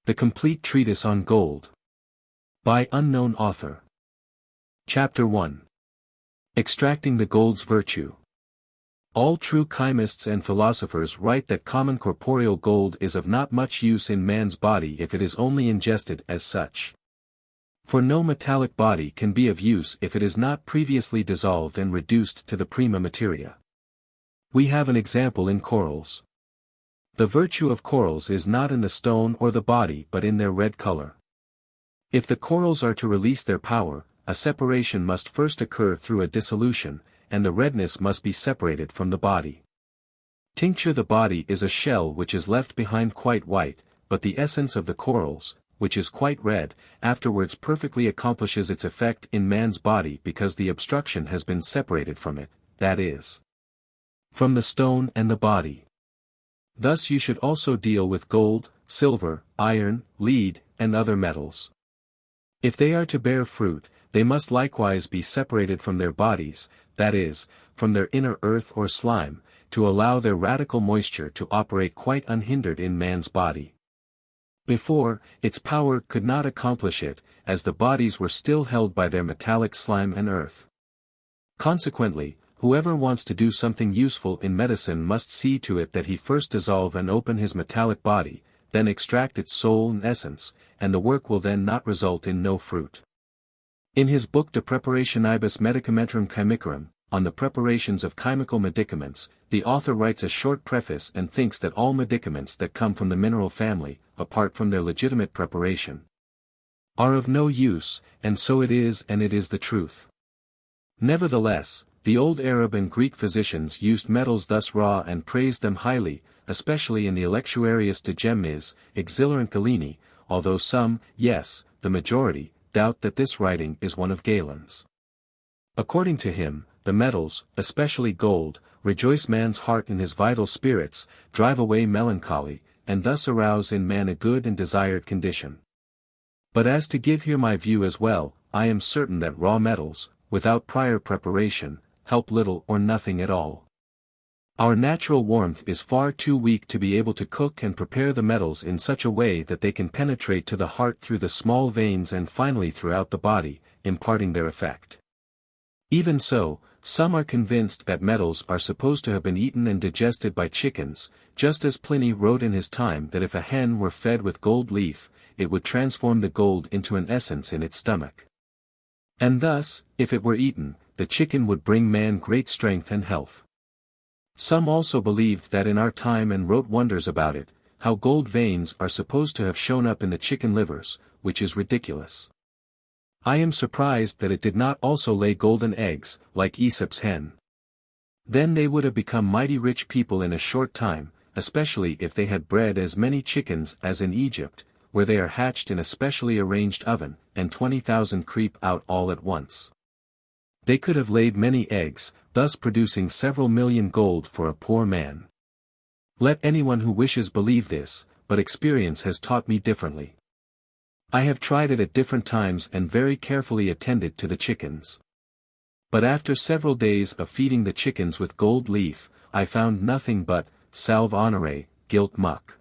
The Complete Treatise on Gold. By unknown author. Chapter 1. Extracting the gold's virtue. All true chemists and philosophers write that common corporeal gold is of not much use in man's body if it is only ingested as such. For no metallic body can be of use if it is not previously dissolved and reduced to the prima materia. We have an example in corals. The virtue of corals is not in the stone or the body but in their red color. If the corals are to release their power, a separation must first occur through a dissolution, and the redness must be separated from the body. Tincture. The body is a shell which is left behind quite white, but the essence of the corals, which is quite red, afterwards perfectly accomplishes its effect in man's body because the obstruction has been separated from it, that is, from the stone and the body. Thus you should also deal with gold, silver, iron, lead, and other metals. If they are to bear fruit, they must likewise be separated from their bodies, that is, from their inner earth or slime, to allow their radical moisture to operate quite unhindered in man's body. Before, its power could not accomplish it, as the bodies were still held by their metallic slime and earth. Consequently, whoever wants to do something useful in medicine must see to it that he first dissolve and open his metallic body, then extract its soul and essence, and the work will then not result in no fruit. In his book De Preparationibus Medicamentorum Chymicorum, on the preparations of chemical medicaments, the author writes a short preface and thinks that all medicaments that come from the mineral family, apart from their legitimate preparation, are of no use, and so it is, and it is the truth. Nevertheless, the old Arab and Greek physicians used metals thus raw and praised them highly, especially in the Electuarius de Gemmis, Exhilarant Galeni, although some, yes, the majority, doubt that this writing is one of Galen's. According to him, the metals, especially gold, rejoice man's heart in his vital spirits, drive away melancholy, and thus arouse in man a good and desired condition. But as to give here my view as well, I am certain that raw metals, without prior preparation, help little or nothing at all. Our natural warmth is far too weak to be able to cook and prepare the metals in such a way that they can penetrate to the heart through the small veins and finally throughout the body, imparting their effect. Even so, some are convinced that metals are supposed to have been eaten and digested by chickens, just as Pliny wrote in his time that if a hen were fed with gold leaf, it would transform the gold into an essence in its stomach. And thus, if it were eaten, the chicken would bring man great strength and health. Some also believed that in our time and wrote wonders about it, how gold veins are supposed to have shown up in the chicken livers, which is ridiculous. I am surprised that it did not also lay golden eggs, like Aesop's hen. Then they would have become mighty rich people in a short time, especially if they had bred as many chickens as in Egypt, where they are hatched in a specially arranged oven, and 20,000 creep out all at once. They could have laid many eggs, thus producing several million gold for a poor man. Let anyone who wishes believe this, but experience has taught me differently. I have tried it at different times and very carefully attended to the chickens. But after several days of feeding the chickens with gold leaf, I found nothing but, salve honore, gilt muck.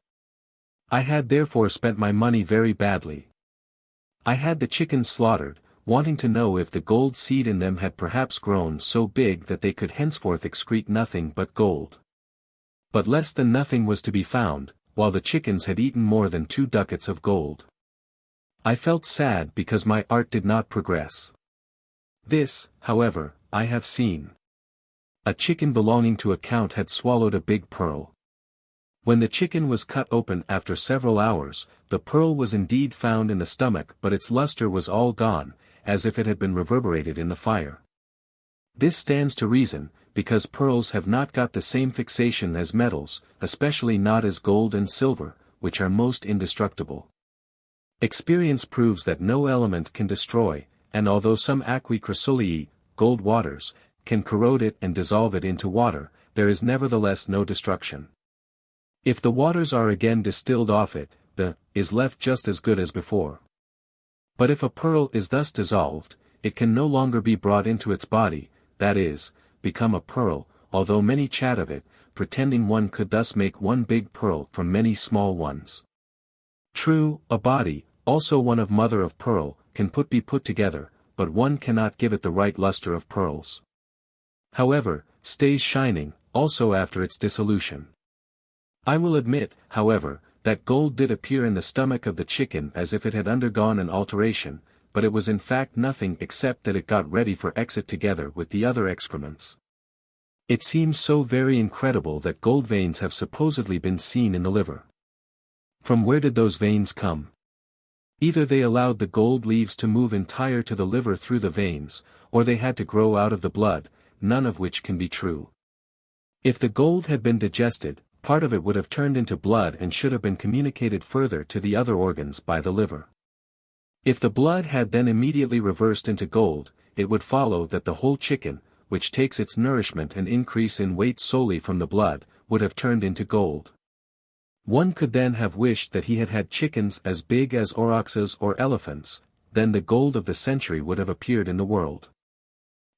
I had therefore spent my money very badly. I had the chickens slaughtered, wanting to know if the gold seed in them had perhaps grown so big that they could henceforth excrete nothing but gold. But less than nothing was to be found, while the chickens had eaten more than 2 ducats of gold. I felt sad because my art did not progress. This, however, I have seen. A chicken belonging to a count had swallowed a big pearl. When the chicken was cut open after several hours, the pearl was indeed found in the stomach, but its luster was all gone, as if it had been reverberated in the fire. This stands to reason, because pearls have not got the same fixation as metals, especially not as gold and silver, which are most indestructible. Experience proves that no element can destroy, and although some aquae chrysolii, gold waters, can corrode it and dissolve it into water, there is nevertheless no destruction. If the waters are again distilled off it, is left just as good as before. But if a pearl is thus dissolved, it can no longer be brought into its body, that is, become a pearl, although many chat of it, pretending one could thus make one big pearl from many small ones. True, a body, also one of mother of pearl, can be put together, but one cannot give it the right luster of pearls. However, stays shining, also after its dissolution. I will admit, however, that gold did appear in the stomach of the chicken as if it had undergone an alteration, but it was in fact nothing except that it got ready for exit together with the other excrements. It seems so very incredible that gold veins have supposedly been seen in the liver. From where did those veins come? Either they allowed the gold leaves to move entire to the liver through the veins, or they had to grow out of the blood, none of which can be true. If the gold had been digested, part of it would have turned into blood and should have been communicated further to the other organs by the liver. If the blood had then immediately reversed into gold, it would follow that the whole chicken, which takes its nourishment and increase in weight solely from the blood, would have turned into gold. One could then have wished that he had had chickens as big as aurochses or elephants, then the gold of the century would have appeared in the world.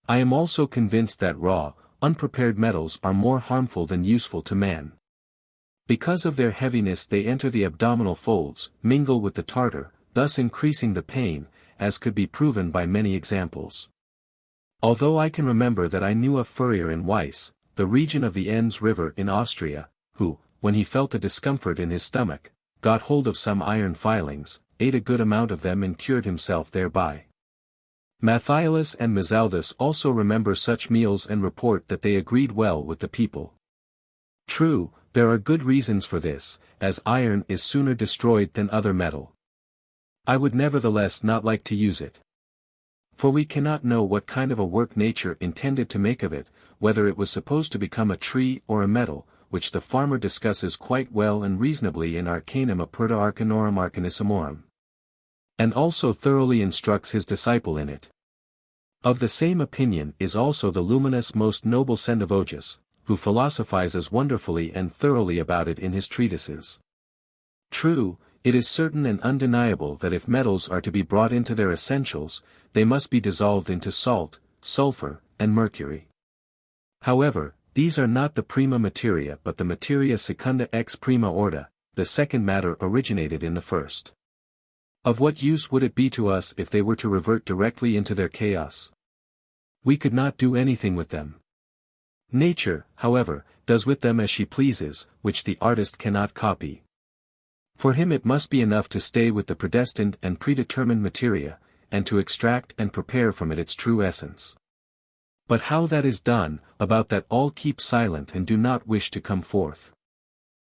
I am also convinced that raw, unprepared metals are more harmful than useful to man. Because of their heaviness they enter the abdominal folds, mingle with the tartar, thus increasing the pain, as could be proven by many examples. Although I can remember that I knew a furrier in Weiss, the region of the Enns River in Austria, who, when he felt a discomfort in his stomach, got hold of some iron filings, ate a good amount of them and cured himself thereby. Matthiolus and Mizaldus also remember such meals and report that they agreed well with the people. True, there are good reasons for this, as iron is sooner destroyed than other metal. I would nevertheless not like to use it. For we cannot know what kind of a work nature intended to make of it, whether it was supposed to become a tree or a metal, which the farmer discusses quite well and reasonably in Arcanum Aperta Arcanorum Arcanisimorum. And also thoroughly instructs his disciple in it. Of the same opinion is also the luminous most noble Sendivogius, who philosophizes wonderfully and thoroughly about it in his treatises. True, it is certain and undeniable that if metals are to be brought into their essentials, they must be dissolved into salt, sulfur, and mercury. However, these are not the prima materia but the materia secunda ex prima orta, the second matter originated in the first. Of what use would it be to us if they were to revert directly into their chaos? We could not do anything with them. Nature, however, does with them as she pleases, which the artist cannot copy. For him it must be enough to stay with the predestined and predetermined materia, and to extract and prepare from it its true essence. But how that is done, about that all keep silent and do not wish to come forth.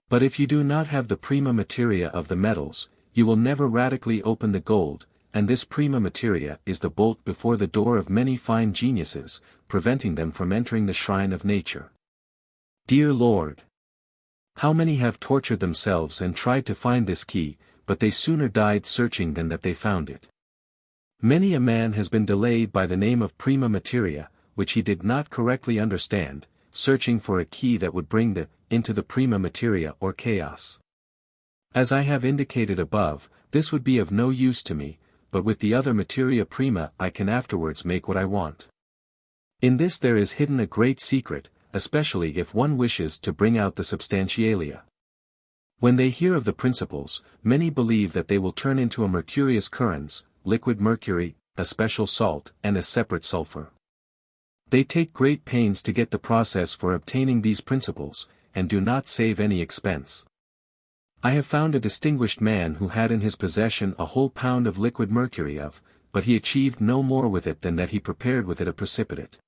But if you do not have the prima materia of the metals, you will never radically open the gold, and this prima materia is the bolt before the door of many fine geniuses, preventing them from entering the shrine of nature. Dear Lord! How many have tortured themselves and tried to find this key, but they sooner died searching than that they found it. Many a man has been delayed by the name of prima materia, which he did not correctly understand, searching for a key that would bring into the prima materia or chaos. As I have indicated above, this would be of no use to me, but with the other materia prima I can afterwards make what I want. In this there is hidden a great secret, especially if one wishes to bring out the substantialia. When they hear of the principles, many believe that they will turn into a mercurius currens, liquid mercury, a special salt, and a separate sulfur. They take great pains to get the process for obtaining these principles, and do not save any expense. I have found a distinguished man who had in his possession a whole pound of liquid mercury but he achieved no more with it than that he prepared with it a precipitate.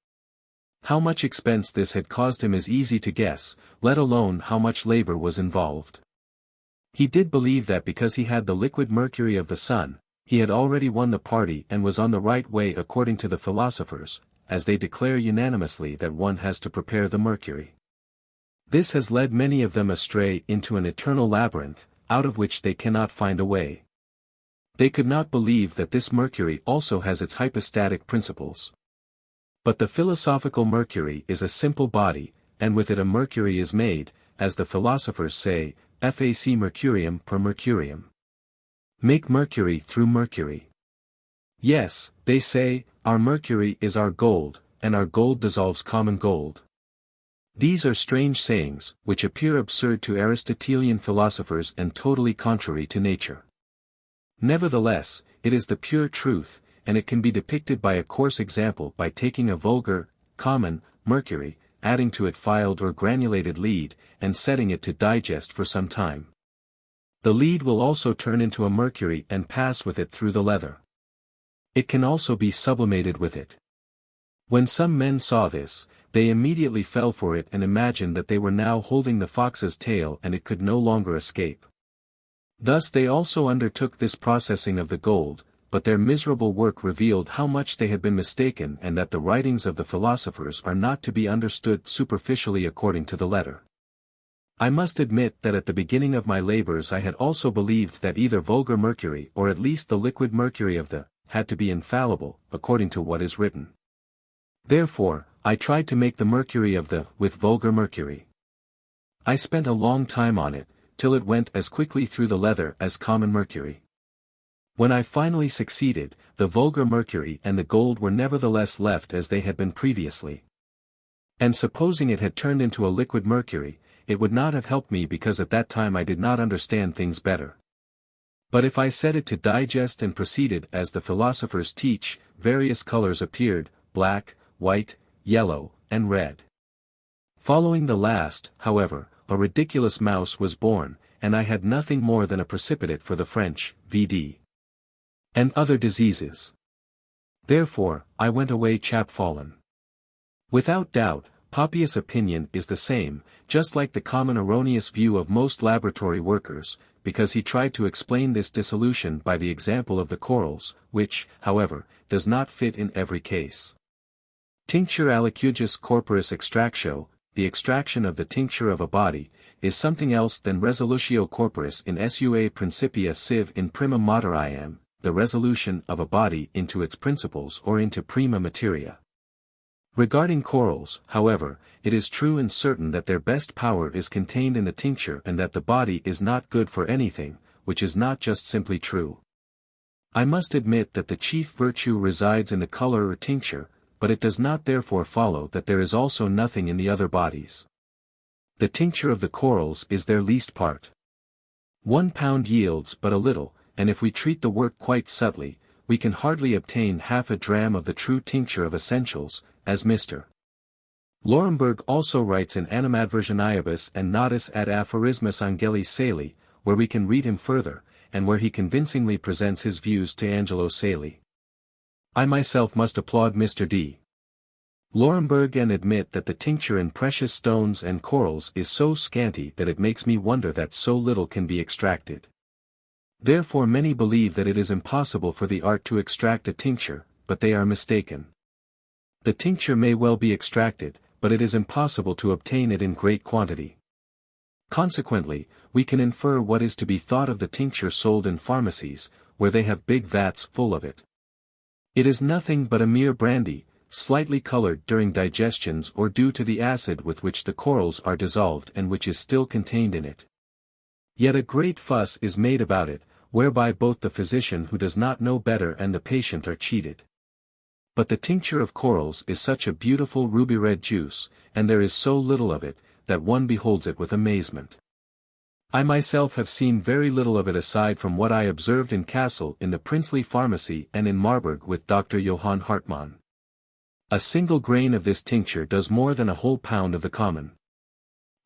How much expense this had caused him is easy to guess, let alone how much labor was involved. He did believe that because he had the liquid mercury of the sun, he had already won the party and was on the right way according to the philosophers, as they declare unanimously that one has to prepare the mercury. This has led many of them astray into an eternal labyrinth, out of which they cannot find a way. They could not believe that this mercury also has its hypostatic principles. But the philosophical mercury is a simple body, and with it a mercury is made, as the philosophers say, fac mercurium per mercurium. Make mercury through mercury. Yes, they say, our mercury is our gold, and our gold dissolves common gold. These are strange sayings, which appear absurd to Aristotelian philosophers and totally contrary to nature. Nevertheless, it is the pure truth, and it can be depicted by a coarse example by taking a vulgar, common, mercury, adding to it filed or granulated lead, and setting it to digest for some time. The lead will also turn into a mercury and pass with it through the leather. It can also be sublimated with it. When some men saw this, they immediately fell for it and imagined that they were now holding the fox's tail and it could no longer escape. Thus they also undertook this processing of the gold, but their miserable work revealed how much they had been mistaken and that the writings of the philosophers are not to be understood superficially according to the letter. I must admit that at the beginning of my labors I had also believed that either vulgar mercury or at least the liquid mercury of the had to be infallible, according to what is written. Therefore, I tried to make the mercury of the with vulgar mercury. I spent a long time on it, till it went as quickly through the leather as common mercury. When I finally succeeded, the vulgar mercury and the gold were nevertheless left as they had been previously. And supposing it had turned into a liquid mercury, it would not have helped me because at that time I did not understand things better. But if I set it to digest and proceeded as the philosophers teach, various colors appeared, black, white, yellow, and red. Following the last, however, a ridiculous mouse was born, and I had nothing more than a precipitate for the French, vd. And other diseases. Therefore, I went away chapfallen. Without doubt, Papias' opinion is the same, just like the common erroneous view of most laboratory workers, because he tried to explain this dissolution by the example of the corals, which, however, does not fit in every case. Tincture alicugus corporis extractio, the extraction of the tincture of a body, is something else than resolutio corporis in sua principia sive in prima materiam, the resolution of a body into its principles or into prima materia. Regarding corals, however, it is true and certain that their best power is contained in the tincture and that the body is not good for anything, which is not just simply true. I must admit that the chief virtue resides in the color or tincture, but it does not therefore follow that there is also nothing in the other bodies. The tincture of the corals is their least part. 1 pound yields but a little, and if we treat the work quite subtly, we can hardly obtain half a dram of the true tincture of essentials, as Mr. Laurenberg also writes in Animadversionibus and Nodus ad Aphorismus Angeli Sali, where we can read him further, and where he convincingly presents his views to Angelo Sali. I myself must applaud Mr. D. Laurenberg and admit that the tincture in precious stones and corals is so scanty that it makes me wonder that so little can be extracted. Therefore many believe that it is impossible for the art to extract a tincture, but they are mistaken. The tincture may well be extracted, but it is impossible to obtain it in great quantity. Consequently, we can infer what is to be thought of the tincture sold in pharmacies, where they have big vats full of it. It is nothing but a mere brandy, slightly colored during digestions or due to the acid with which the corals are dissolved and which is still contained in it. Yet a great fuss is made about it, whereby both the physician who does not know better and the patient are cheated. But the tincture of corals is such a beautiful ruby-red juice, and there is so little of it, that one beholds it with amazement. I myself have seen very little of it aside from what I observed in Kassel in the princely pharmacy and in Marburg with Dr. Johann Hartmann. A single grain of this tincture does more than a whole pound of the common.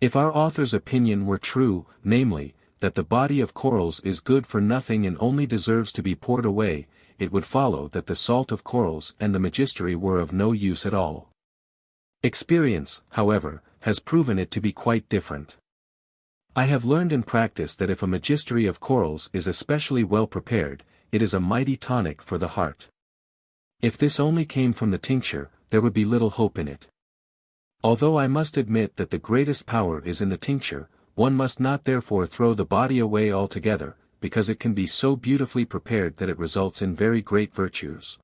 If our author's opinion were true, namely, that the body of corals is good for nothing and only deserves to be poured away, it would follow that the salt of corals and the magistery were of no use at all. Experience, however, has proven it to be quite different. I have learned in practice that if a magistery of corals is especially well prepared, it is a mighty tonic for the heart. If this only came from the tincture, there would be little hope in it. Although I must admit that the greatest power is in the tincture, one must not therefore throw the body away altogether, because it can be so beautifully prepared that it results in very great virtues.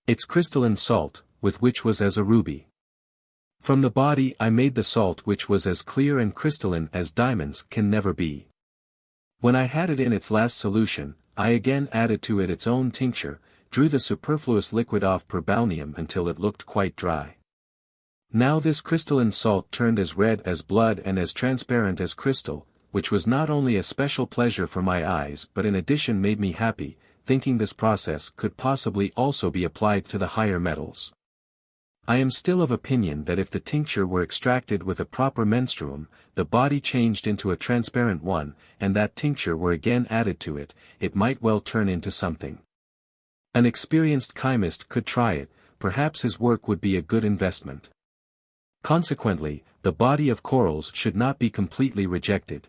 Its crystalline salt, with which was as a ruby. From the body I made the salt which was as clear and crystalline as diamonds can never be. When I had it in its last solution, I again added to it its own tincture, drew the superfluous liquid off per balneum until it looked quite dry. Now this crystalline salt turned as red as blood and as transparent as crystal, which was not only a special pleasure for my eyes but in addition made me happy, thinking this process could possibly also be applied to the higher metals. I am still of opinion that if the tincture were extracted with a proper menstruum, the body changed into a transparent one, and that tincture were again added to it, it might well turn into something. An experienced chemist could try it, perhaps his work would be a good investment. Consequently, the body of corals should not be completely rejected.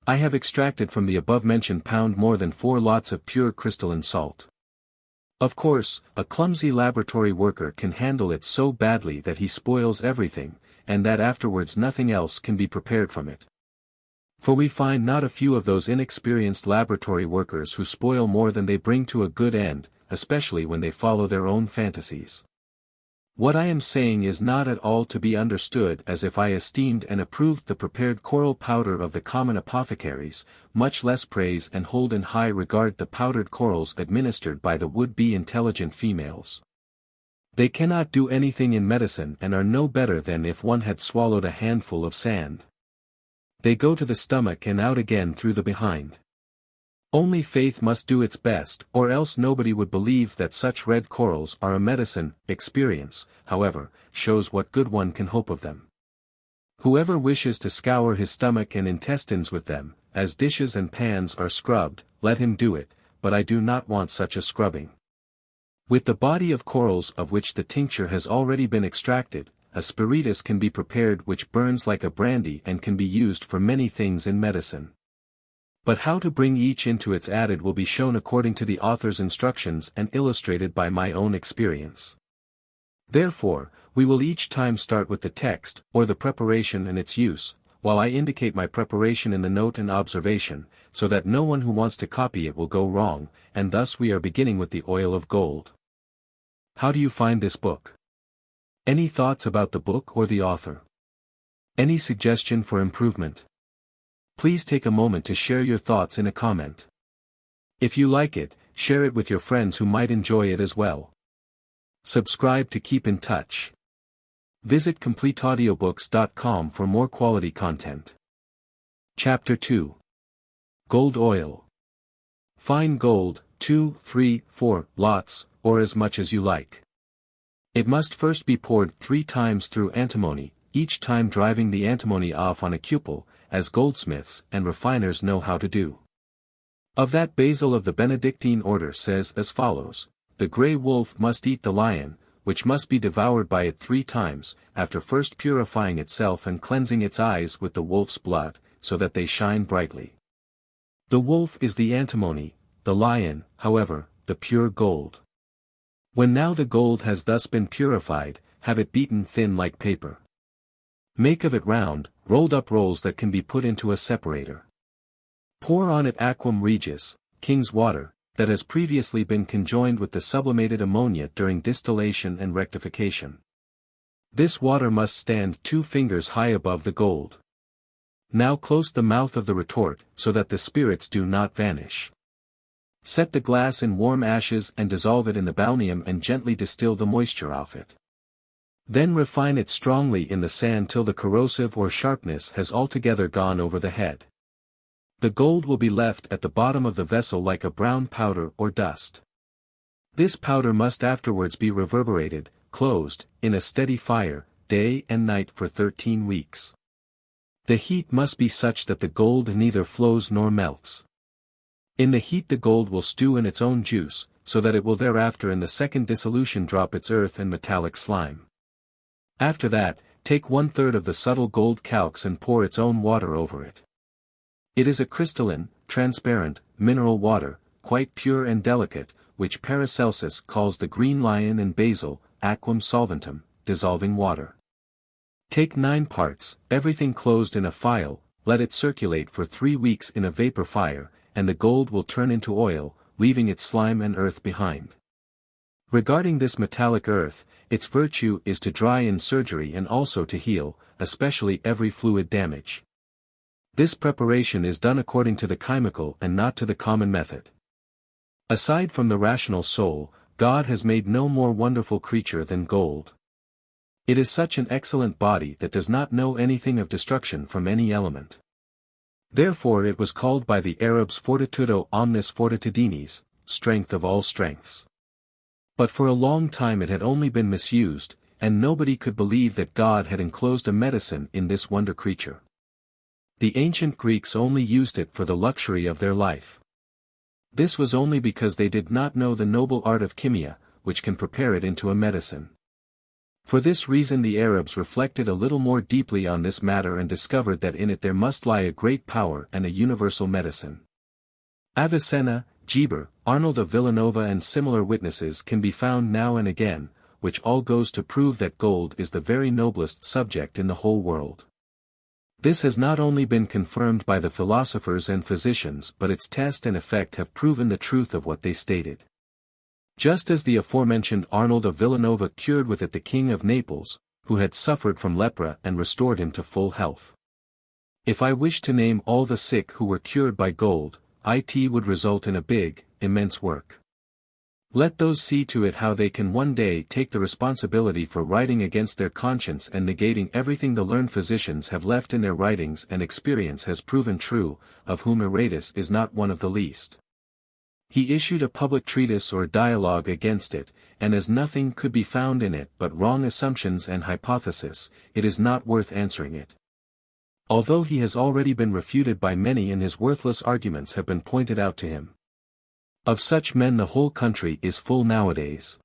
I have extracted from the above-mentioned pound more than 4 lots of pure crystalline salt. Of course, a clumsy laboratory worker can handle it so badly that he spoils everything, and that afterwards nothing else can be prepared from it. For we find not a few of those inexperienced laboratory workers who spoil more than they bring to a good end, especially when they follow their own fantasies. What I am saying is not at all to be understood as if I esteemed and approved the prepared coral powder of the common apothecaries, much less praise and hold in high regard the powdered corals administered by the would-be intelligent females. They cannot do anything in medicine and are no better than if one had swallowed a handful of sand. They go to the stomach and out again through the behind. Only faith must do its best, or else nobody would believe that such red corals are a medicine. Experience, however, shows what good one can hope of them. Whoever wishes to scour his stomach and intestines with them, as dishes and pans are scrubbed, let him do it, but I do not want such a scrubbing. With the body of corals of which the tincture has already been extracted, a spiritus can be prepared which burns like a brandy and can be used for many things in medicine. But how to bring each into its added will be shown according to the author's instructions and illustrated by my own experience. Therefore, we will each time start with the text, or the preparation and its use, while I indicate my preparation in the note and observation, so that no one who wants to copy it will go wrong, and thus we are beginning with the oil of gold. How do you find this book? Any thoughts about the book or the author? Any suggestion for improvement? Please take a moment to share your thoughts in a comment. If you like it, share it with your friends who might enjoy it as well. Subscribe to keep in touch. Visit CompleteAudiobooks.com for more quality content. Chapter 2. Gold Oil. Fine gold, 2, 3, 4 lots, or as much as you like. It must first be poured 3 times through antimony, each time driving the antimony off on a cupel, as goldsmiths and refiners know how to do. Of that Basil of the Benedictine order says as follows: the grey wolf must eat the lion, which must be devoured by it 3 times, after first purifying itself and cleansing its eyes with the wolf's blood, so that they shine brightly. The wolf is the antimony, the lion, however, the pure gold. When now the gold has thus been purified, have it beaten thin like paper. Make of it round, rolled-up rolls that can be put into a separator. Pour on it aquam regis, king's water, that has previously been conjoined with the sublimated ammonia during distillation and rectification. This water must stand 2 fingers high above the gold. Now close the mouth of the retort, so that the spirits do not vanish. Set the glass in warm ashes and dissolve it in the balneum and gently distill the moisture off it. Then refine it strongly in the sand till the corrosive or sharpness has altogether gone over the head. The gold will be left at the bottom of the vessel like a brown powder or dust. This powder must afterwards be reverberated, closed, in a steady fire, day and night for 13 weeks. The heat must be such that the gold neither flows nor melts. In the heat the gold will stew in its own juice, so that it will thereafter in the second dissolution drop its earth and metallic slime. After that, take 1/3 of the subtle gold calx and pour its own water over it. It is a crystalline, transparent, mineral water, quite pure and delicate, which Paracelsus calls the green lion and basil, aquam solventum, dissolving water. Take 9 parts, everything closed in a phial, let it circulate for 3 weeks in a vapor fire, and the gold will turn into oil, leaving its slime and earth behind. Regarding this metallic earth, its virtue is to dry in surgery and also to heal, especially every fluid damage. This preparation is done according to the chemical and not to the common method. Aside from the rational soul, God has made no more wonderful creature than gold. It is such an excellent body that does not know anything of destruction from any element. Therefore it was called by the Arabs fortitudo omnis fortitudinis, strength of all strengths. But for a long time it had only been misused, and nobody could believe that God had enclosed a medicine in this wonder creature. The ancient Greeks only used it for the luxury of their life. This was only because they did not know the noble art of chemia, which can prepare it into a medicine. For this reason the Arabs reflected a little more deeply on this matter and discovered that in it there must lie a great power and a universal medicine. Avicenna, Geber, Arnold of Villanova and similar witnesses can be found now and again, which all goes to prove that gold is the very noblest subject in the whole world. This has not only been confirmed by the philosophers and physicians but its test and effect have proven the truth of what they stated. Just as the aforementioned Arnold of Villanova cured with it the king of Naples, who had suffered from lepra and restored him to full health. If I wished to name all the sick who were cured by gold, it would result in a big, immense work. Let those see to it how they can one day take the responsibility for writing against their conscience and negating everything the learned physicians have left in their writings and experience has proven true, of whom Aratus is not one of the least. He issued a public treatise or dialogue against it, and as nothing could be found in it but wrong assumptions and hypotheses, it is not worth answering it. Although he has already been refuted by many and his worthless arguments have been pointed out to him. Of such men the whole country is full nowadays.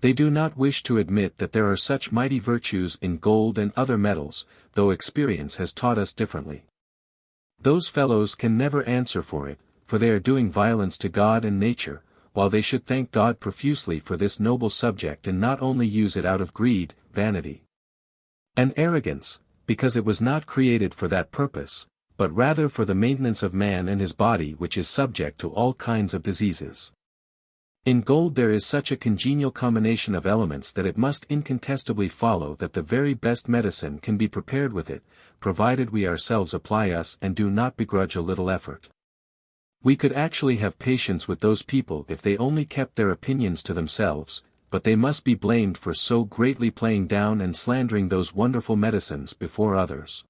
They do not wish to admit that there are such mighty virtues in gold and other metals, though experience has taught us differently. Those fellows can never answer for it, for they are doing violence to God and nature, while they should thank God profusely for this noble subject and not only use it out of greed, vanity, and arrogance, because it was not created for that purpose, but rather for the maintenance of man and his body which is subject to all kinds of diseases. In gold there is such a congenial combination of elements that it must incontestably follow that the very best medicine can be prepared with it, provided we ourselves apply us and do not begrudge a little effort. We could actually have patience with those people if they only kept their opinions to themselves, but they must be blamed for so greatly playing down and slandering those wonderful medicines before others.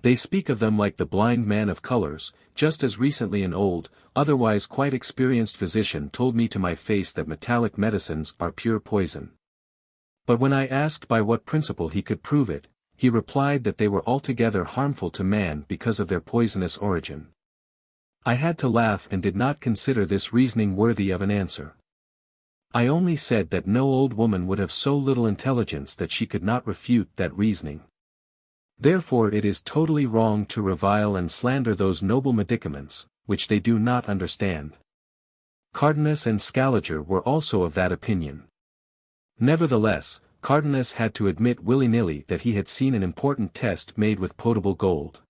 They speak of them like the blind man of colors, just as recently an old, otherwise quite experienced physician told me to my face that metallic medicines are pure poison. But when I asked by what principle he could prove it, he replied that they were altogether harmful to man because of their poisonous origin. I had to laugh and did not consider this reasoning worthy of an answer. I only said that no old woman would have so little intelligence that she could not refute that reasoning. Therefore it is totally wrong to revile and slander those noble medicaments, which they do not understand. Cardanus and Scaliger were also of that opinion. Nevertheless, Cardanus had to admit willy-nilly that he had seen an important test made with potable gold.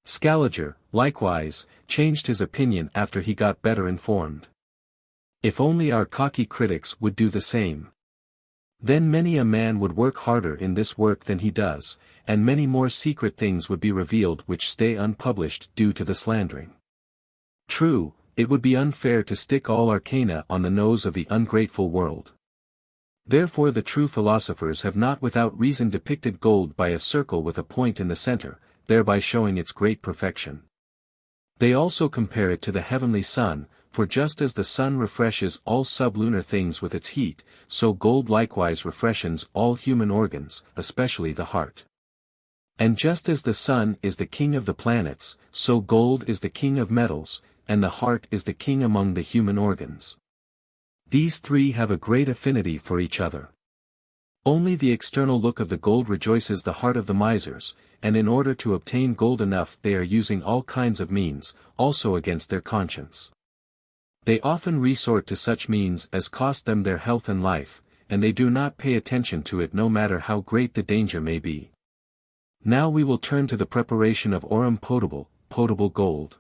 Scaliger, likewise, changed his opinion after he got better informed. If only our cocky critics would do the same. Then many a man would work harder in this work than he does, and many more secret things would be revealed which stay unpublished due to the slandering. True, it would be unfair to stick all arcana on the nose of the ungrateful world. Therefore the true philosophers have not without reason depicted gold by a circle with a point in the center, thereby showing its great perfection. They also compare it to the heavenly sun, for just as the sun refreshes all sublunar things with its heat, so gold likewise refreshes all human organs, especially the heart. And just as the sun is the king of the planets, so gold is the king of metals, and the heart is the king among the human organs. These three have a great affinity for each other. Only the external look of the gold rejoices the heart of the misers, and in order to obtain gold enough they are using all kinds of means, also against their conscience. They often resort to such means as cost them their health and life, and they do not pay attention to it no matter how great the danger may be. Now we will turn to the preparation of aurum potable, potable gold.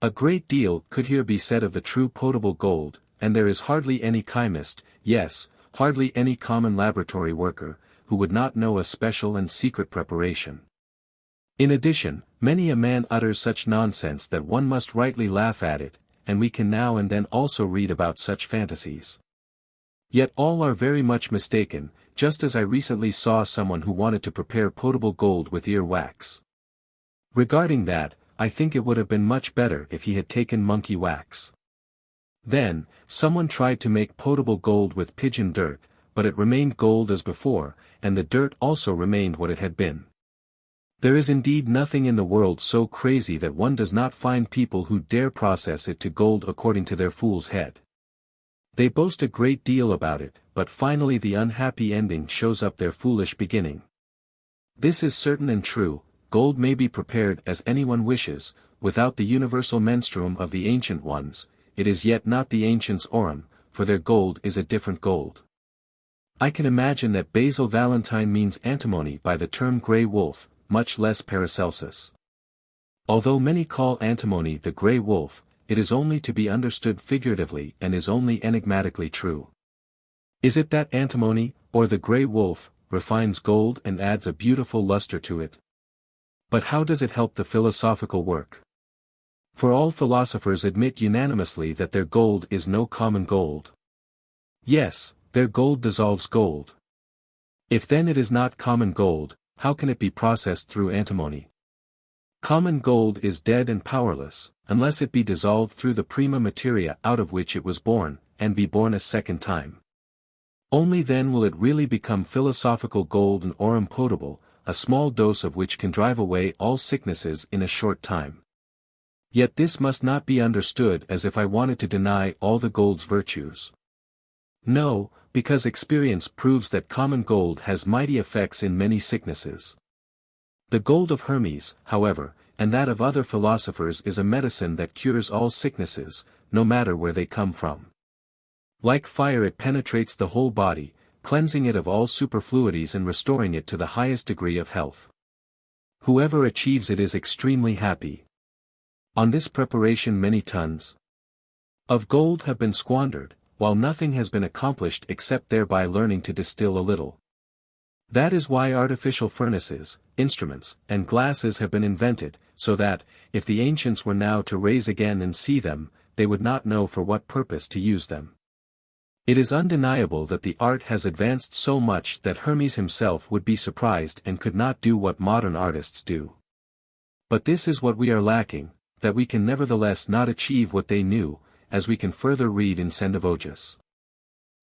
A great deal could here be said of the true potable gold, and there is hardly any chemist, yes, hardly any common laboratory worker, who would not know a special and secret preparation. In addition, many a man utters such nonsense that one must rightly laugh at it, and we can now and then also read about such fantasies. Yet all are very much mistaken, just as I recently saw someone who wanted to prepare potable gold with ear wax. Regarding that, I think it would have been much better if he had taken monkey wax. Then, someone tried to make potable gold with pigeon dirt, but it remained gold as before, and the dirt also remained what it had been. There is indeed nothing in the world so crazy that one does not find people who dare process it to gold according to their fool's head. They boast a great deal about it, but finally the unhappy ending shows up their foolish beginning. This is certain and true. Gold may be prepared as anyone wishes, without the universal menstruum of the ancient ones. It is yet not the ancients' aurum, for their gold is a different gold. I can imagine that Basil Valentine means antimony by the term grey wolf, much less Paracelsus. Although many call antimony the grey wolf, it is only to be understood figuratively and is only enigmatically true. Is it that antimony, or the grey wolf, refines gold and adds a beautiful luster to it? But how does it help the philosophical work? For all philosophers admit unanimously that their gold is no common gold. Yes, their gold dissolves gold. If then it is not common gold, how can it be processed through antimony? Common gold is dead and powerless, unless it be dissolved through the prima materia out of which it was born, and be born a second time. Only then will it really become philosophical gold and aurum potable, a small dose of which can drive away all sicknesses in a short time. Yet this must not be understood as if I wanted to deny all the gold's virtues. No, because experience proves that common gold has mighty effects in many sicknesses. The gold of Hermes, however, and that of other philosophers is a medicine that cures all sicknesses, no matter where they come from. Like fire it penetrates the whole body, cleansing it of all superfluities and restoring it to the highest degree of health. Whoever achieves it is extremely happy. On this preparation many tons of gold have been squandered, while nothing has been accomplished except thereby learning to distill a little. That is why artificial furnaces, instruments, and glasses have been invented, so that, if the ancients were now to raise again and see them, they would not know for what purpose to use them. It is undeniable that the art has advanced so much that Hermes himself would be surprised and could not do what modern artists do. But this is what we are lacking, that we can nevertheless not achieve what they knew, as we can further read in Sendivogius.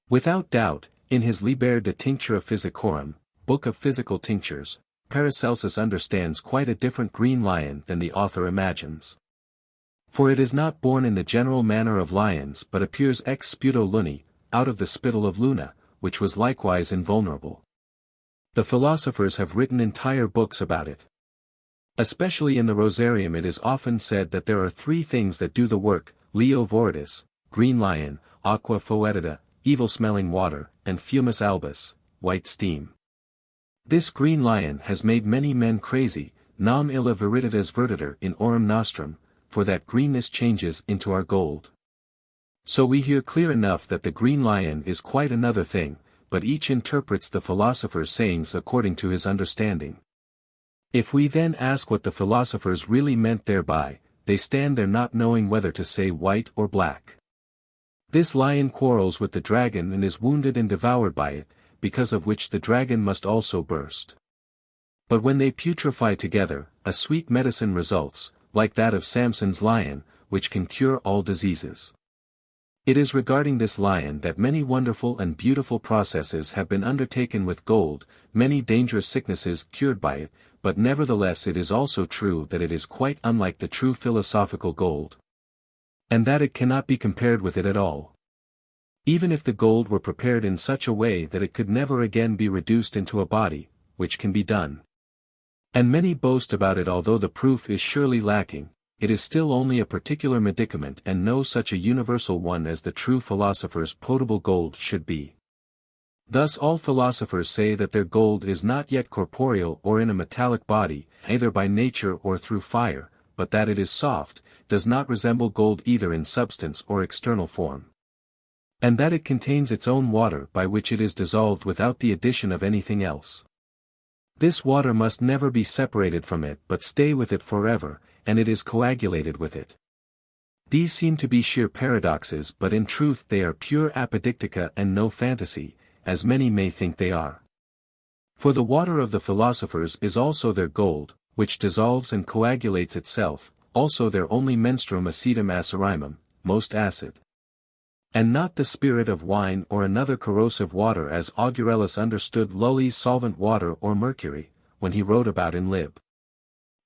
Without doubt, in his Liber de Tinctura Physicorum, Book of Physical Tinctures, Paracelsus understands quite a different green lion than the author imagines. For it is not born in the general manner of lions but appears ex sputo luni, out of the spittle of Luna, which was likewise invulnerable. The philosophers have written entire books about it. Especially in the Rosarium it is often said that there are three things that do the work: Leo Voridis, green lion; aqua foetida, evil-smelling water; and fumus albus, white steam. This green lion has made many men crazy, nam illa viriditas vertitur in aurum nostrum, for that greenness changes into our gold. So we hear clear enough that the green lion is quite another thing, but each interprets the philosopher's sayings according to his understanding. If we then ask what the philosophers really meant thereby, they stand there not knowing whether to say white or black. This lion quarrels with the dragon and is wounded and devoured by it, because of which the dragon must also burst. But when they putrefy together, a sweet medicine results, like that of Samson's lion, which can cure all diseases. It is regarding this lion that many wonderful and beautiful processes have been undertaken with gold, many dangerous sicknesses cured by it, but nevertheless it is also true that it is quite unlike the true philosophical gold. And that it cannot be compared with it at all. Even if the gold were prepared in such a way that it could never again be reduced into a body, which can be done. And many boast about it, although the proof is surely lacking. It is still only a particular medicament and no such a universal one as the true philosopher's potable gold should be. Thus all philosophers say that their gold is not yet corporeal or in a metallic body, either by nature or through fire, but that it is soft, does not resemble gold either in substance or external form. And that it contains its own water by which it is dissolved without the addition of anything else. This water must never be separated from it but stay with it forever, and it is coagulated with it. These seem to be sheer paradoxes, but in truth they are pure apodictica and no fantasy, as many may think they are. For the water of the philosophers is also their gold, which dissolves and coagulates itself, also their only menstruum acetum acerrimum, most acid. And not the spirit of wine or another corrosive water as Augurellus understood Lully's solvent water or mercury, when he wrote about in Lib.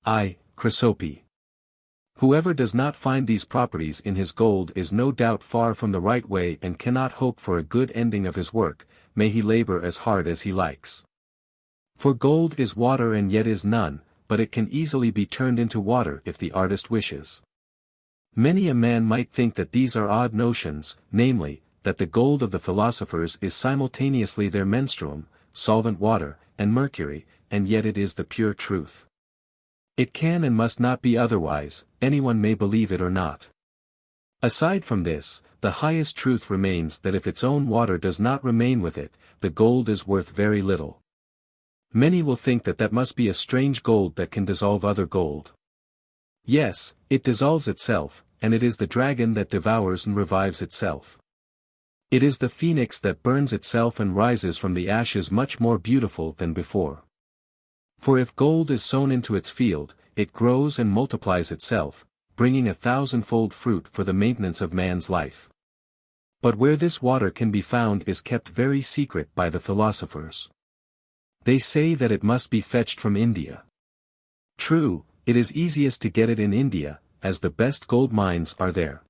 I. Chrysopoeia. Whoever does not find these properties in his gold is no doubt far from the right way and cannot hope for a good ending of his work, may he labor as hard as he likes. For gold is water and yet is none, but it can easily be turned into water if the artist wishes. Many a man might think that these are odd notions, namely, that the gold of the philosophers is simultaneously their menstruum, solvent water, and mercury, and yet it is the pure truth. It can and must not be otherwise, anyone may believe it or not. Aside from this, the highest truth remains that if its own water does not remain with it, the gold is worth very little. Many will think that that must be a strange gold that can dissolve other gold. Yes, it dissolves itself, and it is the dragon that devours and revives itself. It is the phoenix that burns itself and rises from the ashes much more beautiful than before. For if gold is sown into its field, it grows and multiplies itself, bringing 1,000-fold fruit for the maintenance of man's life. But where this water can be found is kept very secret by the philosophers. They say that it must be fetched from India. True, it is easiest to get it in India, as the best gold mines are there.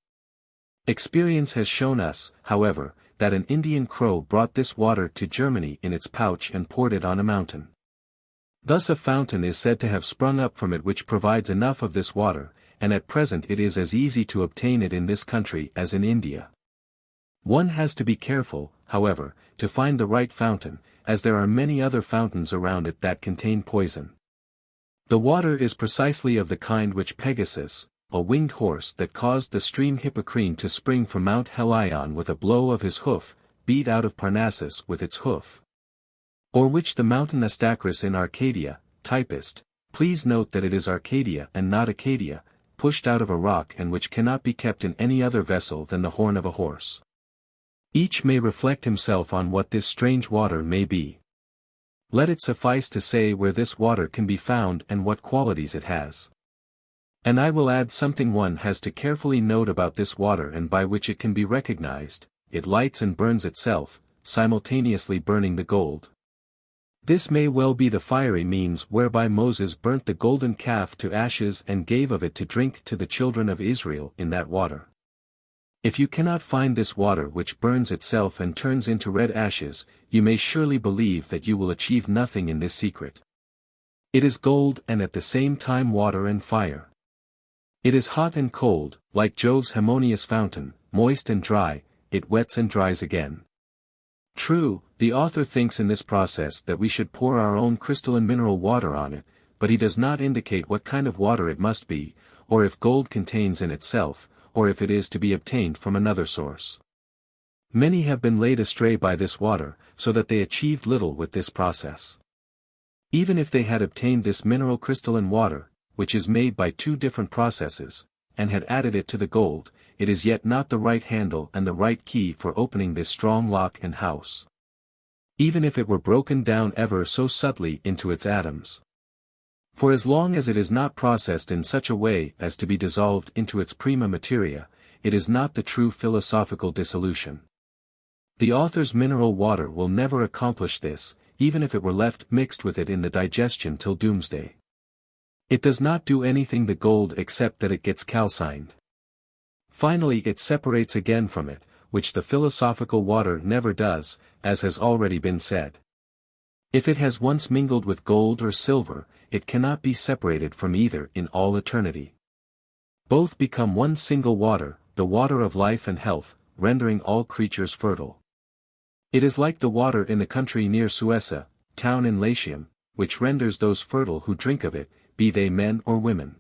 Experience has shown us, however, that an Indian crow brought this water to Germany in its pouch and poured it on a mountain. Thus a fountain is said to have sprung up from it which provides enough of this water, and at present it is as easy to obtain it in this country as in India. One has to be careful, however, to find the right fountain, as there are many other fountains around it that contain poison. The water is precisely of the kind which Pegasus, a winged horse that caused the stream Hippocrene to spring from Mount Helion with a blow of his hoof, beat out of Parnassus with its hoof. Or which the mountain Astacris in Arcadia, typist, please note that it is Arcadia and not Acadia, pushed out of a rock and which cannot be kept in any other vessel than the horn of a horse. Each may reflect himself on what this strange water may be. Let it suffice to say where this water can be found and what qualities it has. And I will add something one has to carefully note about this water and by which it can be recognized: it lights and burns itself, simultaneously burning the gold. This may well be the fiery means whereby Moses burnt the golden calf to ashes and gave of it to drink to the children of Israel in that water. If you cannot find this water which burns itself and turns into red ashes, you may surely believe that you will achieve nothing in this secret. It is gold and at the same time water and fire. It is hot and cold, like Jove's harmonious fountain, moist and dry, it wets and dries again. True, the author thinks in this process that we should pour our own crystalline mineral water on it, but he does not indicate what kind of water it must be, or if gold contains in itself, or if it is to be obtained from another source. Many have been laid astray by this water, so that they achieved little with this process. Even if they had obtained this mineral crystalline water, which is made by two different processes, and had added it to the gold, it is yet not the right handle and the right key for opening this strong lock and house. Even if it were broken down ever so subtly into its atoms. For as long as it is not processed in such a way as to be dissolved into its prima materia, it is not the true philosophical dissolution. The author's mineral water will never accomplish this, even if it were left mixed with it in the digestion till doomsday. It does not do anything the gold except that it gets calcined. Finally it separates again from it, which the philosophical water never does, as has already been said. If it has once mingled with gold or silver, it cannot be separated from either in all eternity. Both become one single water, the water of life and health, rendering all creatures fertile. It is like the water in the country near Suessa, town in Latium, which renders those fertile who drink of it, be they men or women.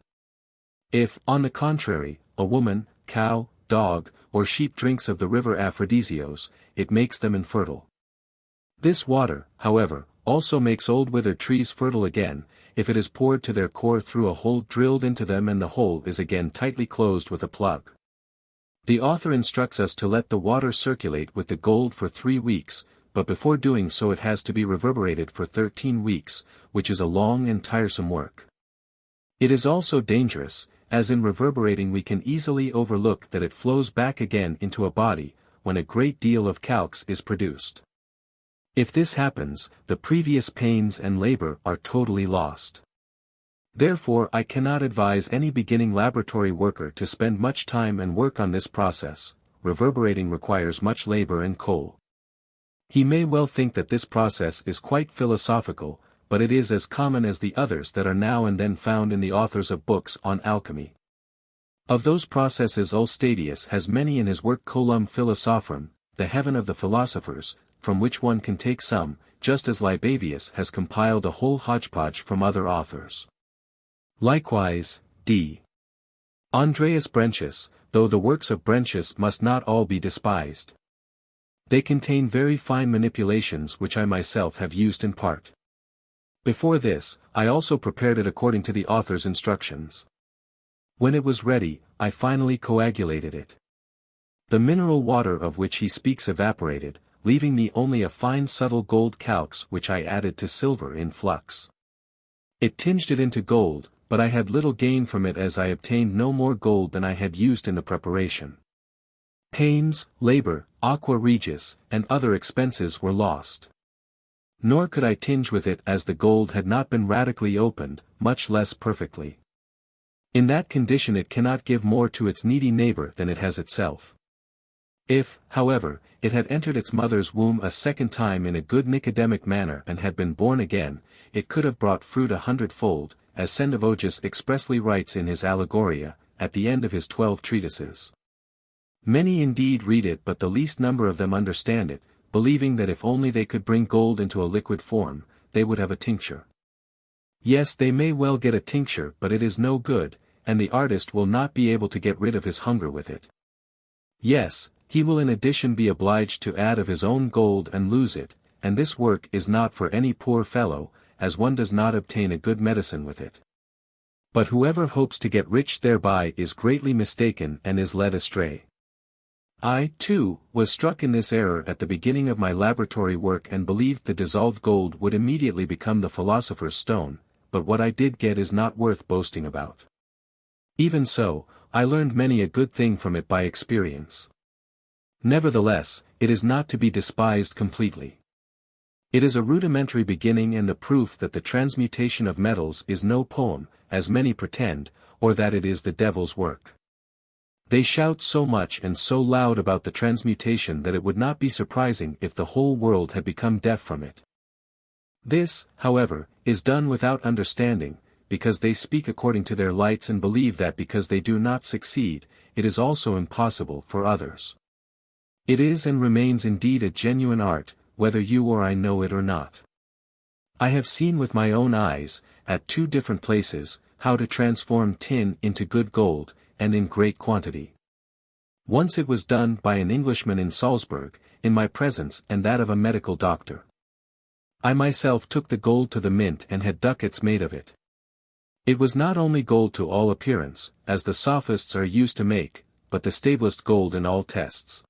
If, on the contrary, a woman, cow, dog, or sheep drinks of the river Aphrodisios, it makes them infertile. This water, however, also makes old withered trees fertile again, if it is poured to their core through a hole drilled into them and the hole is again tightly closed with a plug. The author instructs us to let the water circulate with the gold for 3 weeks, but before doing so it has to be reverberated for 13 weeks, which is a long and tiresome work. It is also dangerous, as in reverberating we can easily overlook that it flows back again into a body, when a great deal of calx is produced. If this happens, the previous pains and labor are totally lost. Therefore I cannot advise any beginning laboratory worker to spend much time and work on this process. Reverberating requires much labor and coal. He may well think that this process is quite philosophical, but it is as common as the others that are now and then found in the authors of books on alchemy. Of those processes Ulstadius has many in his work Colum Philosophorum, the heaven of the philosophers, from which one can take some, just as Libavius has compiled a whole hodgepodge from other authors. Likewise, D. Andreas Brentius, though the works of Brentius must not all be despised. They contain very fine manipulations which I myself have used in part. Before this, I also prepared it according to the author's instructions. When it was ready, I finally coagulated it. The mineral water of which he speaks evaporated, leaving me only a fine subtle gold calx which I added to silver in flux. It tinged it into gold, but I had little gain from it as I obtained no more gold than I had used in the preparation. Pains, labor, aqua regis, and other expenses were lost. Nor could I tinge with it as the gold had not been radically opened, much less perfectly. In that condition it cannot give more to its needy neighbor than it has itself. If, however, it had entered its mother's womb a second time in a good Nicodemic manner and had been born again, it could have brought fruit 100-fold, as Sendivogius expressly writes in his Allegoria, at the end of his 12 treatises. Many indeed read it but the least number of them understand it, believing that if only they could bring gold into a liquid form, they would have a tincture. Yes, they may well get a tincture but it is no good, and the artist will not be able to get rid of his hunger with it. Yes, he will in addition be obliged to add of his own gold and lose it, and this work is not for any poor fellow, as one does not obtain a good medicine with it. But whoever hopes to get rich thereby is greatly mistaken and is led astray. I, too, was struck in this error at the beginning of my laboratory work and believed the dissolved gold would immediately become the philosopher's stone, but what I did get is not worth boasting about. Even so, I learned many a good thing from it by experience. Nevertheless, it is not to be despised completely. It is a rudimentary beginning and the proof that the transmutation of metals is no poem, as many pretend, or that it is the devil's work. They shout so much and so loud about the transmutation that it would not be surprising if the whole world had become deaf from it. This, however, is done without understanding, because they speak according to their lights and believe that because they do not succeed, it is also impossible for others. It is and remains indeed a genuine art, whether you or I know it or not. I have seen with my own eyes, at 2 different places, how to transform tin into good gold, and in great quantity. Once it was done by an Englishman in Salzburg, in my presence and that of a medical doctor. I myself took the gold to the mint and had ducats made of it. It was not only gold to all appearance, as the sophists are used to make, but the stablest gold in all tests.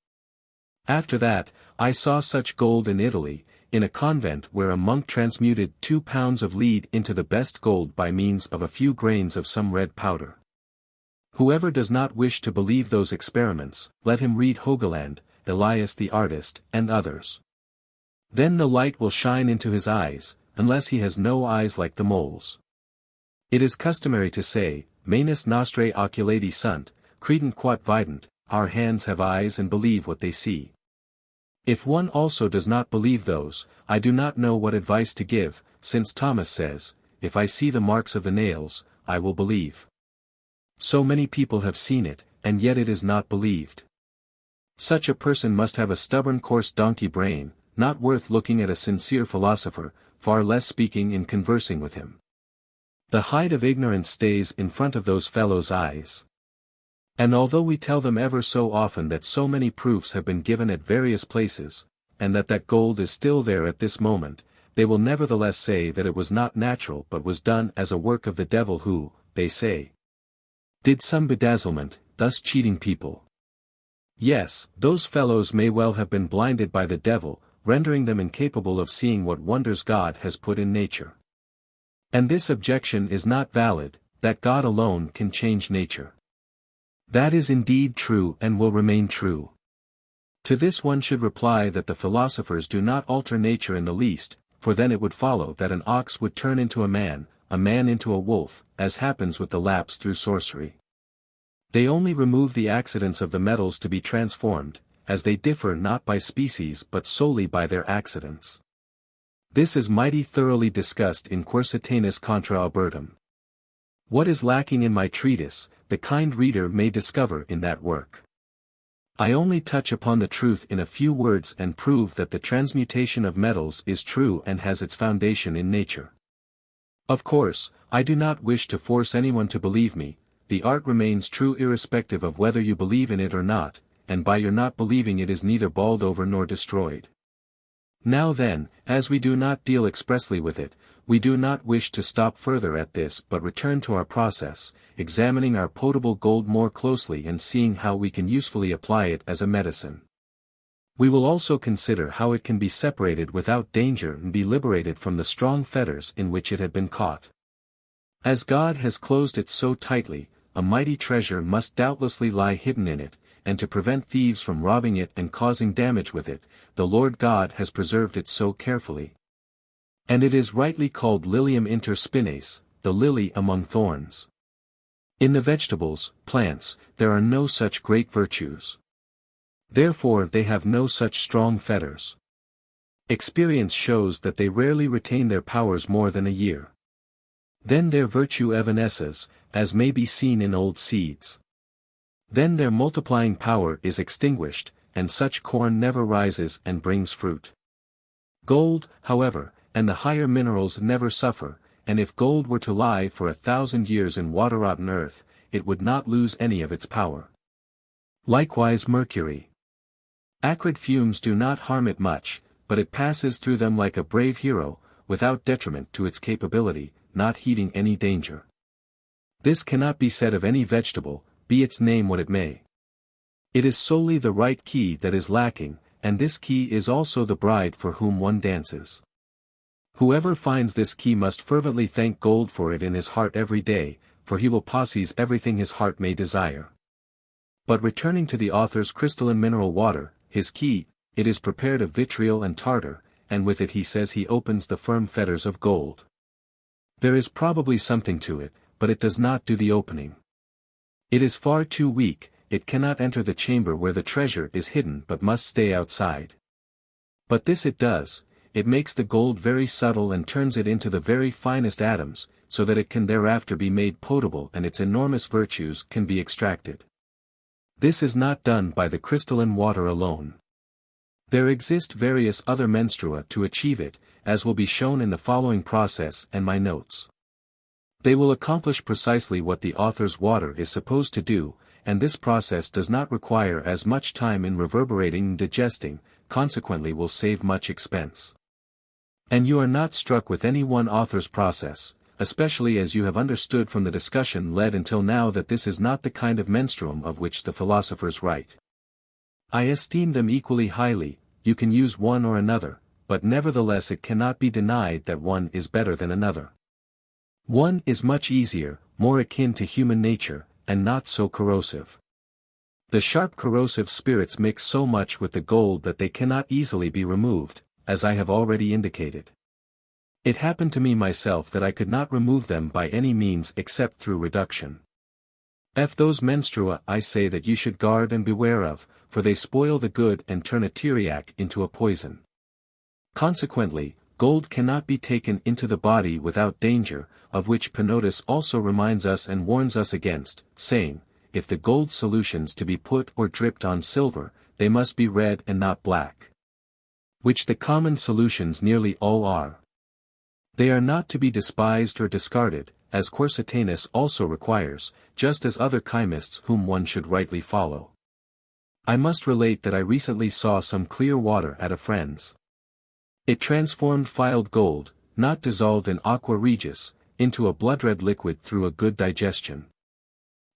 After that, I saw such gold in Italy, in a convent where a monk transmuted 2 pounds of lead into the best gold by means of a few grains of some red powder. Whoever does not wish to believe those experiments, let him read Hogeland, Elias the artist, and others. Then the light will shine into his eyes, unless he has no eyes like the moles. It is customary to say, Manus nostrae oculati sunt, credent quod vident, our hands have eyes and believe what they see. If one also does not believe those, I do not know what advice to give, since Thomas says, if I see the marks of the nails, I will believe. So many people have seen it, and yet it is not believed. Such a person must have a stubborn coarse donkey brain, not worth looking at a sincere philosopher, far less speaking in conversing with him. The height of ignorance stays in front of those fellows' eyes. And although we tell them ever so often that so many proofs have been given at various places, and that gold is still there at this moment, they will nevertheless say that it was not natural but was done as a work of the devil who, they say, did some bedazzlement, thus cheating people. Yes, those fellows may well have been blinded by the devil, rendering them incapable of seeing what wonders God has put in nature. And this objection is not valid, that God alone can change nature. That is indeed true and will remain true. To this one should reply that the philosophers do not alter nature in the least, for then it would follow that an ox would turn into a man into a wolf, as happens with the lapse through sorcery. They only remove the accidents of the metals to be transformed, as they differ not by species but solely by their accidents. This is mighty thoroughly discussed in Quintessence contra Albertum. What is lacking in my treatise, the kind reader may discover in that work. I only touch upon the truth in a few words and prove that the transmutation of metals is true and has its foundation in nature. Of course, I do not wish to force anyone to believe me. The art remains true irrespective of whether you believe in it or not, and by your not believing it is neither bawled over nor destroyed. Now then, as we do not deal expressly with it, we do not wish to stop further at this but return to our process, examining our potable gold more closely and seeing how we can usefully apply it as a medicine. We will also consider how it can be separated without danger and be liberated from the strong fetters in which it had been caught. As God has closed it so tightly, a mighty treasure must doubtlessly lie hidden in it, and to prevent thieves from robbing it and causing damage with it, the Lord God has preserved it so carefully. And it is rightly called lilium inter spines, the lily among thorns. In the vegetables, plants, there are no such great virtues. Therefore they have no such strong fetters. Experience shows that they rarely retain their powers more than a year. Then their virtue evanesces, as may be seen in old seeds. Then their multiplying power is extinguished, and such corn never rises and brings fruit. Gold, however, and the higher minerals never suffer, and if gold were to lie for 1,000 years in water-rotten earth, it would not lose any of its power. Likewise mercury. Acrid fumes do not harm it much, but it passes through them like a brave hero, without detriment to its capability, not heeding any danger. This cannot be said of any vegetable, be its name what it may. It is solely the right key that is lacking, and this key is also the bride for whom one dances. Whoever finds this key must fervently thank gold for it in his heart every day, for he will possess everything his heart may desire. But returning to the author's crystalline mineral water, his key, it is prepared of vitriol and tartar, and with it he says he opens the firm fetters of gold. There is probably something to it, but it does not do the opening. It is far too weak, it cannot enter the chamber where the treasure is hidden but must stay outside. But this it does, it makes the gold very subtle and turns it into the very finest atoms, so that it can thereafter be made potable and its enormous virtues can be extracted. This is not done by the crystalline water alone. There exist various other menstrua to achieve it, as will be shown in the following process and my notes. They will accomplish precisely what the author's water is supposed to do, and this process does not require as much time in reverberating and digesting, consequently will save much expense. And you are not struck with any one author's process, especially as you have understood from the discussion led until now that this is not the kind of menstruum of which the philosophers write. I esteem them equally highly, you can use one or another, but nevertheless it cannot be denied that one is better than another. One is much easier, more akin to human nature, and not so corrosive. The sharp corrosive spirits mix so much with the gold that they cannot easily be removed, as I have already indicated. It happened to me myself that I could not remove them by any means except through reduction. Those menstrua I say that you should guard and beware of, for they spoil the good and turn a tyriac into a poison. Consequently, gold cannot be taken into the body without danger, of which Penotus also reminds us and warns us against, saying, if the gold solutions to be put or dripped on silver, they must be red and not black. Which the common solutions nearly all are. They are not to be despised or discarded, as Quintessence also requires, just as other chymists whom one should rightly follow. I must relate that I recently saw some clear water at a friend's. It transformed filed gold, not dissolved in aqua regis, into a blood-red liquid through a good digestion.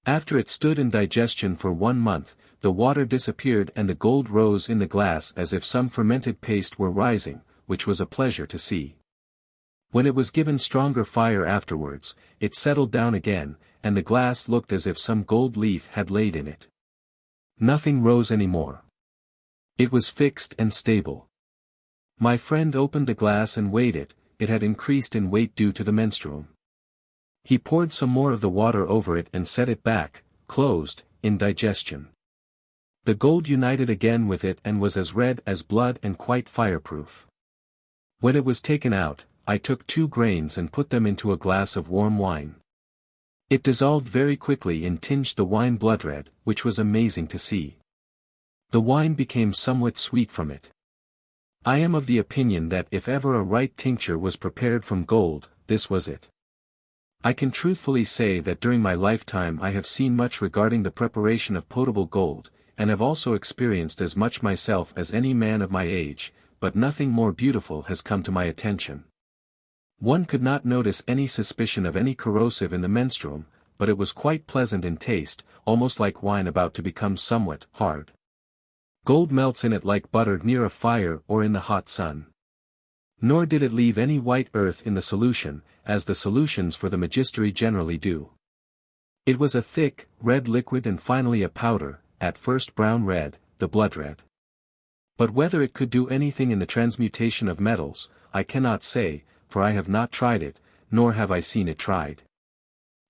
After it stood in digestion for 1 month, the water disappeared and the gold rose in the glass as if some fermented paste were rising, which was a pleasure to see. When it was given stronger fire afterwards, it settled down again, and the glass looked as if some gold leaf had laid in it. Nothing rose any more. It was fixed and stable. My friend opened the glass and weighed it. It had increased in weight due to the menstruum. He poured some more of the water over it and set it back, closed, in digestion. The gold united again with it and was as red as blood and quite fireproof. When it was taken out, I took 2 grains and put them into a glass of warm wine. It dissolved very quickly and tinged the wine blood-red, which was amazing to see. The wine became somewhat sweet from it. I am of the opinion that if ever a right tincture was prepared from gold, this was it. I can truthfully say that during my lifetime I have seen much regarding the preparation of potable gold, and have also experienced as much myself as any man of my age, but nothing more beautiful has come to my attention. One could not notice any suspicion of any corrosive in the menstruum, but it was quite pleasant in taste, almost like wine about to become somewhat hard. Gold melts in it like butter near a fire or in the hot sun. Nor did it leave any white earth in the solution, as the solutions for the magistery generally do. It was a thick, red liquid and finally a powder, at first brown red, the blood red. But whether it could do anything in the transmutation of metals, I cannot say, for I have not tried it, nor have I seen it tried.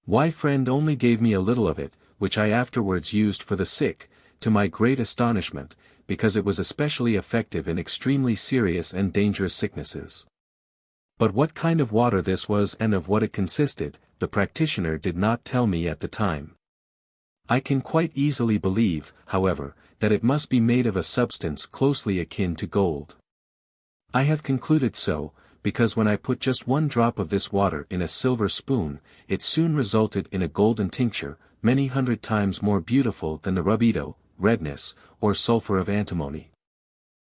My friend only gave me a little of it, which I afterwards used for the sick, to my great astonishment, because it was especially effective in extremely serious and dangerous sicknesses. But what kind of water this was and of what it consisted, the practitioner did not tell me at the time. I can quite easily believe, however, that it must be made of a substance closely akin to gold. I have concluded so, because when I put just 1 drop of this water in a silver spoon, it soon resulted in a golden tincture, many hundred times more beautiful than the rubedo, redness, or sulfur of antimony.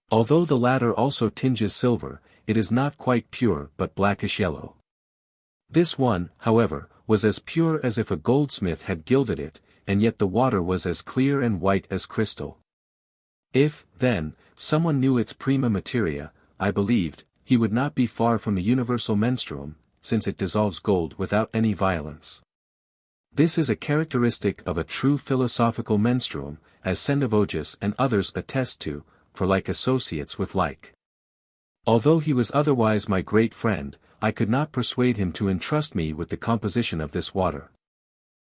Although the latter also tinges silver, it is not quite pure but blackish yellow. This one, however, was as pure as if a goldsmith had gilded it, and yet the water was as clear and white as crystal. If, then, someone knew its prima materia, I believed, he would not be far from the universal menstruum, since it dissolves gold without any violence. This is a characteristic of a true philosophical menstruum, as Sendivogius and others attest to, for like associates with like. Although he was otherwise my great friend, I could not persuade him to entrust me with the composition of this water.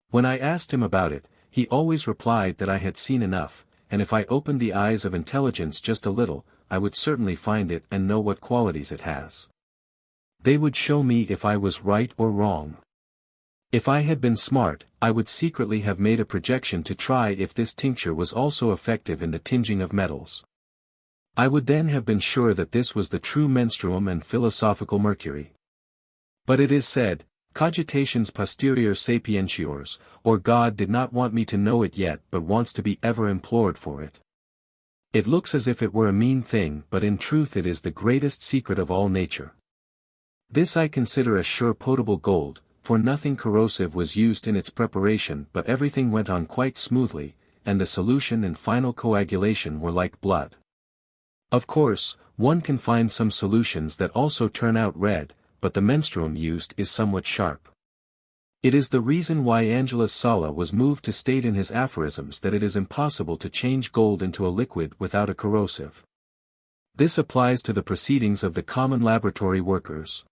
When I asked him about it, he always replied that I had seen enough, and if I opened the eyes of intelligence just a little, I would certainly find it and know what qualities it has. They would show me if I was right or wrong. If I had been smart, I would secretly have made a projection to try if this tincture was also effective in the tinging of metals. I would then have been sure that this was the true menstruum and philosophical mercury. But it is said, cogitations posterior sapientiores, or God did not want me to know it yet but wants to be ever implored for it. It looks as if it were a mean thing, but in truth it is the greatest secret of all nature. This I consider as sure potable gold, for nothing corrosive was used in its preparation but everything went on quite smoothly, and the solution and final coagulation were like blood. Of course, one can find some solutions that also turn out red, but the menstruum used is somewhat sharp. It is the reason why Angelus Sala was moved to state in his aphorisms that it is impossible to change gold into a liquid without a corrosive. This applies to the proceedings of the common laboratory workers.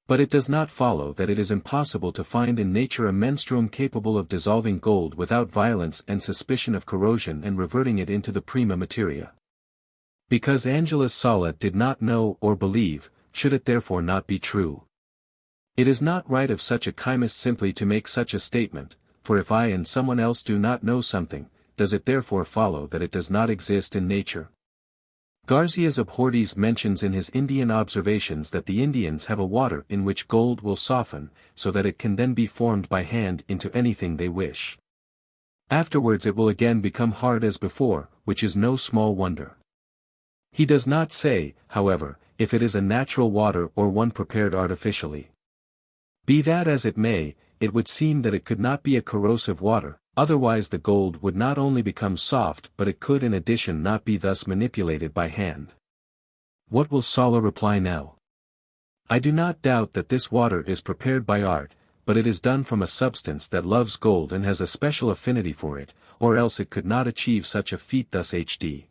But it does not follow that it is impossible to find in nature a menstruum capable of dissolving gold without violence and suspicion of corrosion and reverting it into the prima materia. Because Angelus Sala did not know or believe, should it therefore not be true? It is not right of such a chymist simply to make such a statement, for if I and someone else do not know something, does it therefore follow that it does not exist in nature? Garcias of Hordes mentions in his Indian observations that the Indians have a water in which gold will soften, so that it can then be formed by hand into anything they wish. Afterwards it will again become hard as before, which is no small wonder. He does not say, however, if it is a natural water or one prepared artificially. Be that as it may, it would seem that it could not be a corrosive water, Otherwise the gold would not only become soft but it could in addition not be thus manipulated by hand. What will Sala reply now? I do not doubt that this water is prepared by art, but it is done from a substance that loves gold and has a special affinity for it, or else it could not achieve such a feat. Thus H.D.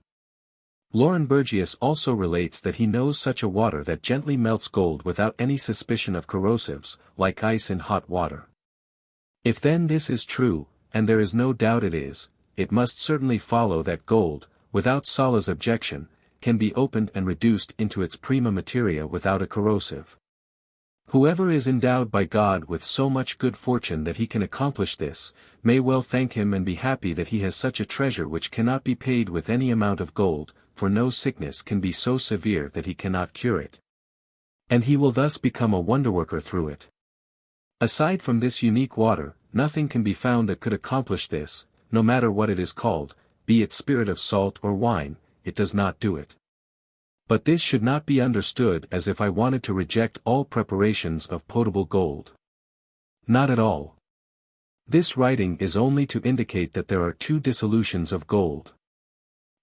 Laurenbergius also relates that he knows such a water that gently melts gold without any suspicion of corrosives, like ice in hot water. If then this is true, and there is no doubt it is, it must certainly follow that gold, without Sala's objection, can be opened and reduced into its prima materia without a corrosive. Whoever is endowed by God with so much good fortune that he can accomplish this, may well thank him and be happy that he has such a treasure which cannot be paid with any amount of gold, for no sickness can be so severe that he cannot cure it. And he will thus become a wonderworker through it. Aside from this unique water, nothing can be found that could accomplish this, no matter what it is called, be it spirit of salt or wine, it does not do it. But this should not be understood as if I wanted to reject all preparations of potable gold. Not at all. This writing is only to indicate that there are two dissolutions of gold.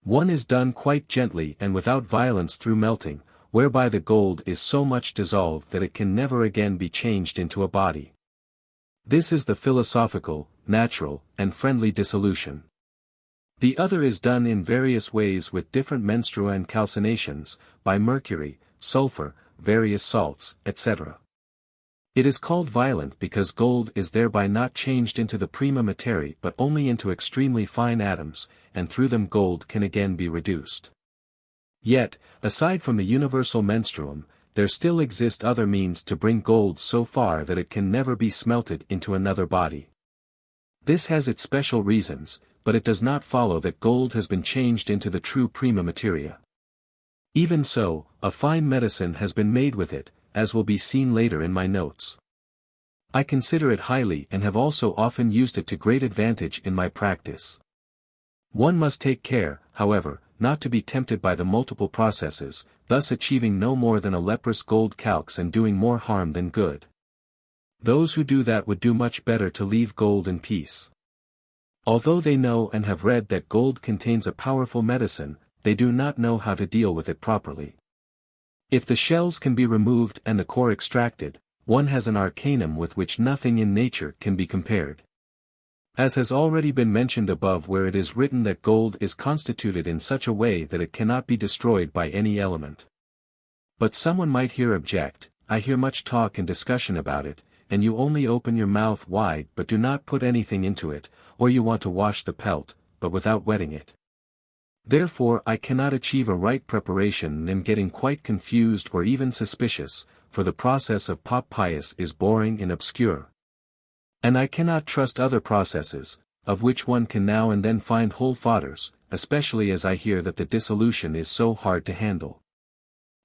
One is done quite gently and without violence through melting, whereby the gold is so much dissolved that it can never again be changed into a body. This is the philosophical, natural, and friendly dissolution. The other is done in various ways with different menstrua and calcinations, by mercury, sulfur, various salts, etc. It is called violent because gold is thereby not changed into the prima materia but only into extremely fine atoms, and through them gold can again be reduced. Yet, aside from the universal menstruum, there still exist other means to bring gold so far that it can never be smelted into another body. This has its special reasons, but it does not follow that gold has been changed into the true prima materia. Even so, a fine medicine has been made with it, as will be seen later in my notes. I consider it highly and have also often used it to great advantage in my practice. One must take care, however, not to be tempted by the multiple processes, thus achieving no more than a leprous gold calx and doing more harm than good. Those who do that would do much better to leave gold in peace. Although they know and have read that gold contains a powerful medicine, they do not know how to deal with it properly. If the shells can be removed and the core extracted, one has an arcanum with which nothing in nature can be compared. As has already been mentioned above, where it is written that gold is constituted in such a way that it cannot be destroyed by any element. But someone might here object, I hear much talk and discussion about it, and you only open your mouth wide but do not put anything into it, or you want to wash the pelt, but without wetting it. Therefore I cannot achieve a right preparation and am getting quite confused or even suspicious, for the process of Pop Pius is boring and obscure. And I cannot trust other processes, of which one can now and then find whole fodders, especially as I hear that the dissolution is so hard to handle.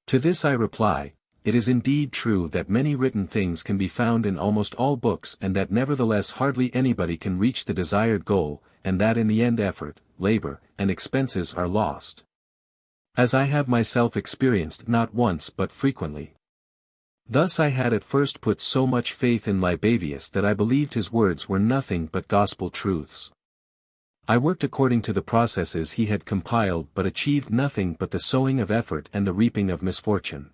To this I reply, it is indeed true that many written things can be found in almost all books and that nevertheless hardly anybody can reach the desired goal, and that in the end effort, labor, and expenses are lost. As I have myself experienced not once but frequently. Thus I had at first put so much faith in Libavius that I believed his words were nothing but gospel truths. I worked according to the processes he had compiled but achieved nothing but the sowing of effort and the reaping of misfortune.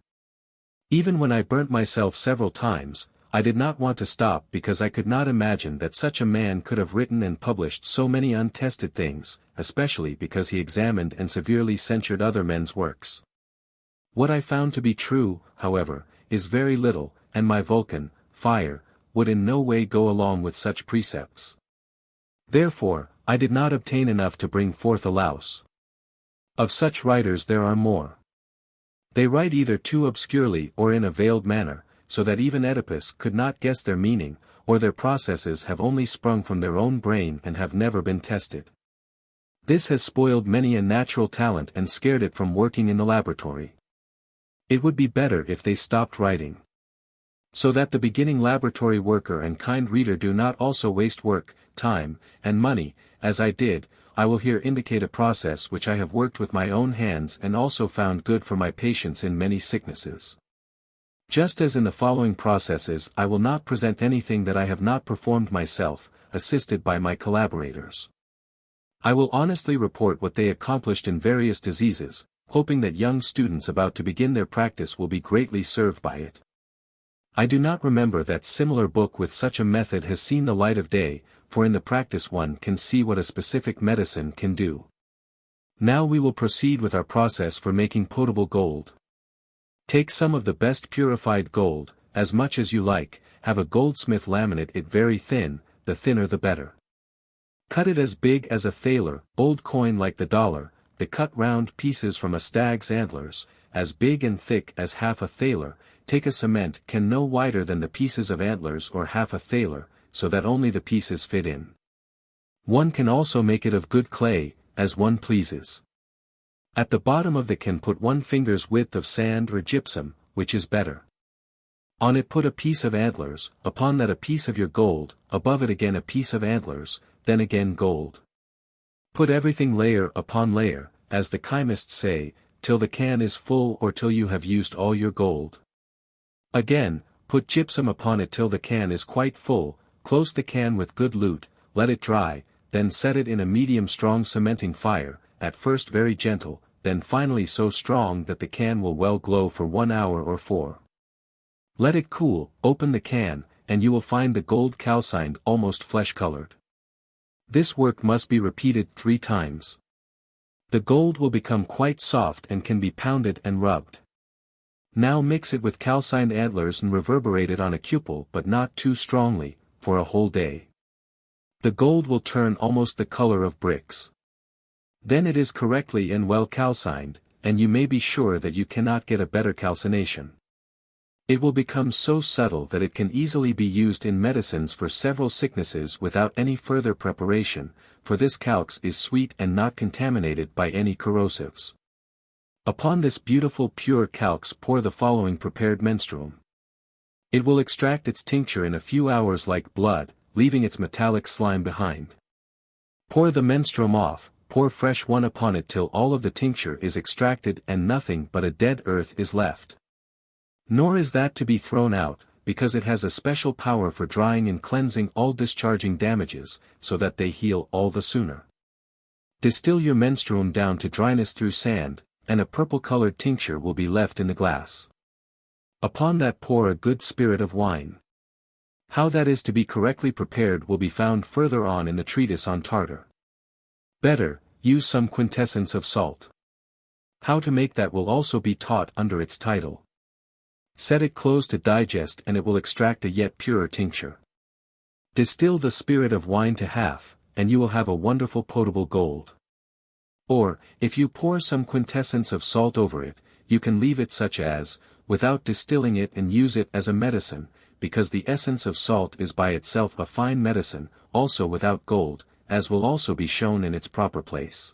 Even when I burnt myself several times, I did not want to stop because I could not imagine that such a man could have written and published so many untested things, especially because he examined and severely censured other men's works. What I found to be true, however, is very little, and my Vulcan, fire, would in no way go along with such precepts. Therefore, I did not obtain enough to bring forth a louse. Of such writers there are more. They write either too obscurely or in a veiled manner, so that even Oedipus could not guess their meaning, or their processes have only sprung from their own brain and have never been tested. This has spoiled many a natural talent and scared it from working in the laboratory. It would be better if they stopped writing. So that the beginning laboratory worker and kind reader do not also waste work, time, and money, as I did, I will here indicate a process which I have worked with my own hands and also found good for my patients in many sicknesses. Just as in the following processes I will not present anything that I have not performed myself, assisted by my collaborators. I will honestly report what they accomplished in various diseases, hoping that young students about to begin their practice will be greatly served by it. I do not remember that similar book with such a method has seen the light of day, for in the practice one can see what a specific medicine can do. Now we will proceed with our process for making potable gold. Take some of the best purified gold, as much as you like, have a goldsmith laminate it very thin, the thinner the better. Cut it as big as a thaler, old coin like the dollar, the cut round pieces from a stag's antlers, as big and thick as half a thaler, take a cement can no wider than the pieces of antlers or half a thaler, so that only the pieces fit in. One can also make it of good clay, as one pleases. At the bottom of the can put 1 finger's width of sand or gypsum, which is better. On it put a piece of antlers, upon that a piece of your gold, above it again a piece of antlers, then again gold. Put everything layer upon layer, as the chemists say, till the can is full or till you have used all your gold. Again, put gypsum upon it till the can is quite full, close the can with good lute, let it dry, then set it in a medium strong cementing fire, at first very gentle, then finally so strong that the can will well glow for 1 hour or 4. Let it cool, open the can, and you will find the gold calcined almost flesh-colored. This work must be repeated 3 times. The gold will become quite soft and can be pounded and rubbed. Now mix it with calcined antlers and reverberate it on a cupel but not too strongly, for a whole day. The gold will turn almost the color of bricks. Then it is correctly and well calcined, and you may be sure that you cannot get a better calcination. It will become so subtle that it can easily be used in medicines for several sicknesses without any further preparation, for this calx is sweet and not contaminated by any corrosives. Upon this beautiful pure calx pour the following prepared menstruum. It will extract its tincture in a few hours like blood, leaving its metallic slime behind. Pour the menstruum off, pour fresh one upon it till all of the tincture is extracted and nothing but a dead earth is left. Nor is that to be thrown out, because it has a special power for drying and cleansing all discharging damages, so that they heal all the sooner. Distill your menstruum down to dryness through sand, and a purple-colored tincture will be left in the glass. Upon that pour a good spirit of wine. How that is to be correctly prepared will be found further on in the treatise on tartar. Better, use some quintessence of salt. How to make that will also be taught under its title. Set it close to digest and it will extract a yet purer tincture. Distill the spirit of wine to half, and you will have a wonderful potable gold. Or, if you pour some quintessence of salt over it, you can leave it such as, without distilling it and use it as a medicine, because the essence of salt is by itself a fine medicine, also without gold, as will also be shown in its proper place.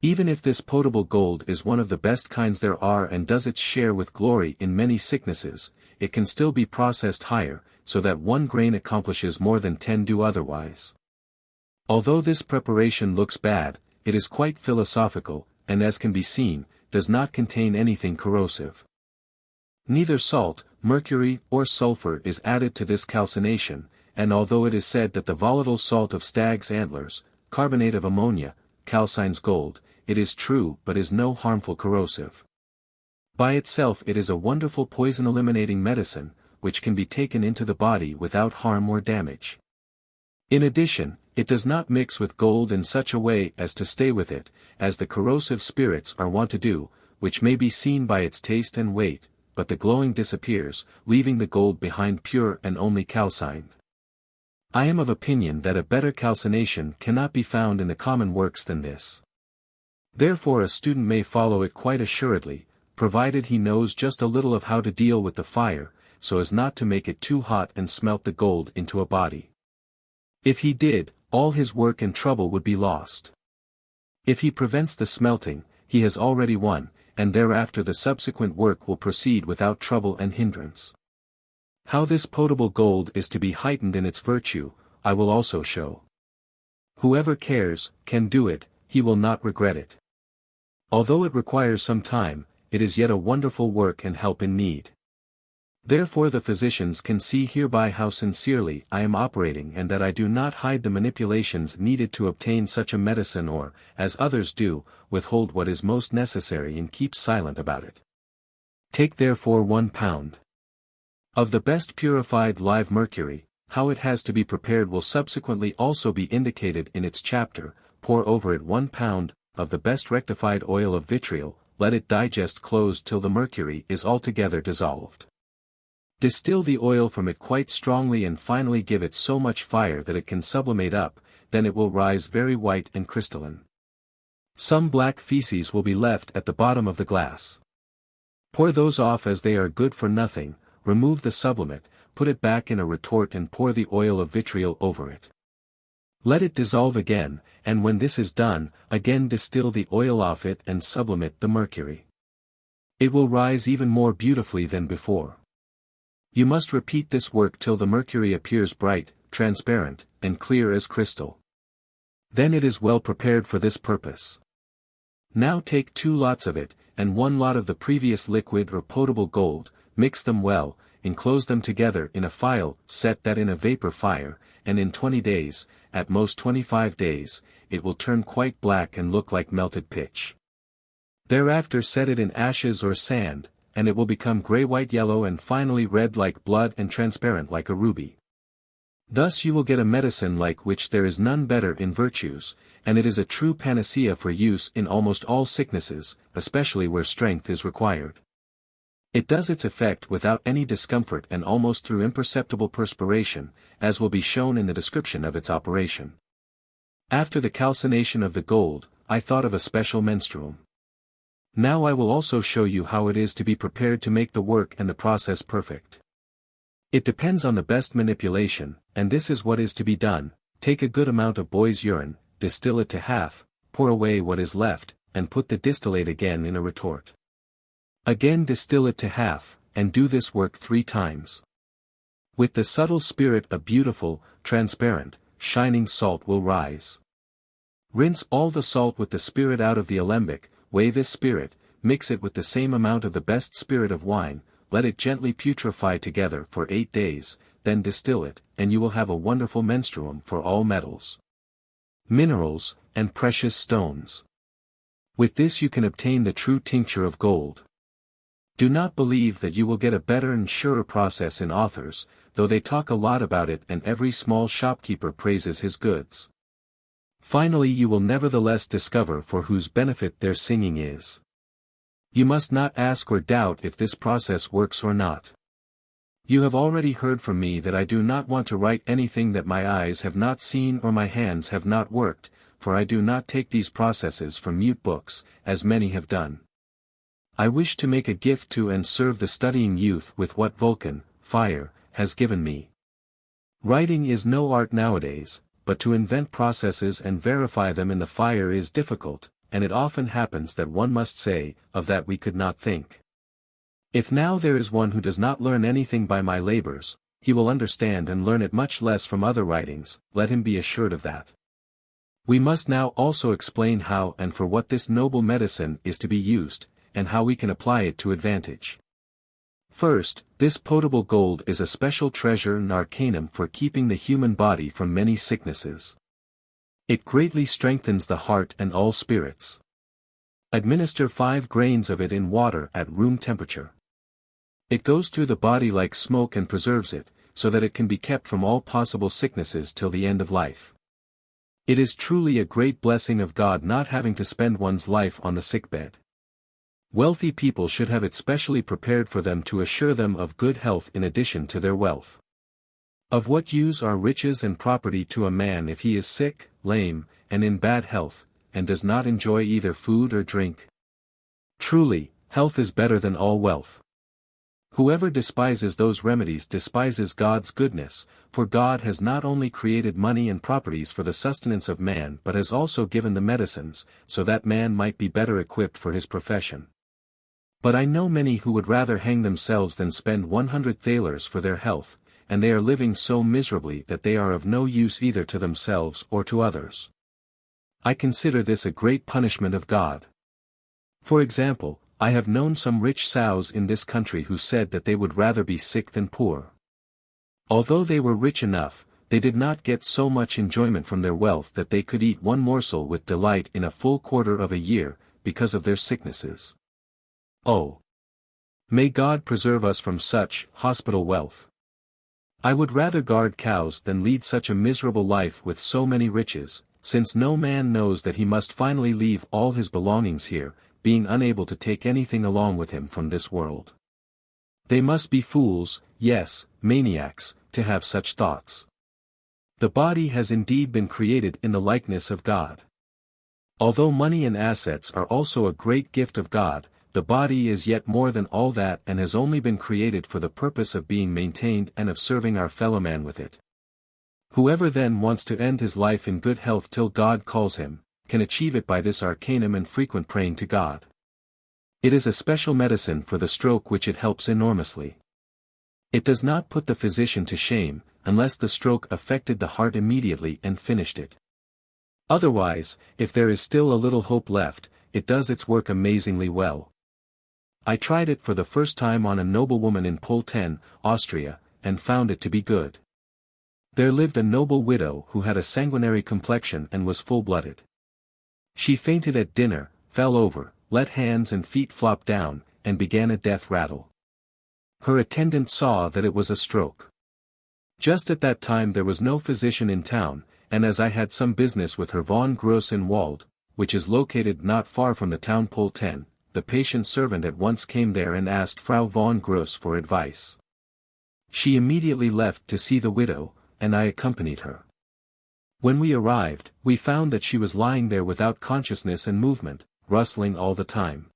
Even if this potable gold is one of the best kinds there are and does its share with glory in many sicknesses, it can still be processed higher, so that 1 grain accomplishes more than 10 do otherwise. Although this preparation looks bad, it is quite philosophical, and as can be seen, does not contain anything corrosive. Neither salt, mercury, or sulfur is added to this calcination, and although it is said that the volatile salt of stag's antlers, carbonate of ammonia, calcines gold, it is true but is no harmful corrosive. By itself it is a wonderful poison-eliminating medicine, which can be taken into the body without harm or damage. In addition, it does not mix with gold in such a way as to stay with it, as the corrosive spirits are wont to do, which may be seen by its taste and weight, but the glowing disappears, leaving the gold behind pure and only calcined. I am of opinion that a better calcination cannot be found in the common works than this. Therefore a student may follow it quite assuredly, provided he knows just a little of how to deal with the fire, so as not to make it too hot and smelt the gold into a body. If he did, all his work and trouble would be lost. If he prevents the smelting, he has already won, and thereafter the subsequent work will proceed without trouble and hindrance. How this potable gold is to be heightened in its virtue, I will also show. Whoever cares, can do it, he will not regret it. Although it requires some time, it is yet a wonderful work and help in need. Therefore the physicians can see hereby how sincerely I am operating and that I do not hide the manipulations needed to obtain such a medicine or, as others do, withhold what is most necessary and keep silent about it. Take therefore 1 pound of the best purified live mercury. How it has to be prepared will subsequently also be indicated in its chapter. Pour over it 1 pound of the best rectified oil of vitriol, let it digest closed till the mercury is altogether dissolved. Distill the oil from it quite strongly and finally give it so much fire that it can sublimate up, then it will rise very white and crystalline. Some black feces will be left at the bottom of the glass. Pour those off as they are good for nothing, remove the sublimate, put it back in a retort and pour the oil of vitriol over it. Let it dissolve again, and when this is done, again distill the oil off it and sublimate the mercury. It will rise even more beautifully than before. You must repeat this work till the mercury appears bright, transparent, and clear as crystal. Then it is well prepared for this purpose. Now take 2 lots of it, and 1 lot of the previous liquid or potable gold, mix them well, enclose them together in a phial, set that in a vapor fire, and in 20 days, at most 25 days, it will turn quite black and look like melted pitch. Thereafter set it in ashes or sand, and it will become gray-white-yellow and finally red like blood and transparent like a ruby. Thus you will get a medicine like which there is none better in virtues, and it is a true panacea for use in almost all sicknesses, especially where strength is required. It does its effect without any discomfort and almost through imperceptible perspiration, as will be shown in the description of its operation. After the calcination of the gold, I thought of a special menstruum. Now I will also show you how it is to be prepared to make the work and the process perfect. It depends on the best manipulation, and this is what is to be done. Take a good amount of boy's urine, distill it to half, pour away what is left, and put the distillate again in a retort. Again distill it to half, and do this work 3 times. With the subtle spirit a beautiful, transparent, shining salt will rise. Rinse all the salt with the spirit out of the alembic, weigh this spirit, mix it with the same amount of the best spirit of wine, let it gently putrefy together for 8 days, then distill it, and you will have a wonderful menstruum for all metals, minerals, and precious stones. With this you can obtain the true tincture of gold. Do not believe that you will get a better and surer process in authors, though they talk a lot about it and every small shopkeeper praises his goods. Finally you will nevertheless discover for whose benefit their singing is. You must not ask or doubt if this process works or not. You have already heard from me that I do not want to write anything that my eyes have not seen or my hands have not worked, for I do not take these processes from mute books, as many have done. I wish to make a gift to and serve the studying youth with what Vulcan, fire, has given me. Writing is no art nowadays, but to invent processes and verify them in the fire is difficult, and it often happens that one must say, of that we could not think. If now there is one who does not learn anything by my labors, he will understand and learn it much less from other writings, let him be assured of that. We must now also explain how and for what this noble medicine is to be used, and how we can apply it to advantage. First, this potable gold is a special treasure and arcanum for keeping the human body from many sicknesses. It greatly strengthens the heart and all spirits. Administer 5 grains of it in water at room temperature. It goes through the body like smoke and preserves it, so that it can be kept from all possible sicknesses till the end of life. It is truly a great blessing of God not having to spend one's life on the sickbed. Wealthy people should have it specially prepared for them to assure them of good health in addition to their wealth. Of what use are riches and property to a man if he is sick, lame, and in bad health, and does not enjoy either food or drink? Truly, health is better than all wealth. Whoever despises those remedies despises God's goodness, for God has not only created money and properties for the sustenance of man but has also given the medicines, so that man might be better equipped for his profession. But I know many who would rather hang themselves than spend 100 thalers for their health, and they are living so miserably that they are of no use either to themselves or to others. I consider this a great punishment of God. For example, I have known some rich sows in this country who said that they would rather be sick than poor. Although they were rich enough, they did not get so much enjoyment from their wealth that they could eat one morsel with delight in a full quarter of a year, because of their sicknesses. Oh! May God preserve us from such hospital wealth. I would rather guard cows than lead such a miserable life with so many riches, since no man knows that he must finally leave all his belongings here, being unable to take anything along with him from this world. They must be fools, yes, maniacs, to have such thoughts. The body has indeed been created in the likeness of God. Although money and assets are also a great gift of God, the body is yet more than all that and has only been created for the purpose of being maintained and of serving our fellow man with it. Whoever then wants to end his life in good health till God calls him, can achieve it by this arcanum and frequent praying to God. It is a special medicine for the stroke which it helps enormously. It does not put the physician to shame, unless the stroke affected the heart immediately and finished it. Otherwise, if there is still a little hope left, it does its work amazingly well. I tried it for the first time on a noblewoman in Polten, Austria, and found it to be good. There lived a noble widow who had a sanguinary complexion and was full-blooded. She fainted at dinner, fell over, let hands and feet flop down, and began a death rattle. Her attendant saw that it was a stroke. Just at that time there was no physician in town, and as I had some business with her von Gross in Wald, which is located not far from the town Polten, the patient servant at once came there and asked Frau von Gross for advice. She immediately left to see the widow, and I accompanied her. When we arrived, we found that she was lying there without consciousness and movement, rustling all the time.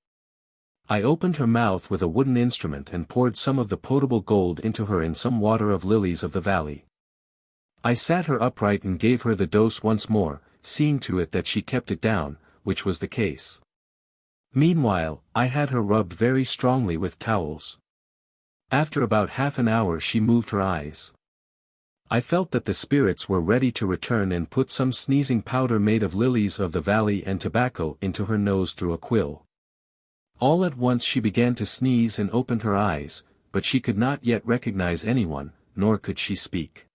I opened her mouth with a wooden instrument and poured some of the potable gold into her in some water of lilies of the valley. I sat her upright and gave her the dose once more, seeing to it that she kept it down, which was the case. Meanwhile, I had her rubbed very strongly with towels. After about half an hour she moved her eyes. I felt that the spirits were ready to return and put some sneezing powder made of lilies of the valley and tobacco into her nose through a quill. All at once she began to sneeze and opened her eyes, but she could not yet recognize anyone, nor could she speak.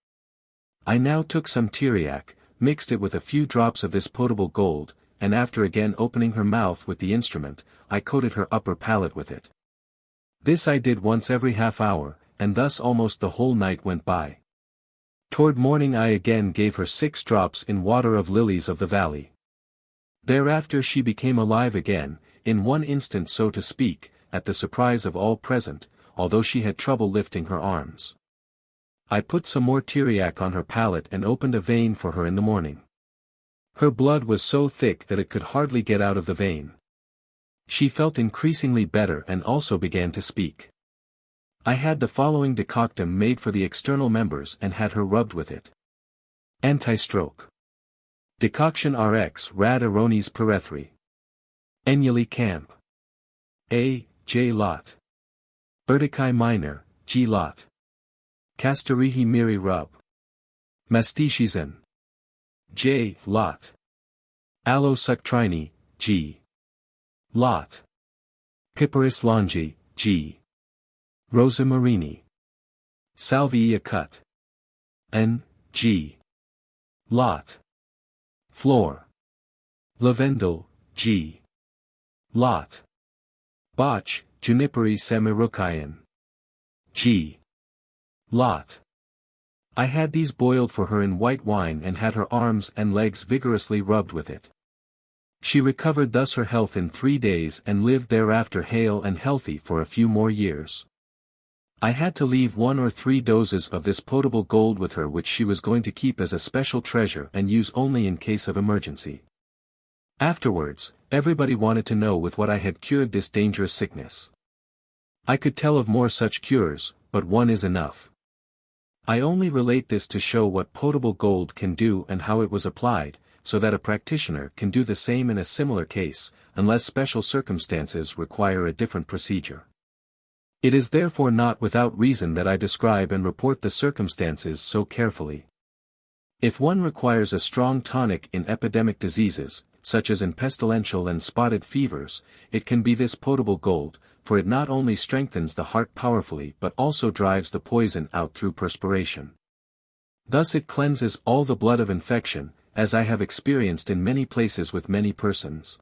I now took some Tyriac, mixed it with a few drops of this potable gold, and after again opening her mouth with the instrument, I coated her upper palate with it. This I did once every half hour, and thus almost the whole night went by. Toward morning I again gave her 6 drops in water of lilies of the valley. Thereafter she became alive again, in one instant so to speak, at the surprise of all present, although she had trouble lifting her arms. I put some more Tyriac on her palate and opened a vein for her in the morning. Her blood was so thick that it could hardly get out of the vein. She felt increasingly better and also began to speak. I had the following decoctum made for the external members and had her rubbed with it. Anti-stroke. Decoction Rx Rad Aronis Perethri. Enyali Camp. A. J. Lot. Urticai Minor, G. Lot. Castorihi Miri Rub. Mastishizan. J. Lot. Aloe Suctrini, G. Lot. Piperis longi, G. Rosa Marini. Salvia cut. N. G. Lot. Flor. Lavendel, G. Lot. Botch, Juniperi semirucayan. G. Lot. I had these boiled for her in white wine and had her arms and legs vigorously rubbed with it. She recovered thus her health in 3 days and lived thereafter hale and healthy for a few more years. I had to leave 1 or 3 doses of this potable gold with her which she was going to keep as a special treasure and use only in case of emergency. Afterwards, everybody wanted to know with what I had cured this dangerous sickness. I could tell of more such cures, but one is enough. I only relate this to show what potable gold can do and how it was applied, so that a practitioner can do the same in a similar case, unless special circumstances require a different procedure. It is therefore not without reason that I describe and report the circumstances so carefully. If one requires a strong tonic in epidemic diseases, such as in pestilential and spotted fevers, it can be this potable gold, for it not only strengthens the heart powerfully but also drives the poison out through perspiration. Thus it cleanses all the blood of infection, as I have experienced in many places with many persons.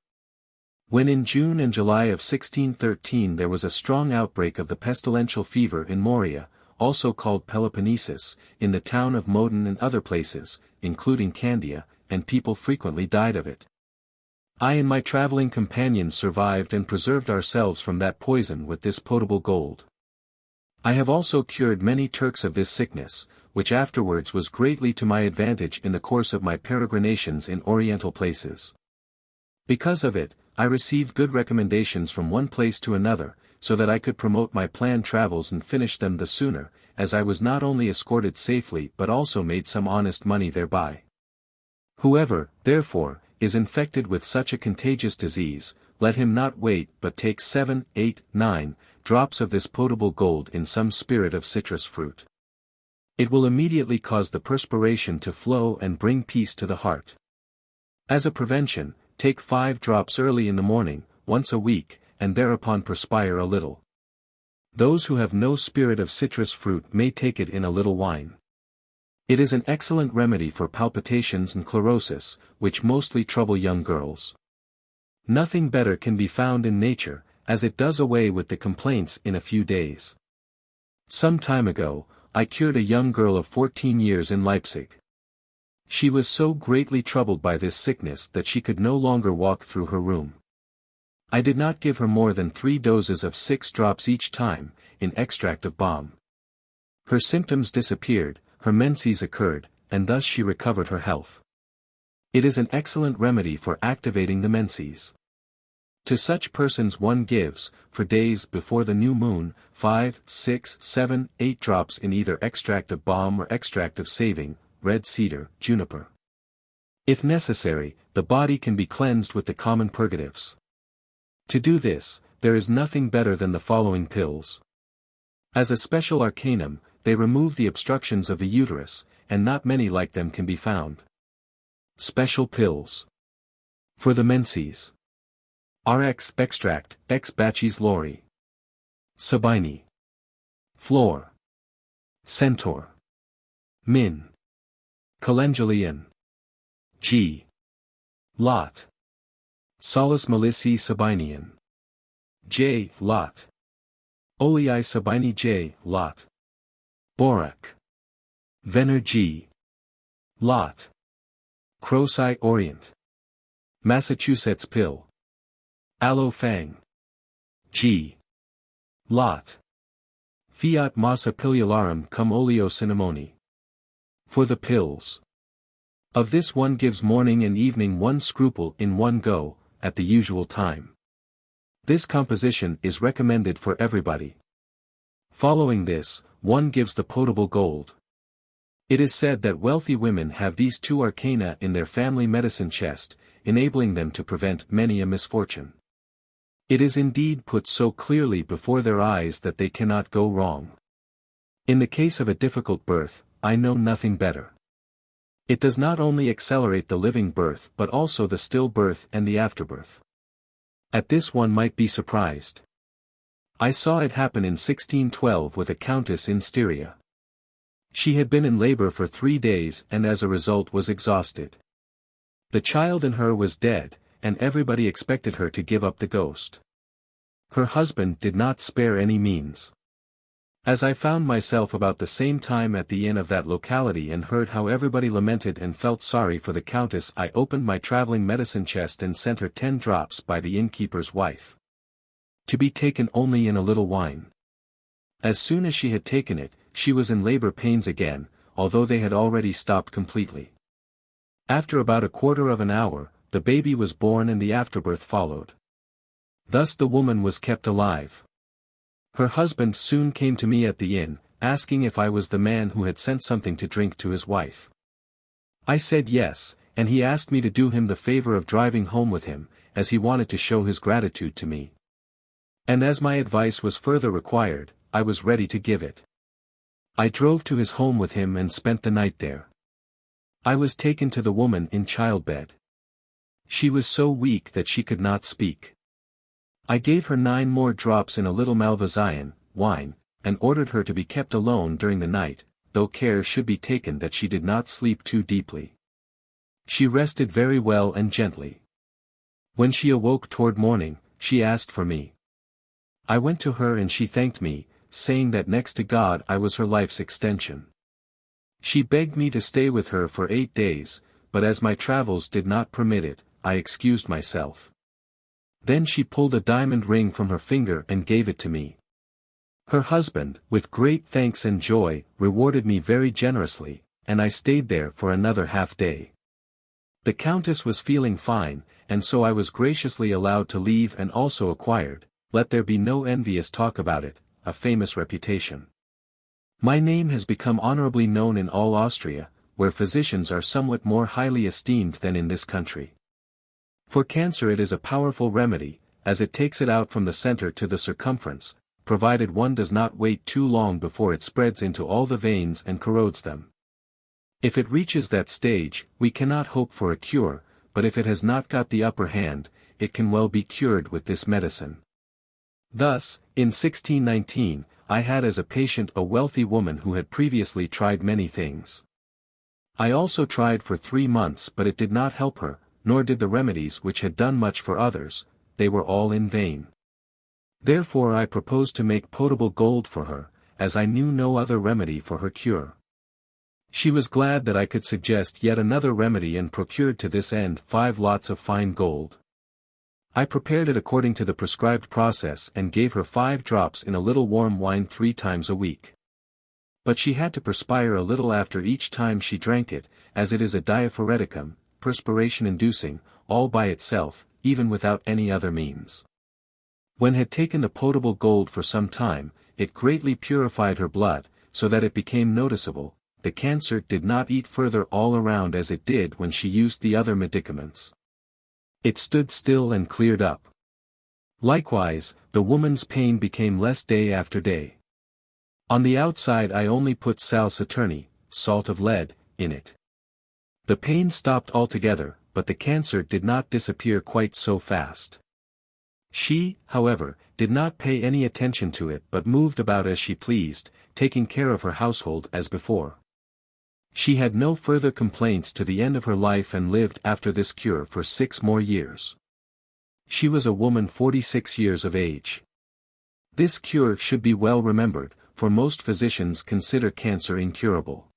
When in June and July of 1613 there was a strong outbreak of the pestilential fever in Morea, also called Peloponnesus, in the town of Modin and other places, including Candia, and people frequently died of it. I and my traveling companions survived and preserved ourselves from that poison with this potable gold. I have also cured many Turks of this sickness, which afterwards was greatly to my advantage in the course of my peregrinations in Oriental places. Because of it, I received good recommendations from one place to another, so that I could promote my planned travels and finish them the sooner, as I was not only escorted safely but also made some honest money thereby. Whoever, therefore, is infected with such a contagious disease, let him not wait but take 7, 8, 9 drops of this potable gold in some spirit of citrus fruit. It will immediately cause the perspiration to flow and bring peace to the heart. As a prevention, take 5 drops early in the morning, once a week, and thereupon perspire a little. Those who have no spirit of citrus fruit may take it in a little wine. It is an excellent remedy for palpitations and chlorosis, which mostly trouble young girls. Nothing better can be found in nature, as it does away with the complaints in a few days. Some time ago, I cured a young girl of 14 years in Leipzig. She was so greatly troubled by this sickness that she could no longer walk through her room. I did not give her more than 3 doses of 6 drops each time, in extract of balm. Her symptoms disappeared, her menses occurred, and thus she recovered her health. It is an excellent remedy for activating the menses. To such persons one gives, for days before the new moon, 5, 6, 7, 8 drops in either extract of balm or extract of saving, red cedar, juniper. If necessary, the body can be cleansed with the common purgatives. To do this, there is nothing better than the following pills. As a special arcanum, they remove the obstructions of the uterus, and not many like them can be found. Special pills. For the menses. RX extract, X Bacchus Lori. Sabini. Flor. Centaur. Min. Calendulaeon. G. Lot. Solus Melissae Sabinian. J. Lot. Olei Sabini J. Lot. Borac. Venner G. Lot. Croci Orient. Massachusetts Pill. Aloe Fang. G. Lot. Fiat Massa Pilularum cum oleo cinnamoni. For the pills. Of this one gives morning and evening 1 scruple in one go, at the usual time. This composition is recommended for everybody. Following this, one gives the potable gold. It is said that wealthy women have these 2 arcana in their family medicine chest, enabling them to prevent many a misfortune. It is indeed put so clearly before their eyes that they cannot go wrong. In the case of a difficult birth, I know nothing better. It does not only accelerate the living birth but also the still birth and the afterbirth. At this one might be surprised. I saw it happen in 1612 with a countess in Styria. She had been in labor for 3 days and as a result was exhausted. The child in her was dead, and everybody expected her to give up the ghost. Her husband did not spare any means. As I found myself about the same time at the inn of that locality and heard how everybody lamented and felt sorry for the countess, I opened my traveling medicine chest and sent her 10 drops by the innkeeper's wife. To be taken only in a little wine. As soon as she had taken it, she was in labor pains again, although they had already stopped completely. After about a quarter of an hour, the baby was born and the afterbirth followed. Thus the woman was kept alive. Her husband soon came to me at the inn, asking if I was the man who had sent something to drink to his wife. I said yes, and he asked me to do him the favor of driving home with him, as he wanted to show his gratitude to me. And as my advice was further required, I was ready to give it. I drove to his home with him and spent the night there. I was taken to the woman in childbed. She was so weak that she could not speak. I gave her 9 more drops in a little malvasia wine, and ordered her to be kept alone during the night, though care should be taken that she did not sleep too deeply. She rested very well and gently. When she awoke toward morning, she asked for me. I went to her and she thanked me, saying that next to God I was her life's extension. She begged me to stay with her for 8 days, but as my travels did not permit it, I excused myself. Then she pulled a diamond ring from her finger and gave it to me. Her husband, with great thanks and joy, rewarded me very generously, and I stayed there for another half-day. The countess was feeling fine, and so I was graciously allowed to leave and also acquired, let there be no envious talk about it, a famous reputation. My name has become honorably known in all Austria, where physicians are somewhat more highly esteemed than in this country. For cancer it is a powerful remedy, as it takes it out from the center to the circumference, provided one does not wait too long before it spreads into all the veins and corrodes them. If it reaches that stage, we cannot hope for a cure, but if it has not got the upper hand, it can well be cured with this medicine. Thus, in 1619, I had as a patient a wealthy woman who had previously tried many things. I also tried for 3 months but it did not help her, nor did the remedies which had done much for others, they were all in vain. Therefore I proposed to make potable gold for her, as I knew no other remedy for her cure. She was glad that I could suggest yet another remedy and procured to this end 5 lots of fine gold. I prepared it according to the prescribed process and gave her 5 drops in a little warm wine 3 times a week. But she had to perspire a little after each time she drank it, as it is a diaphoreticum, perspiration-inducing, all by itself, even without any other means. When had taken the potable gold for some time, it greatly purified her blood, so that it became noticeable. The cancer did not eat further all around as it did when she used the other medicaments. It stood still and cleared up. Likewise, the woman's pain became less day after day. On the outside I only put sal saturni, salt of lead, in it. The pain stopped altogether, but the cancer did not disappear quite so fast. She, however, did not pay any attention to it but moved about as she pleased, taking care of her household as before. She had no further complaints to the end of her life and lived after this cure for 6 more years. She was a woman 46 years of age. This cure should be well remembered, for most physicians consider cancer incurable.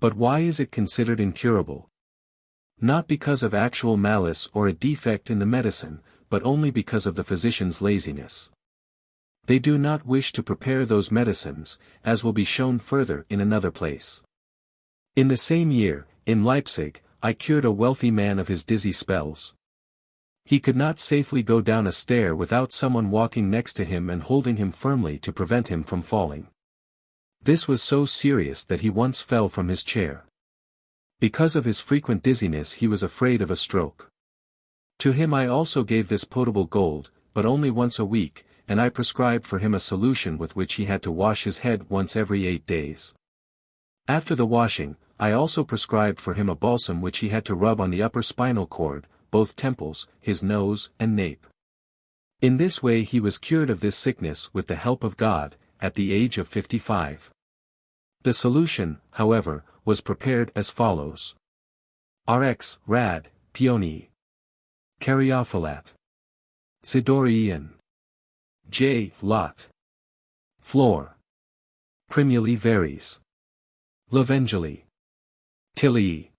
But why is it considered incurable? Not because of actual malice or a defect in the medicine, but only because of the physician's laziness. They do not wish to prepare those medicines, as will be shown further in another place. In the same year, in Leipzig, I cured a wealthy man of his dizzy spells. He could not safely go down a stair without someone walking next to him and holding him firmly to prevent him from falling. This was so serious that he once fell from his chair. Because of his frequent dizziness he was afraid of a stroke. To him I also gave this potable gold, but only once a week, and I prescribed for him a solution with which he had to wash his head once every 8 days. After the washing, I also prescribed for him a balsam which he had to rub on the upper spinal cord, both temples, his nose, and nape. In this way he was cured of this sickness with the help of God, at the age of 55. The solution, however, was prepared as follows. Rx, rad, peony. Caryophyllate. Sidorian. J. lot. Flor. Primuli veris. Lavengeli. Tilii.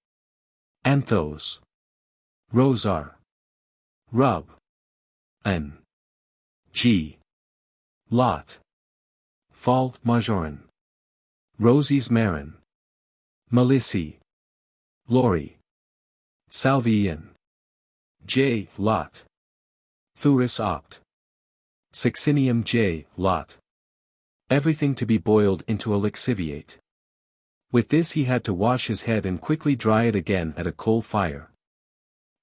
Anthos. Rosar. Rub. N. G. Lot. Fal majoran. Roses marin. Malissi. Lori. Salvian. J. lot. Thuris opt. Succinium J. lot. Everything to be boiled into a lixiviate. With this he had to wash his head and quickly dry it again at a coal fire.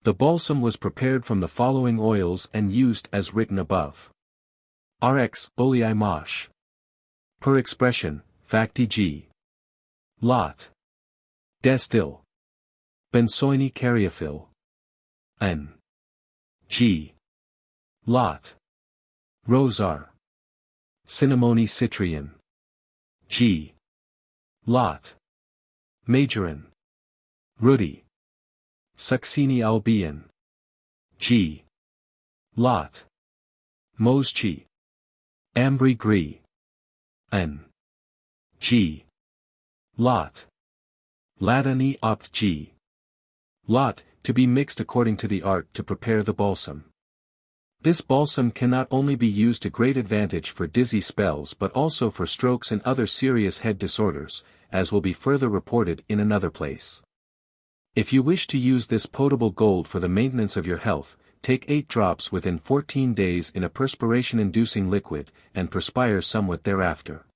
The balsam was prepared from the following oils and used as written above. Rx olei mosh. Per expression, facti G. lot. Destil. Benzoyne caryophyll. N. G. Lot. Rosar. Cinnamone citrion. G. Lot. Majorin. Rudi. Succini albion. G. Lot. Moschi. Ambri gris. N. G. Lot. Ladani opt G. Lot, to be mixed according to the art to prepare the balsam. This balsam can not only be used to great advantage for dizzy spells but also for strokes and other serious head disorders, as will be further reported in another place. If you wish to use this potable gold for the maintenance of your health, take 8 drops within 14 days in a perspiration-inducing liquid, and perspire somewhat thereafter.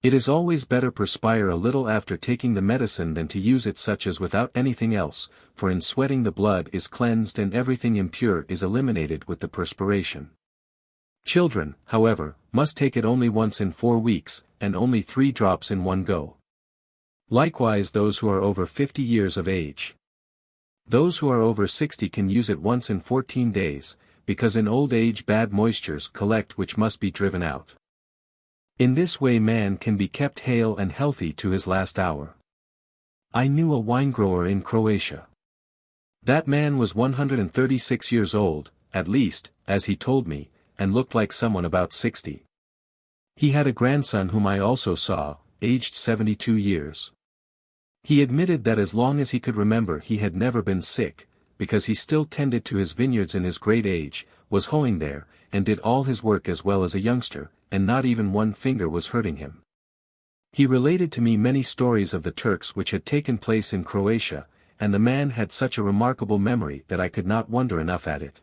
It is always better perspire a little after taking the medicine than to use it such as without anything else, for in sweating the blood is cleansed and everything impure is eliminated with the perspiration. Children, however, must take it only once in 4 weeks, and only 3 drops in one go. Likewise those who are over 50 years of age. Those who are over 60 can use it once in 14 days, because in old age bad moistures collect which must be driven out. In this way man can be kept hale and healthy to his last hour. I knew a winegrower in Croatia. That man was 136 years old, at least, as he told me, and looked like someone about 60. He had a grandson whom I also saw, aged 72 years. He admitted that as long as he could remember he had never been sick, because he still tended to his vineyards in his great age, was hoeing there, and did all his work as well as a youngster, and not even one finger was hurting him. He related to me many stories of the Turks which had taken place in Croatia, and the man had such a remarkable memory that I could not wonder enough at it.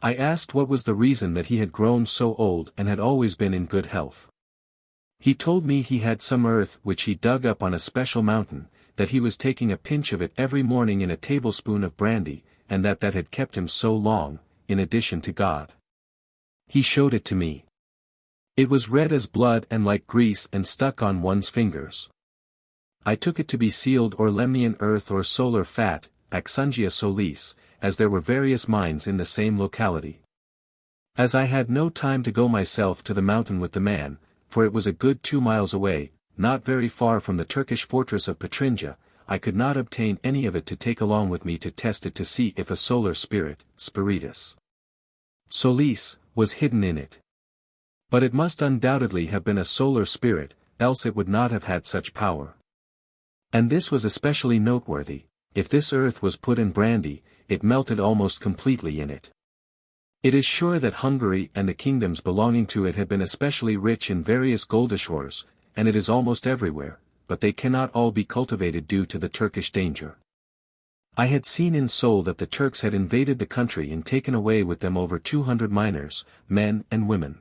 I asked what was the reason that he had grown so old and had always been in good health. He told me he had some earth which he dug up on a special mountain, that he was taking a pinch of it every morning in a tablespoon of brandy, and that had kept him so long, in addition to God. He showed it to me. It was red as blood and like grease and stuck on one's fingers. I took it to be sealed or Lemnian earth or solar fat, Axungia solis, as there were various mines in the same locality. As I had no time to go myself to the mountain with the man, for it was a good 2 miles away, not very far from the Turkish fortress of Petrinja, I could not obtain any of it to take along with me to test it to see if a solar spirit, spiritus solis, was hidden in it. But it must undoubtedly have been a solar spirit, else it would not have had such power. And this was especially noteworthy: if this earth was put in brandy, it melted almost completely in it. It is sure that Hungary and the kingdoms belonging to it had been especially rich in various goldish ores, and it is almost everywhere, but they cannot all be cultivated due to the Turkish danger. I had seen in Seoul that the Turks had invaded the country and taken away with them over 200 miners, men and women.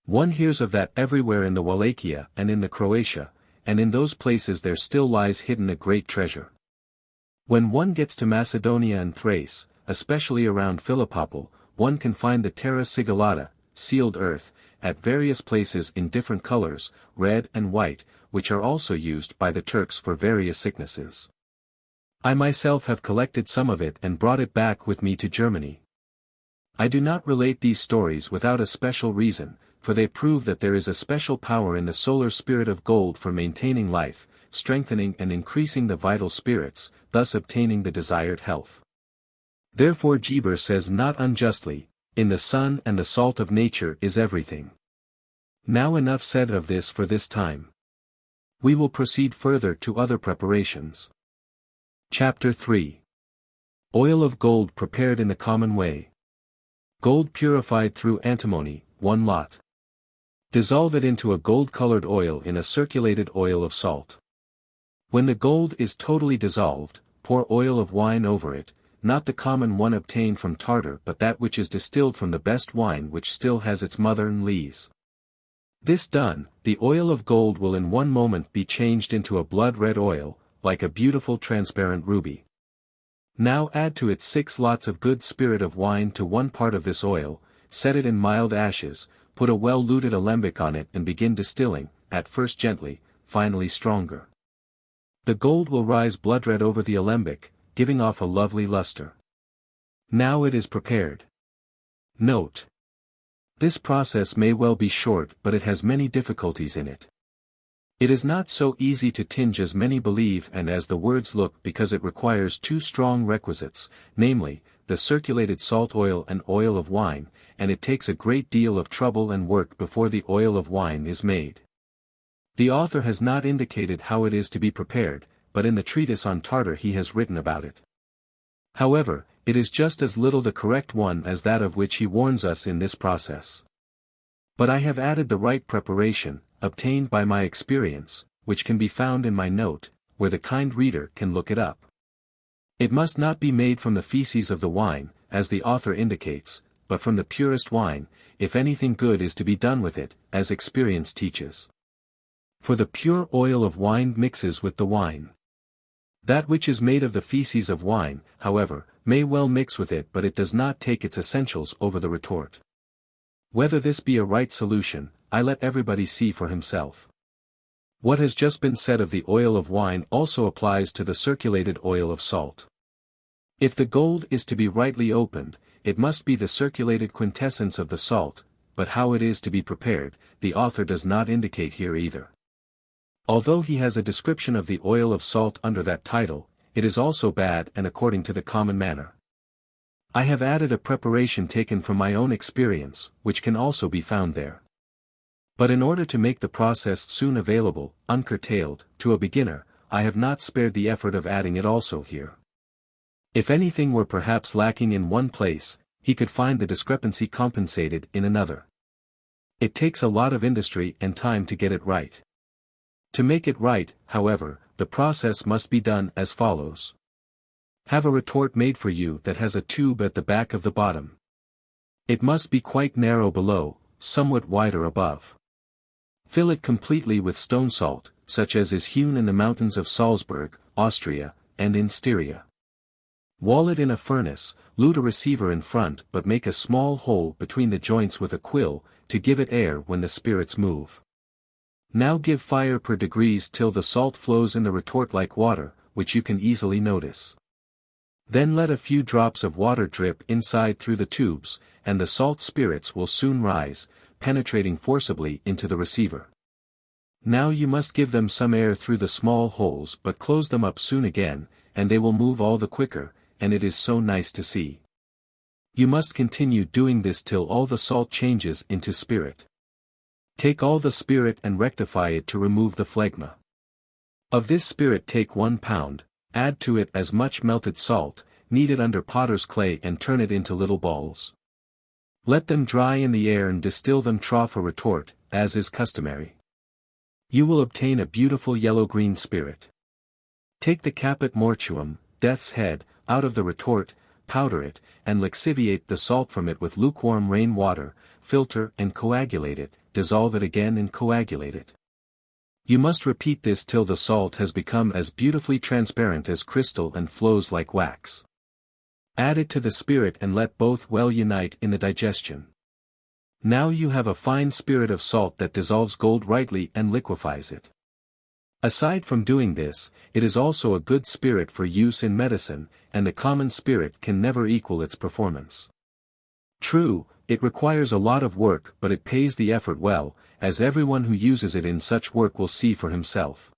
One hears of that everywhere in the Wallachia and in the Croatia, and in those places there still lies hidden a great treasure. When one gets to Macedonia and Thrace, especially around Philippopol, one can find the terra sigillata, sealed earth, at various places in different colors, red and white, which are also used by the Turks for various sicknesses. I myself have collected some of it and brought it back with me to Germany. I do not relate these stories without a special reason, for they prove that there is a special power in the solar spirit of gold for maintaining life, strengthening and increasing the vital spirits, thus obtaining the desired health. Therefore Geber says not unjustly, in the sun and the salt of nature is everything. Now enough said of this for this time. We will proceed further to other preparations. Chapter 3. Oil of gold prepared in the common way. Gold purified through antimony, 1 lot. Dissolve it into a gold-colored oil in a circulated oil of salt. When the gold is totally dissolved, pour oil of wine over it, not the common one obtained from tartar but that which is distilled from the best wine which still has its mother and lees. This done, the oil of gold will in one moment be changed into a blood-red oil, like a beautiful transparent ruby. Now add to it 6 lots of good spirit of wine to 1 part of this oil, set it in mild ashes, put a well-luted alembic on it and begin distilling, at first gently, finally stronger. The gold will rise blood-red over the alembic, giving off a lovely luster. Now it is prepared. Note: this process may well be short, but it has many difficulties in it. It is not so easy to tinge as many believe and as the words look, because it requires two strong requisites, namely, the circulated salt oil and oil of wine, and it takes a great deal of trouble and work before the oil of wine is made. The author has not indicated how it is to be prepared, but in the treatise on tartar he has written about it. However, it is just as little the correct one as that of which he warns us in this process. But I have added the right preparation, obtained by my experience, which can be found in my note, where the kind reader can look it up. It must not be made from the feces of the wine, as the author indicates, but from the purest wine, if anything good is to be done with it, as experience teaches. For the pure oil of wine mixes with the wine. That which is made of the feces of wine, however, may well mix with it, but it does not take its essentials over the retort. Whether this be a right solution, I let everybody see for himself. What has just been said of the oil of wine also applies to the circulated oil of salt. If the gold is to be rightly opened, it must be the circulated quintessence of the salt, but how it is to be prepared, the author does not indicate here either. Although he has a description of the oil of salt under that title, it is also bad and according to the common manner. I have added a preparation taken from my own experience, which can also be found there. But in order to make the process soon available, uncurtailed, to a beginner, I have not spared the effort of adding it also here. If anything were perhaps lacking in one place, he could find the discrepancy compensated in another. It takes a lot of industry and time to get it right. To make it right, however, the process must be done as follows. Have a retort made for you that has a tube at the back of the bottom. It must be quite narrow below, somewhat wider above. Fill it completely with stone salt, such as is hewn in the mountains of Salzburg, Austria, and in Styria. Wall it in a furnace, lute a receiver in front, but make a small hole between the joints with a quill, to give it air when the spirits move. Now give fire per degrees till the salt flows in the retort like water, which you can easily notice. Then let a few drops of water drip inside through the tubes, and the salt spirits will soon rise, penetrating forcibly into the receiver. Now you must give them some air through the small holes, but close them up soon again, and they will move all the quicker, and it is so nice to see. You must continue doing this till all the salt changes into spirit. Take all the spirit and rectify it to remove the phlegma. Of this spirit take 1 pound, add to it as much melted salt, knead it under potter's clay and turn it into little balls. Let them dry in the air and distill them trough or retort, as is customary. You will obtain a beautiful yellow-green spirit. Take the caput mortuum, death's head, out of the retort, powder it, and lixiviate the salt from it with lukewarm rain water, filter and coagulate it, dissolve it again and coagulate it. You must repeat this till the salt has become as beautifully transparent as crystal and flows like wax. Add it to the spirit and let both well unite in the digestion. Now you have a fine spirit of salt that dissolves gold rightly and liquefies it. Aside from doing this, it is also a good spirit for use in medicine, and the common spirit can never equal its performance. True, it requires a lot of work, but it pays the effort well, as everyone who uses it in such work will see for himself.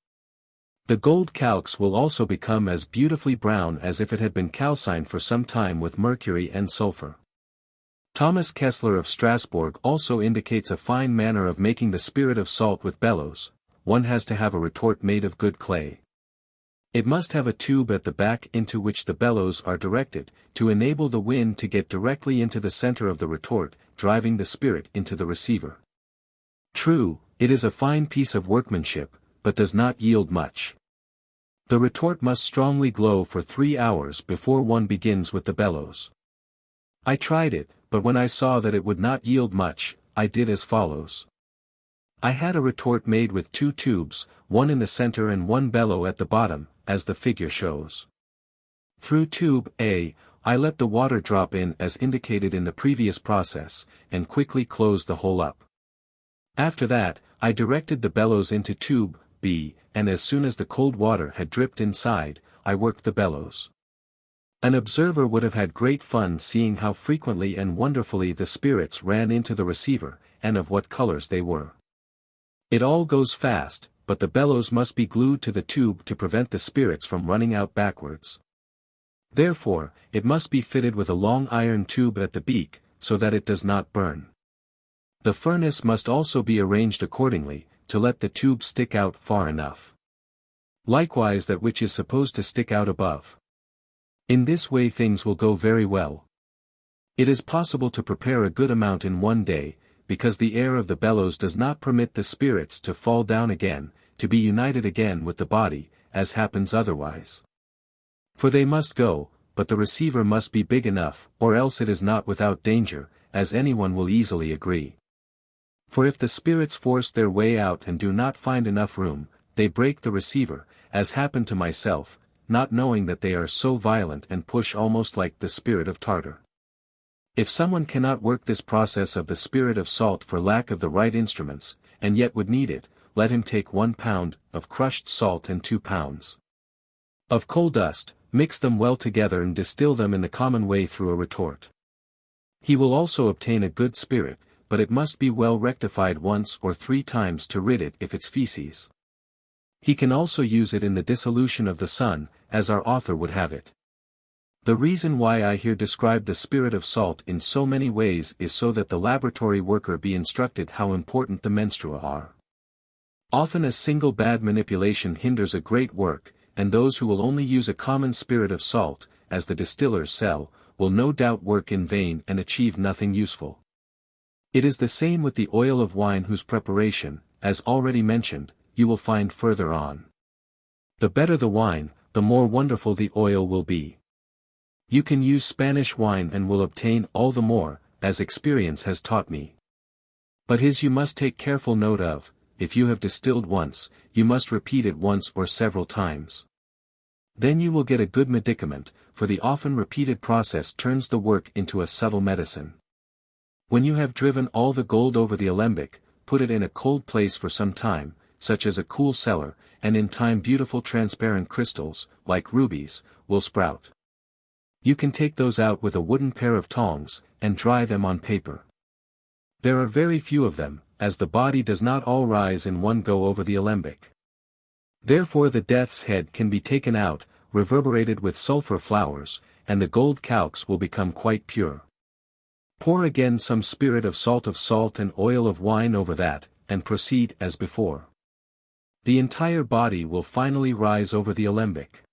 The gold calx will also become as beautifully brown as if it had been calcined for some time with mercury and sulfur. Thomas Kessler of Strasbourg also indicates a fine manner of making the spirit of salt with bellows. One has to have a retort made of good clay. It must have a tube at the back into which the bellows are directed, to enable the wind to get directly into the center of the retort, driving the spirit into the receiver. True, it is a fine piece of workmanship, but does not yield much. The retort must strongly glow for 3 hours before one begins with the bellows. I tried it, but when I saw that it would not yield much, I did as follows. I had a retort made with 2 tubes, one in the center and 1 bellow at the bottom, as the figure shows. Through tube A, I let the water drop in as indicated in the previous process, and quickly closed the hole up. After that, I directed the bellows into tube b, and as soon as the cold water had dripped inside, I worked the bellows. An observer would have had great fun seeing how frequently and wonderfully the spirits ran into the receiver, and of what colors they were. It all goes fast, but the bellows must be glued to the tube to prevent the spirits from running out backwards. Therefore, it must be fitted with a long iron tube at the beak, so that it does not burn. The furnace must also be arranged accordingly, to let the tube stick out far enough. Likewise that which is supposed to stick out above. In this way things will go very well. It is possible to prepare a good amount in one day, because the air of the bellows does not permit the spirits to fall down again, to be united again with the body, as happens otherwise. For they must go, but the receiver must be big enough, or else it is not without danger, as anyone will easily agree. For if the spirits force their way out and do not find enough room, they break the receiver, as happened to myself, not knowing that they are so violent and push almost like the spirit of tartar. If someone cannot work this process of the spirit of salt for lack of the right instruments, and yet would need it, let him take 1 pound of crushed salt and 2 pounds of coal dust, mix them well together and distill them in the common way through a retort. He will also obtain a good spirit, but it must be well rectified once or 3 times to rid it of its feces. He can also use it in the dissolution of the sun, as our author would have it. The reason why I here describe the spirit of salt in so many ways is so that the laboratory worker be instructed how important the menstrua are. Often a single bad manipulation hinders a great work, and those who will only use a common spirit of salt, as the distillers sell, will no doubt work in vain and achieve nothing useful. It is the same with the oil of wine whose preparation, as already mentioned, you will find further on. The better the wine, the more wonderful the oil will be. You can use Spanish wine and will obtain all the more, as experience has taught me. But his you must take careful note of, if you have distilled once, you must repeat it once or several times. Then you will get a good medicament, for the often repeated process turns the work into a subtle medicine. When you have driven all the gold over the alembic, put it in a cold place for some time, such as a cool cellar, and in time beautiful transparent crystals, like rubies, will sprout. You can take those out with a wooden pair of tongs, and dry them on paper. There are very few of them, as the body does not all rise in one go over the alembic. Therefore the death's head can be taken out, reverberated with sulfur flowers, and the gold calx will become quite pure. Pour again some spirit of salt and oil of wine over that, and proceed as before. The entire body will finally rise over the alembic.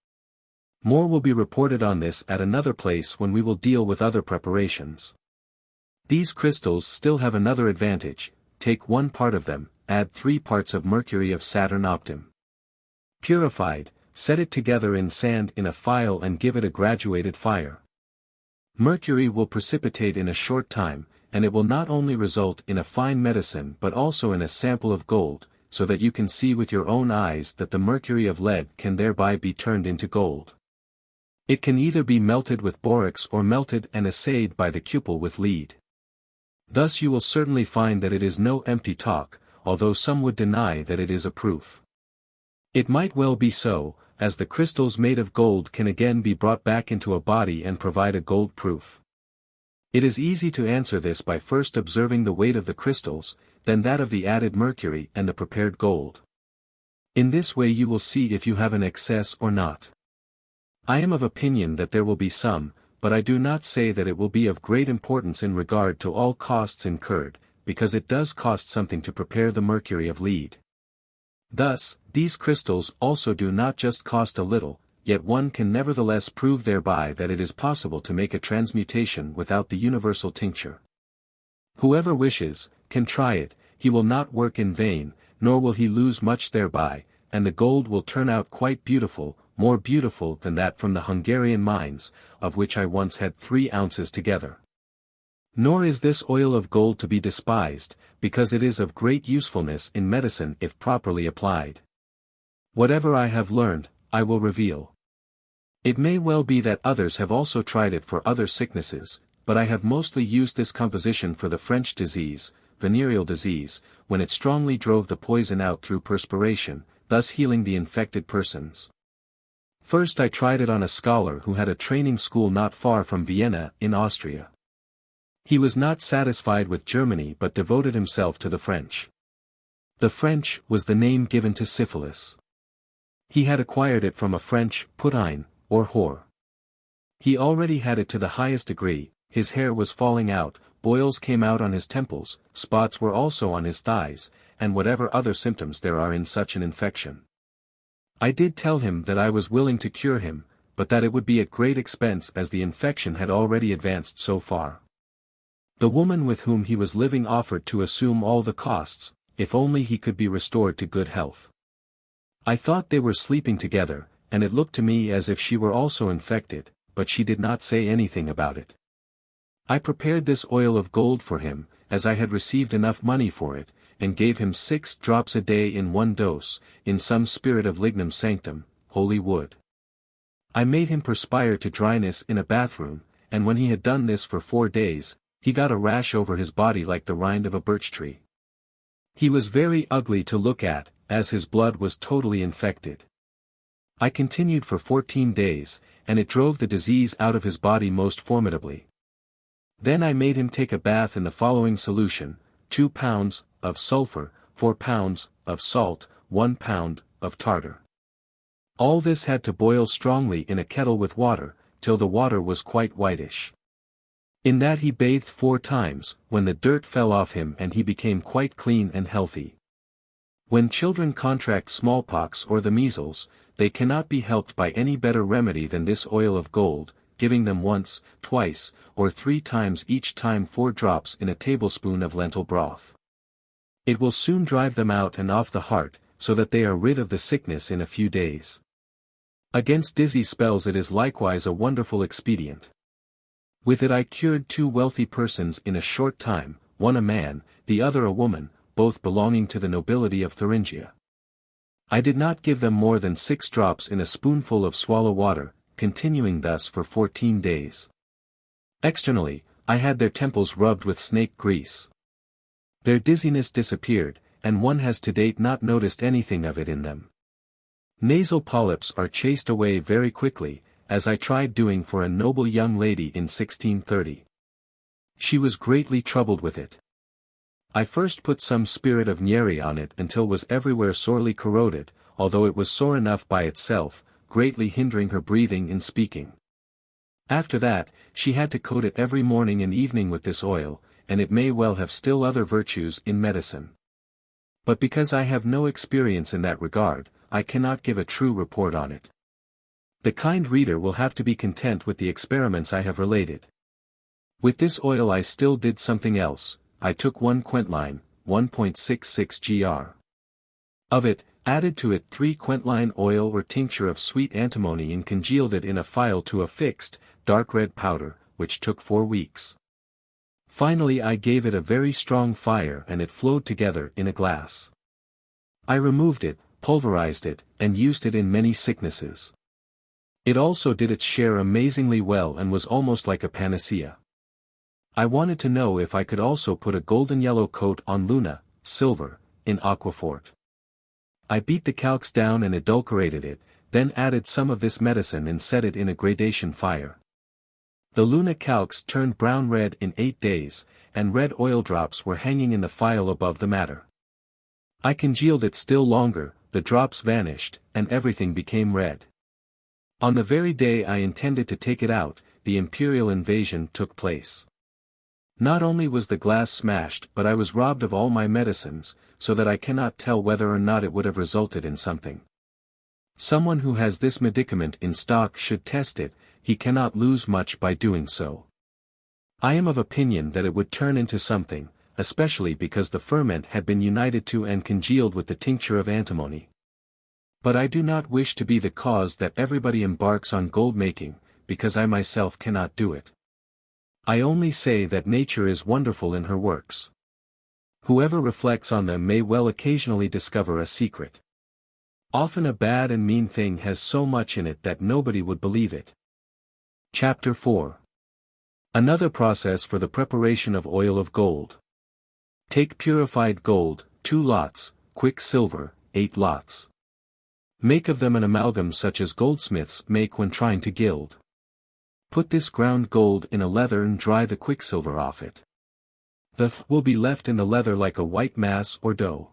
More will be reported on this at another place when we will deal with other preparations. These crystals still have another advantage. Take 1 part of them, add 3 parts of mercury of Saturn optim. Purified, set it together in sand in a phial and give it a graduated fire. Mercury will precipitate in a short time, and it will not only result in a fine medicine but also in a sample of gold, so that you can see with your own eyes that the mercury of lead can thereby be turned into gold. It can either be melted with borax or melted and assayed by the cupel with lead. Thus you will certainly find that it is no empty talk, although some would deny that it is a proof. It might well be so, as the crystals made of gold can again be brought back into a body and provide a gold proof. It is easy to answer this by first observing the weight of the crystals, then that of the added mercury and the prepared gold. In this way you will see if you have an excess or not. I am of opinion that there will be some, but I do not say that it will be of great importance in regard to all costs incurred, because it does cost something to prepare the mercury of lead. Thus, these crystals also do not just cost a little, yet one can nevertheless prove thereby that it is possible to make a transmutation without the universal tincture. Whoever wishes, can try it, he will not work in vain, nor will he lose much thereby, and the gold will turn out quite beautiful, more beautiful than that from the Hungarian mines, of which I once had 3 ounces together. Nor is this oil of gold to be despised, because it is of great usefulness in medicine if properly applied. Whatever I have learned, I will reveal. It may well be that others have also tried it for other sicknesses, but I have mostly used this composition for the French disease, venereal disease, when it strongly drove the poison out through perspiration, thus healing the infected persons. First I tried it on a scholar who had a training school not far from Vienna, in Austria. He was not satisfied with Germany but devoted himself to the French. The French was the name given to syphilis. He had acquired it from a French putine, or whore. He already had it to the highest degree, his hair was falling out, boils came out on his temples, spots were also on his thighs, and whatever other symptoms there are in such an infection. I did tell him that I was willing to cure him, but that it would be at great expense as the infection had already advanced so far. The woman with whom he was living offered to assume all the costs, if only he could be restored to good health. I thought they were sleeping together, and it looked to me as if she were also infected, but she did not say anything about it. I prepared this oil of gold for him, as I had received enough money for it, and gave him 6 drops a day in one dose, in some spirit of lignum sanctum, holy wood. I made him perspire to dryness in a bathroom, and when he had done this for 4 days, he got a rash over his body like the rind of a birch tree. He was very ugly to look at, as his blood was totally infected. I continued for 14 days, and it drove the disease out of his body most formidably. Then I made him take a bath in the following solution: 2 pounds of sulfur, 4 pounds of salt, 1 pound of tartar. All this had to boil strongly in a kettle with water, till the water was quite whitish. In that he bathed 4 times, when the dirt fell off him and he became quite clean and healthy. When children contract smallpox or the measles, they cannot be helped by any better remedy than this oil of gold, giving them once, twice, or 3 times each time 4 drops in a tablespoon of lentil broth. It will soon drive them out and off the heart, so that they are rid of the sickness in a few days. Against dizzy spells it is likewise a wonderful expedient. With it I cured 2 wealthy persons in a short time, one a man, the other a woman, both belonging to the nobility of Thuringia. I did not give them more than 6 drops in a spoonful of swallow water, continuing thus for 14 days. Externally, I had their temples rubbed with snake grease. Their dizziness disappeared, and one has to date not noticed anything of it in them. Nasal polyps are chased away very quickly, as I tried doing for a noble young lady in 1630. She was greatly troubled with it. I first put some spirit of Nieri on it until was everywhere sorely corroded, although it was sore enough by itself, greatly hindering her breathing and speaking. After that, she had to coat it every morning and evening with this oil, and it may well have still other virtues in medicine. But because I have no experience in that regard, I cannot give a true report on it. The kind reader will have to be content with the experiments I have related. With this oil I still did something else. I took 1 quentline, 1.66 gr. of it, added to it 3 quentline oil or tincture of sweet antimony and congealed it in a phial to a fixed, dark red powder, which took 4 weeks. Finally I gave it a very strong fire and it flowed together in a glass. I removed it, pulverized it, and used it in many sicknesses. It also did its share amazingly well and was almost like a panacea. I wanted to know if I could also put a golden yellow coat on Luna, silver, in aquaforte. I beat the calx down and adulterated it, then added some of this medicine and set it in a gradation fire. The Luna calx turned brown red in 8 days, and red oil drops were hanging in the phial above the matter. I congealed it still longer, the drops vanished, and everything became red. On the very day I intended to take it out, the imperial invasion took place. Not only was the glass smashed but I was robbed of all my medicines, so that I cannot tell whether or not it would have resulted in something. Someone who has this medicament in stock should test it, he cannot lose much by doing so. I am of opinion that it would turn into something, especially because the ferment had been united to and congealed with the tincture of antimony. But I do not wish to be the cause that everybody embarks on gold making, because I myself cannot do it. I only say that nature is wonderful in her works. Whoever reflects on them may well occasionally discover a secret. Often a bad and mean thing has so much in it that nobody would believe it. Chapter 4. Another process for the preparation of oil of gold. Take purified gold, 2 lots, quicksilver, 8 lots. Make of them an amalgam such as goldsmiths make when trying to gild. Put this ground gold in a leather and dry the quicksilver off it. The will be left in the leather like a white mass or dough.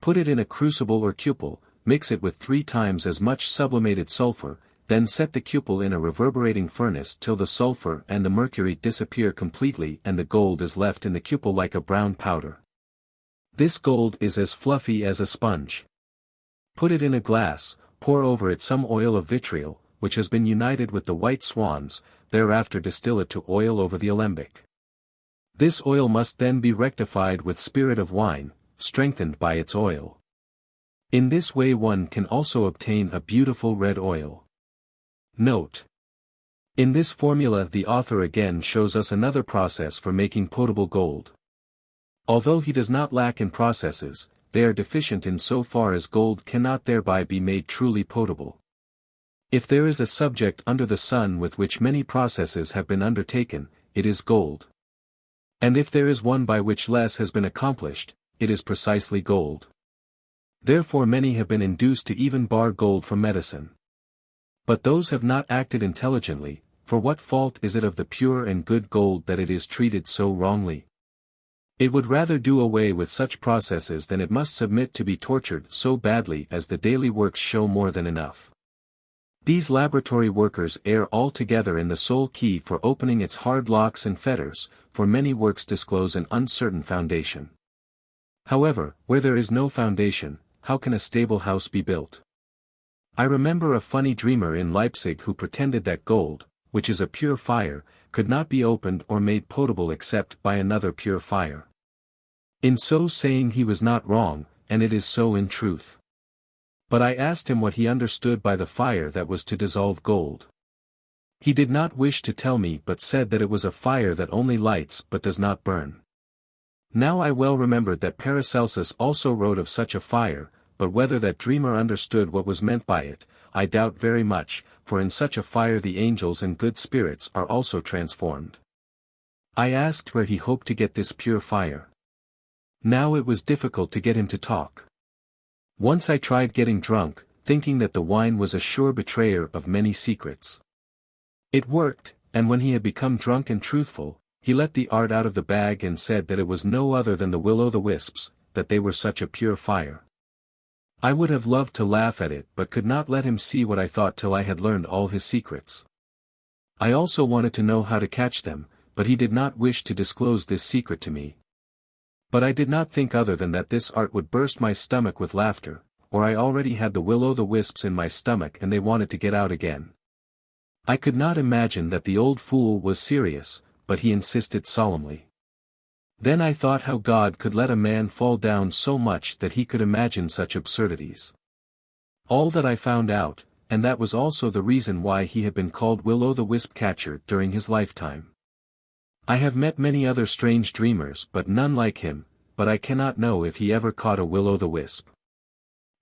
Put it in a crucible or cupel, mix it with 3 times as much sublimated sulfur, then set the cupel in a reverberating furnace till the sulfur and the mercury disappear completely and the gold is left in the cupel like a brown powder. This gold is as fluffy as a sponge. Put it in a glass, pour over it some oil of vitriol, which has been united with the white swans, thereafter distill it to oil over the alembic. This oil must then be rectified with spirit of wine, strengthened by its oil. In this way one can also obtain a beautiful red oil. Note. In this formula the author again shows us another process for making potable gold. Although he does not lack in processes, they are deficient in so far as gold cannot thereby be made truly potable. If there is a subject under the sun with which many processes have been undertaken, it is gold. And if there is one by which less has been accomplished, it is precisely gold. Therefore many have been induced to even bar gold from medicine. But those have not acted intelligently, for what fault is it of the pure and good gold that it is treated so wrongly? It would rather do away with such processes than it must submit to be tortured so badly as the daily works show more than enough. These laboratory workers err altogether in the sole key for opening its hard locks and fetters, for many works disclose an uncertain foundation. However, where there is no foundation, how can a stable house be built? I remember a funny dreamer in Leipzig who pretended that gold, which is a pure fire, could not be opened or made potable except by another pure fire. In so saying he was not wrong, and it is so in truth. But I asked him what he understood by the fire that was to dissolve gold. He did not wish to tell me but said that it was a fire that only lights but does not burn. Now I well remembered that Paracelsus also wrote of such a fire, but whether that dreamer understood what was meant by it, I doubt very much, for in such a fire the angels and good spirits are also transformed. I asked where he hoped to get this pure fire. Now it was difficult to get him to talk. Once I tried getting drunk, thinking that the wine was a sure betrayer of many secrets. It worked, and when he had become drunk and truthful, he let the art out of the bag and said that it was no other than the will-o'-the-wisps, that they were such a pure fire. I would have loved to laugh at it but could not let him see what I thought till I had learned all his secrets. I also wanted to know how to catch them, but he did not wish to disclose this secret to me. But I did not think other than that this art would burst my stomach with laughter, or I already had the will-o'-the-wisps in my stomach and they wanted to get out again. I could not imagine that the old fool was serious, but he insisted solemnly. Then I thought how God could let a man fall down so much that he could imagine such absurdities. All that I found out, and that was also the reason why he had been called will-o'-the-wisp catcher during his lifetime. I have met many other strange dreamers but none like him, but I cannot know if he ever caught a will-o'-the-wisp.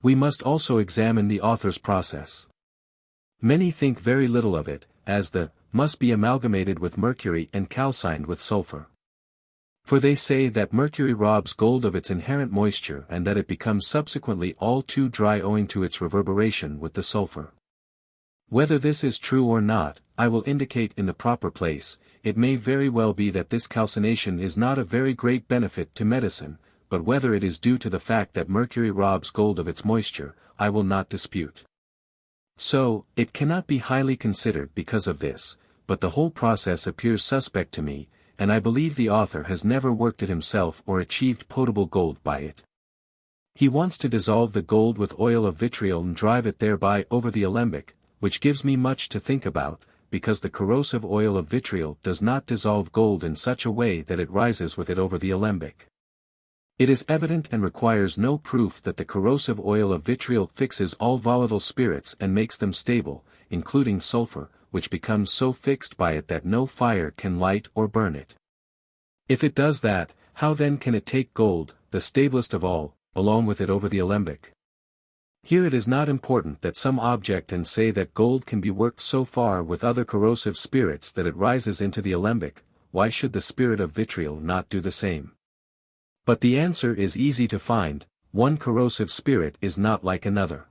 We must also examine the author's process. Many think very little of it, as the must be amalgamated with mercury and calcined with sulfur. For they say that mercury robs gold of its inherent moisture and that it becomes subsequently all too dry owing to its reverberation with the sulfur. Whether this is true or not, I will indicate in the proper place. It may very well be that this calcination is not a very great benefit to medicine, but whether it is due to the fact that mercury robs gold of its moisture, I will not dispute. So, it cannot be highly considered because of this, but the whole process appears suspect to me, and I believe the author has never worked it himself or achieved potable gold by it. He wants to dissolve the gold with oil of vitriol and drive it thereby over the alembic, which gives me much to think about, because the corrosive oil of vitriol does not dissolve gold in such a way that it rises with it over the alembic. It is evident and requires no proof that the corrosive oil of vitriol fixes all volatile spirits and makes them stable, including sulfur, which becomes so fixed by it that no fire can light or burn it. If it does that, how then can it take gold, the stablest of all, along with it over the alembic? Here it is not important that some object and say that gold can be worked so far with other corrosive spirits that it rises into the alembic. Why should the spirit of vitriol not do the same? But the answer is easy to find. One corrosive spirit is not like another.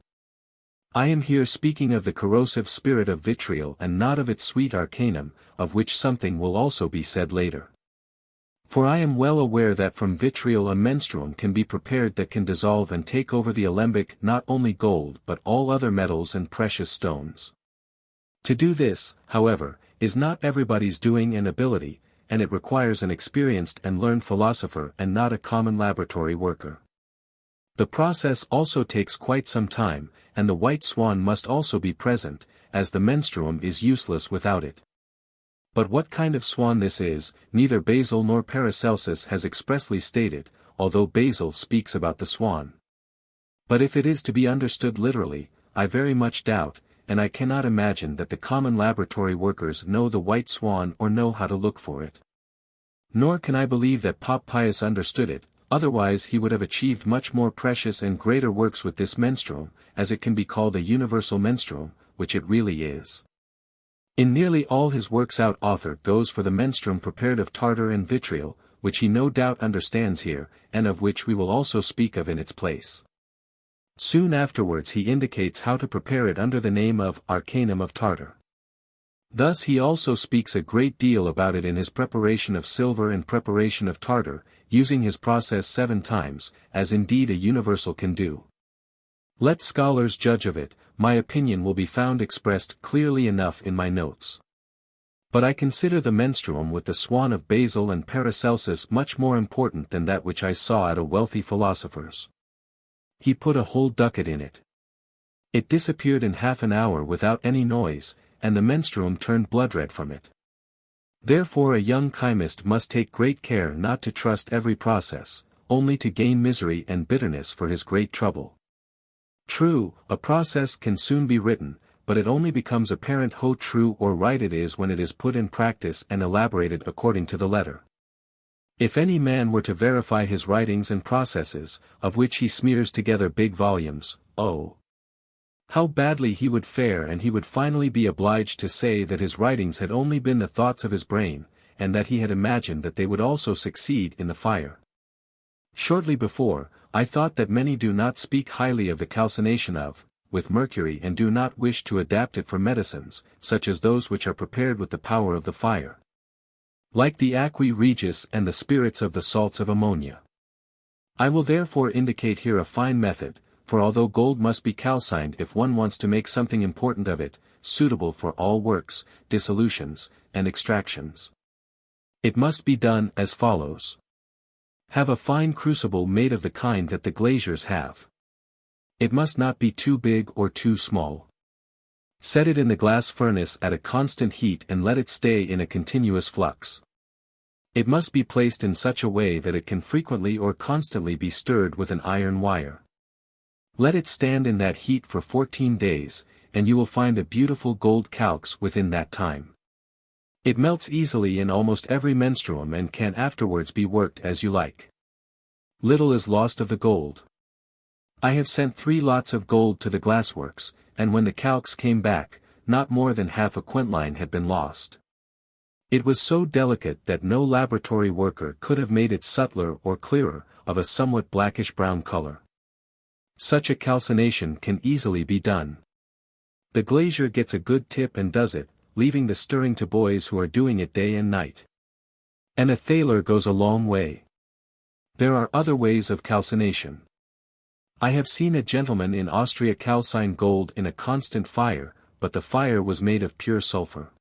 I am here speaking of the corrosive spirit of vitriol and not of its sweet arcanum, of which something will also be said later. For I am well aware that from vitriol a menstruum can be prepared that can dissolve and take over the alembic not only gold but all other metals and precious stones. To do this, however, is not everybody's doing and ability, and it requires an experienced and learned philosopher and not a common laboratory worker. The process also takes quite some time, and the white swan must also be present, as the menstruum is useless without it. But what kind of swan this is, neither Basil nor Paracelsus has expressly stated, although Basil speaks about the swan. But if it is to be understood literally, I very much doubt, and I cannot imagine that the common laboratory workers know the white swan or know how to look for it. Nor can I believe that Pope Pius understood it, otherwise he would have achieved much more precious and greater works with this menstruum, as it can be called a universal menstruum, which it really is. In nearly all his works author goes for the menstruum prepared of tartar and vitriol, which he no doubt understands here, and of which we will also speak of in its place. Soon afterwards he indicates how to prepare it under the name of arcanum of tartar. Thus he also speaks a great deal about it in his preparation of silver and preparation of tartar, using his process 7 times, as indeed a universal can do. Let scholars judge of it, my opinion will be found expressed clearly enough in my notes. But I consider the menstruum with the swan of Basil and Paracelsus much more important than that which I saw at a wealthy philosopher's. He put a whole ducat in it. It disappeared in half an hour without any noise, and the menstruum turned bloodred from it. Therefore a young chymist must take great care not to trust every process, only to gain misery and bitterness for his great trouble. True, a process can soon be written, but it only becomes apparent how true or right it is when it is put in practice and elaborated according to the letter. If any man were to verify his writings and processes, of which he smears together big volumes, oh, how badly he would fare, and he would finally be obliged to say that his writings had only been the thoughts of his brain, and that he had imagined that they would also succeed in the fire. Shortly before, I thought that many do not speak highly of the calcination with mercury and do not wish to adapt it for medicines, such as those which are prepared with the power of the fire. Like the aquae regis and the spirits of the salts of ammonia. I will therefore indicate here a fine method, for although gold must be calcined if one wants to make something important of it, suitable for all works, dissolutions, and extractions. It must be done as follows. Have a fine crucible made of the kind that the glaziers have. It must not be too big or too small. Set it in the glass furnace at a constant heat and let it stay in a continuous flux. It must be placed in such a way that it can frequently or constantly be stirred with an iron wire. Let it stand in that heat for 14 days, and you will find a beautiful gold calx within that time. It melts easily in almost every menstruum and can afterwards be worked as you like. Little is lost of the gold. I have sent 3 lots of gold to the glassworks, and when the calx came back, not more than half a quintline had been lost. It was so delicate that no laboratory worker could have made it subtler or clearer, of a somewhat blackish-brown color. Such a calcination can easily be done. The glazier gets a good tip and does it, leaving the stirring to boys who are doing it day and night. And a thaler goes a long way. There are other ways of calcination. I have seen a gentleman in Austria calcine gold in a constant fire, but the fire was made of pure sulfur.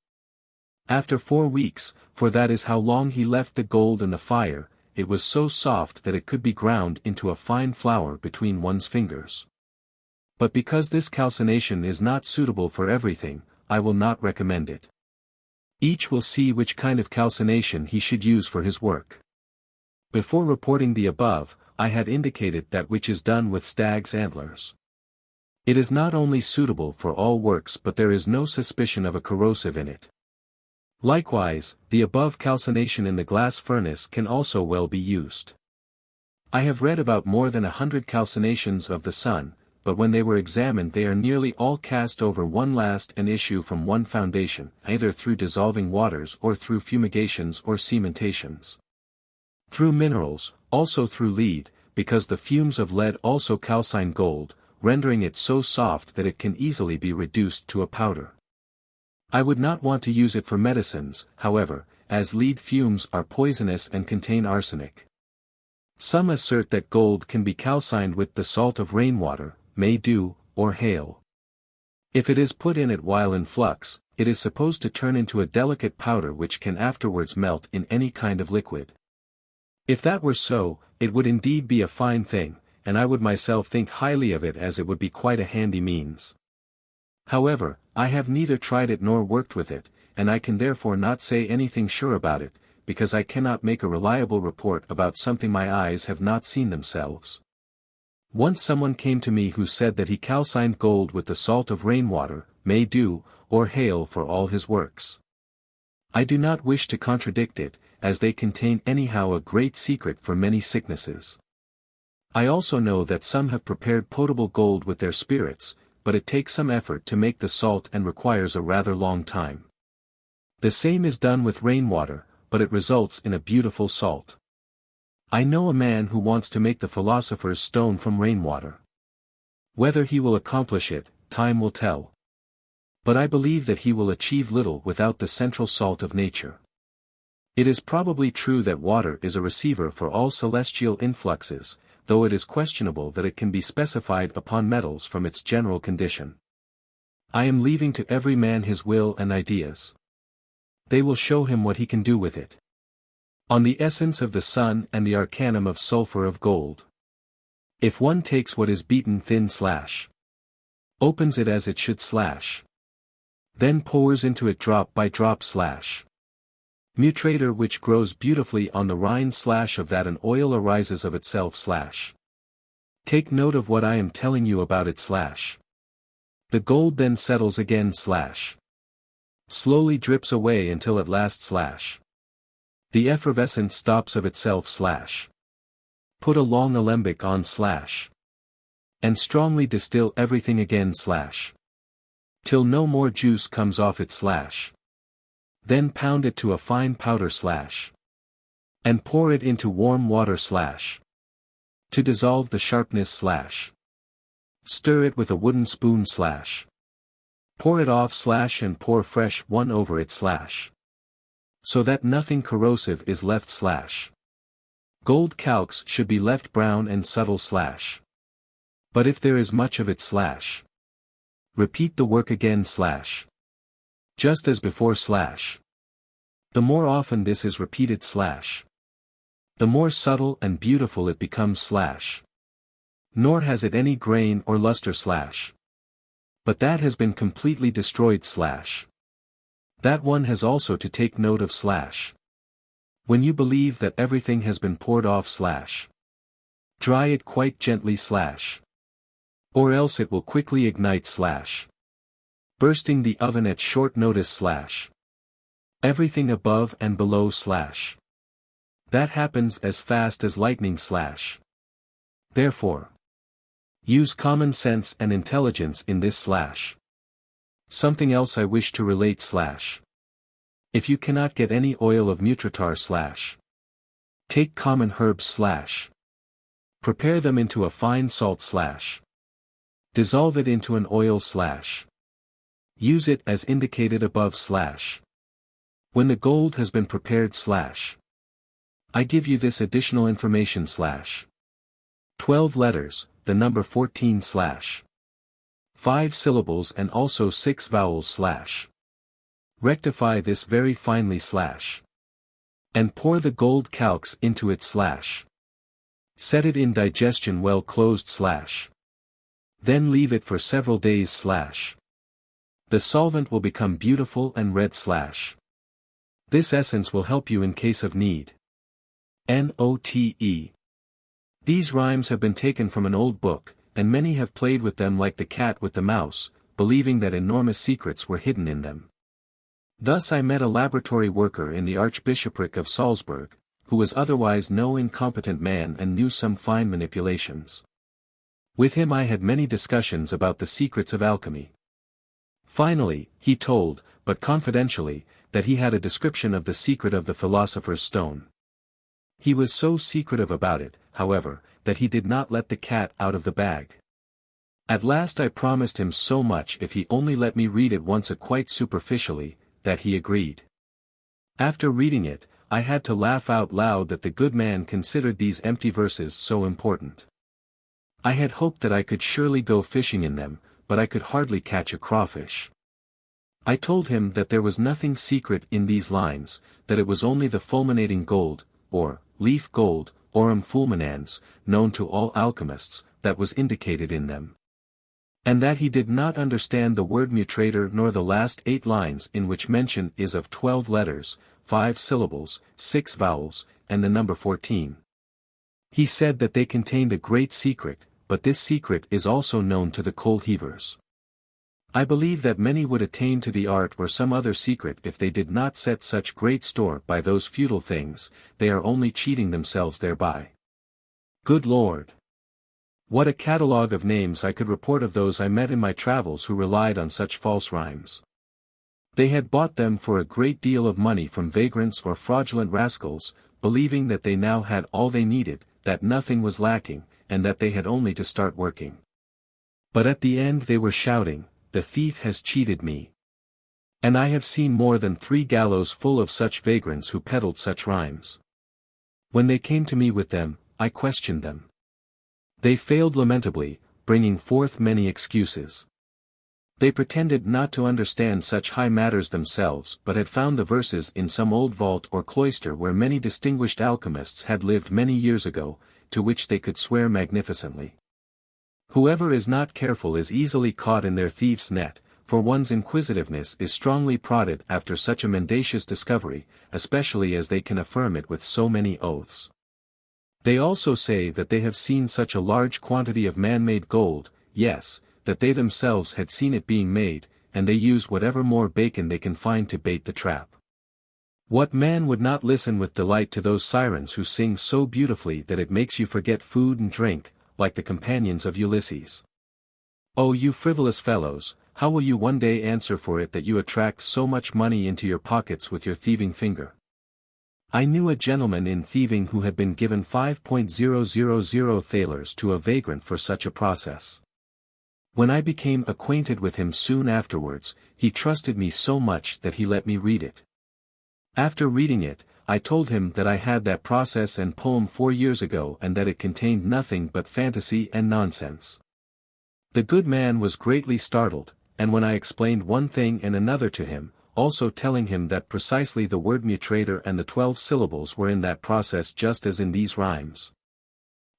After 4 weeks, for that is how long he left the gold in the fire, it was so soft that it could be ground into a fine flour between one's fingers. But because this calcination is not suitable for everything, I will not recommend it. Each will see which kind of calcination he should use for his work. Before reporting the above, I had indicated that which is done with stag's antlers. It is not only suitable for all works, but there is no suspicion of a corrosive in it. Likewise, the above calcination in the glass furnace can also well be used. I have read about more than 100 calcinations of the sun, but when they were examined they are nearly all cast over one last and issue from one foundation, either through dissolving waters or through fumigations or cementations. Through minerals, also through lead, because the fumes of lead also calcine gold, rendering it so soft that it can easily be reduced to a powder. I would not want to use it for medicines, however, as lead fumes are poisonous and contain arsenic. Some assert that gold can be calcined with the salt of rainwater, May dew, or hail. If it is put in it while in flux, it is supposed to turn into a delicate powder which can afterwards melt in any kind of liquid. If that were so, it would indeed be a fine thing, and I would myself think highly of it, as it would be quite a handy means. However, I have neither tried it nor worked with it, and I can therefore not say anything sure about it, because I cannot make a reliable report about something my eyes have not seen themselves. Once someone came to me who said that he calcined gold with the salt of rainwater, May dew, or hail for all his works. I do not wish to contradict it, as they contain anyhow a great secret for many sicknesses. I also know that some have prepared potable gold with their spirits, but it takes some effort to make the salt and requires a rather long time. The same is done with rainwater, but it results in a beautiful salt. I know a man who wants to make the philosopher's stone from rainwater. Whether he will accomplish it, time will tell. But I believe that he will achieve little without the central salt of nature. It is probably true that water is a receiver for all celestial influxes, though it is questionable that it can be specified upon metals from its general condition. I am leaving to every man his will and ideas. They will show him what he can do with it. On the essence of the sun and the arcanum of sulfur of gold. If one takes what is beaten thin / opens it as it should / then pours into it drop by drop / mutator which grows beautifully on the rind / of that an oil arises of itself / take note of what I am telling you about it / the gold then settles again / slowly drips away until at last / the effervescence stops of itself / put a long alembic on / and strongly distill everything again / till no more juice comes off it / then pound it to a fine powder / and pour it into warm water / to dissolve the sharpness / stir it with a wooden spoon / pour it off / and pour fresh one over it / so that nothing corrosive is left / gold calx should be left brown and subtle / but if there is much of it / repeat the work again / just as before / the more often this is repeated / the more subtle and beautiful it becomes / nor has it any grain or luster / but that has been completely destroyed / that one has also to take note of / when you believe that everything has been poured off / dry it quite gently / or else it will quickly ignite / bursting the oven at short notice / everything above and below / that happens as fast as lightning / therefore use common sense and intelligence in this / something else I wish to relate / if you cannot get any oil of mutratar / take common herbs / prepare them into a fine salt / dissolve it into an oil / use it as indicated above / when the gold has been prepared / I give you this additional information / 12 letters, the number 14 / 5 syllables and also 6 vowels / rectify this very finely / and pour the gold calx into it / set it in digestion well closed / then leave it for several days / the solvent will become beautiful and red / this essence will help you in case of need. Note. These rhymes have been taken from an old book, and many have played with them like the cat with the mouse, believing that enormous secrets were hidden in them. Thus I met a laboratory worker in the Archbishopric of Salzburg, who was otherwise no incompetent man and knew some fine manipulations. With him I had many discussions about the secrets of alchemy. Finally, he told, but confidentially, that he had a description of the secret of the philosopher's stone. He was so secretive about it, however, that he did not let the cat out of the bag. At last I promised him so much if he only let me read it once quite superficially, that he agreed. After reading it, I had to laugh out loud that the good man considered these empty verses so important. I had hoped that I could surely go fishing in them, but I could hardly catch a crawfish. I told him that there was nothing secret in these lines, that it was only the fulminating gold, or leaf gold, aurum fulminans, known to all alchemists, that was indicated in them. And that he did not understand the word mutator nor the last 8 lines in which mention is of 12 letters, 5 syllables, 6 vowels, and the number 14. He said that they contained a great secret, but this secret is also known to the coal heavers. I believe that many would attain to the art or some other secret if they did not set such great store by those futile things, they are only cheating themselves thereby. Good Lord! What a catalogue of names I could report of those I met in my travels who relied on such false rhymes. They had bought them for a great deal of money from vagrants or fraudulent rascals, believing that they now had all they needed, that nothing was lacking, and that they had only to start working. But at the end they were shouting, "The thief has cheated me." And I have seen more than 3 gallows full of such vagrants who peddled such rhymes. When they came to me with them, I questioned them. They failed lamentably, bringing forth many excuses. They pretended not to understand such high matters themselves but had found the verses in some old vault or cloister where many distinguished alchemists had lived many years ago, to which they could swear magnificently. Whoever is not careful is easily caught in their thieves' net, for one's inquisitiveness is strongly prodded after such a mendacious discovery, especially as they can affirm it with so many oaths. They also say that they have seen such a large quantity of man-made gold, yes, that they themselves had seen it being made, and they use whatever more bacon they can find to bait the trap. What man would not listen with delight to those sirens who sing so beautifully that it makes you forget food and drink, like the companions of Ulysses? Oh, you frivolous fellows, how will you one day answer for it that you attract so much money into your pockets with your thieving finger? I knew a gentleman in thieving who had been given 5,000 thalers to a vagrant for such a process. When I became acquainted with him soon afterwards, he trusted me so much that he let me read it. After reading it, I told him that I had that process and poem 4 years ago and that it contained nothing but fantasy and nonsense. The good man was greatly startled, and when I explained one thing and another to him, also telling him that precisely the word mutator and the 12 syllables were in that process just as in these rhymes,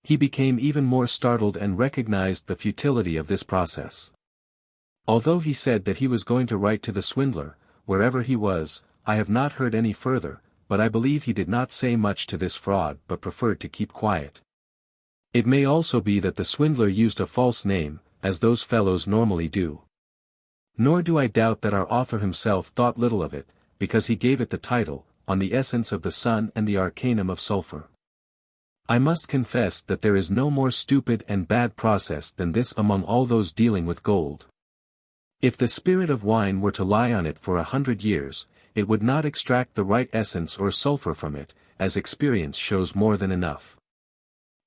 he became even more startled and recognized the futility of this process. Although he said that he was going to write to the swindler, wherever he was, I have not heard any further, but I believe he did not say much to this fraud but preferred to keep quiet. It may also be that the swindler used a false name, as those fellows normally do. Nor do I doubt that our author himself thought little of it, because he gave it the title, On the Essence of the Sun and the Arcanum of Sulphur. I must confess that there is no more stupid and bad process than this among all those dealing with gold. If the spirit of wine were to lie on it for 100 years, it would not extract the right essence or sulphur from it, as experience shows more than enough.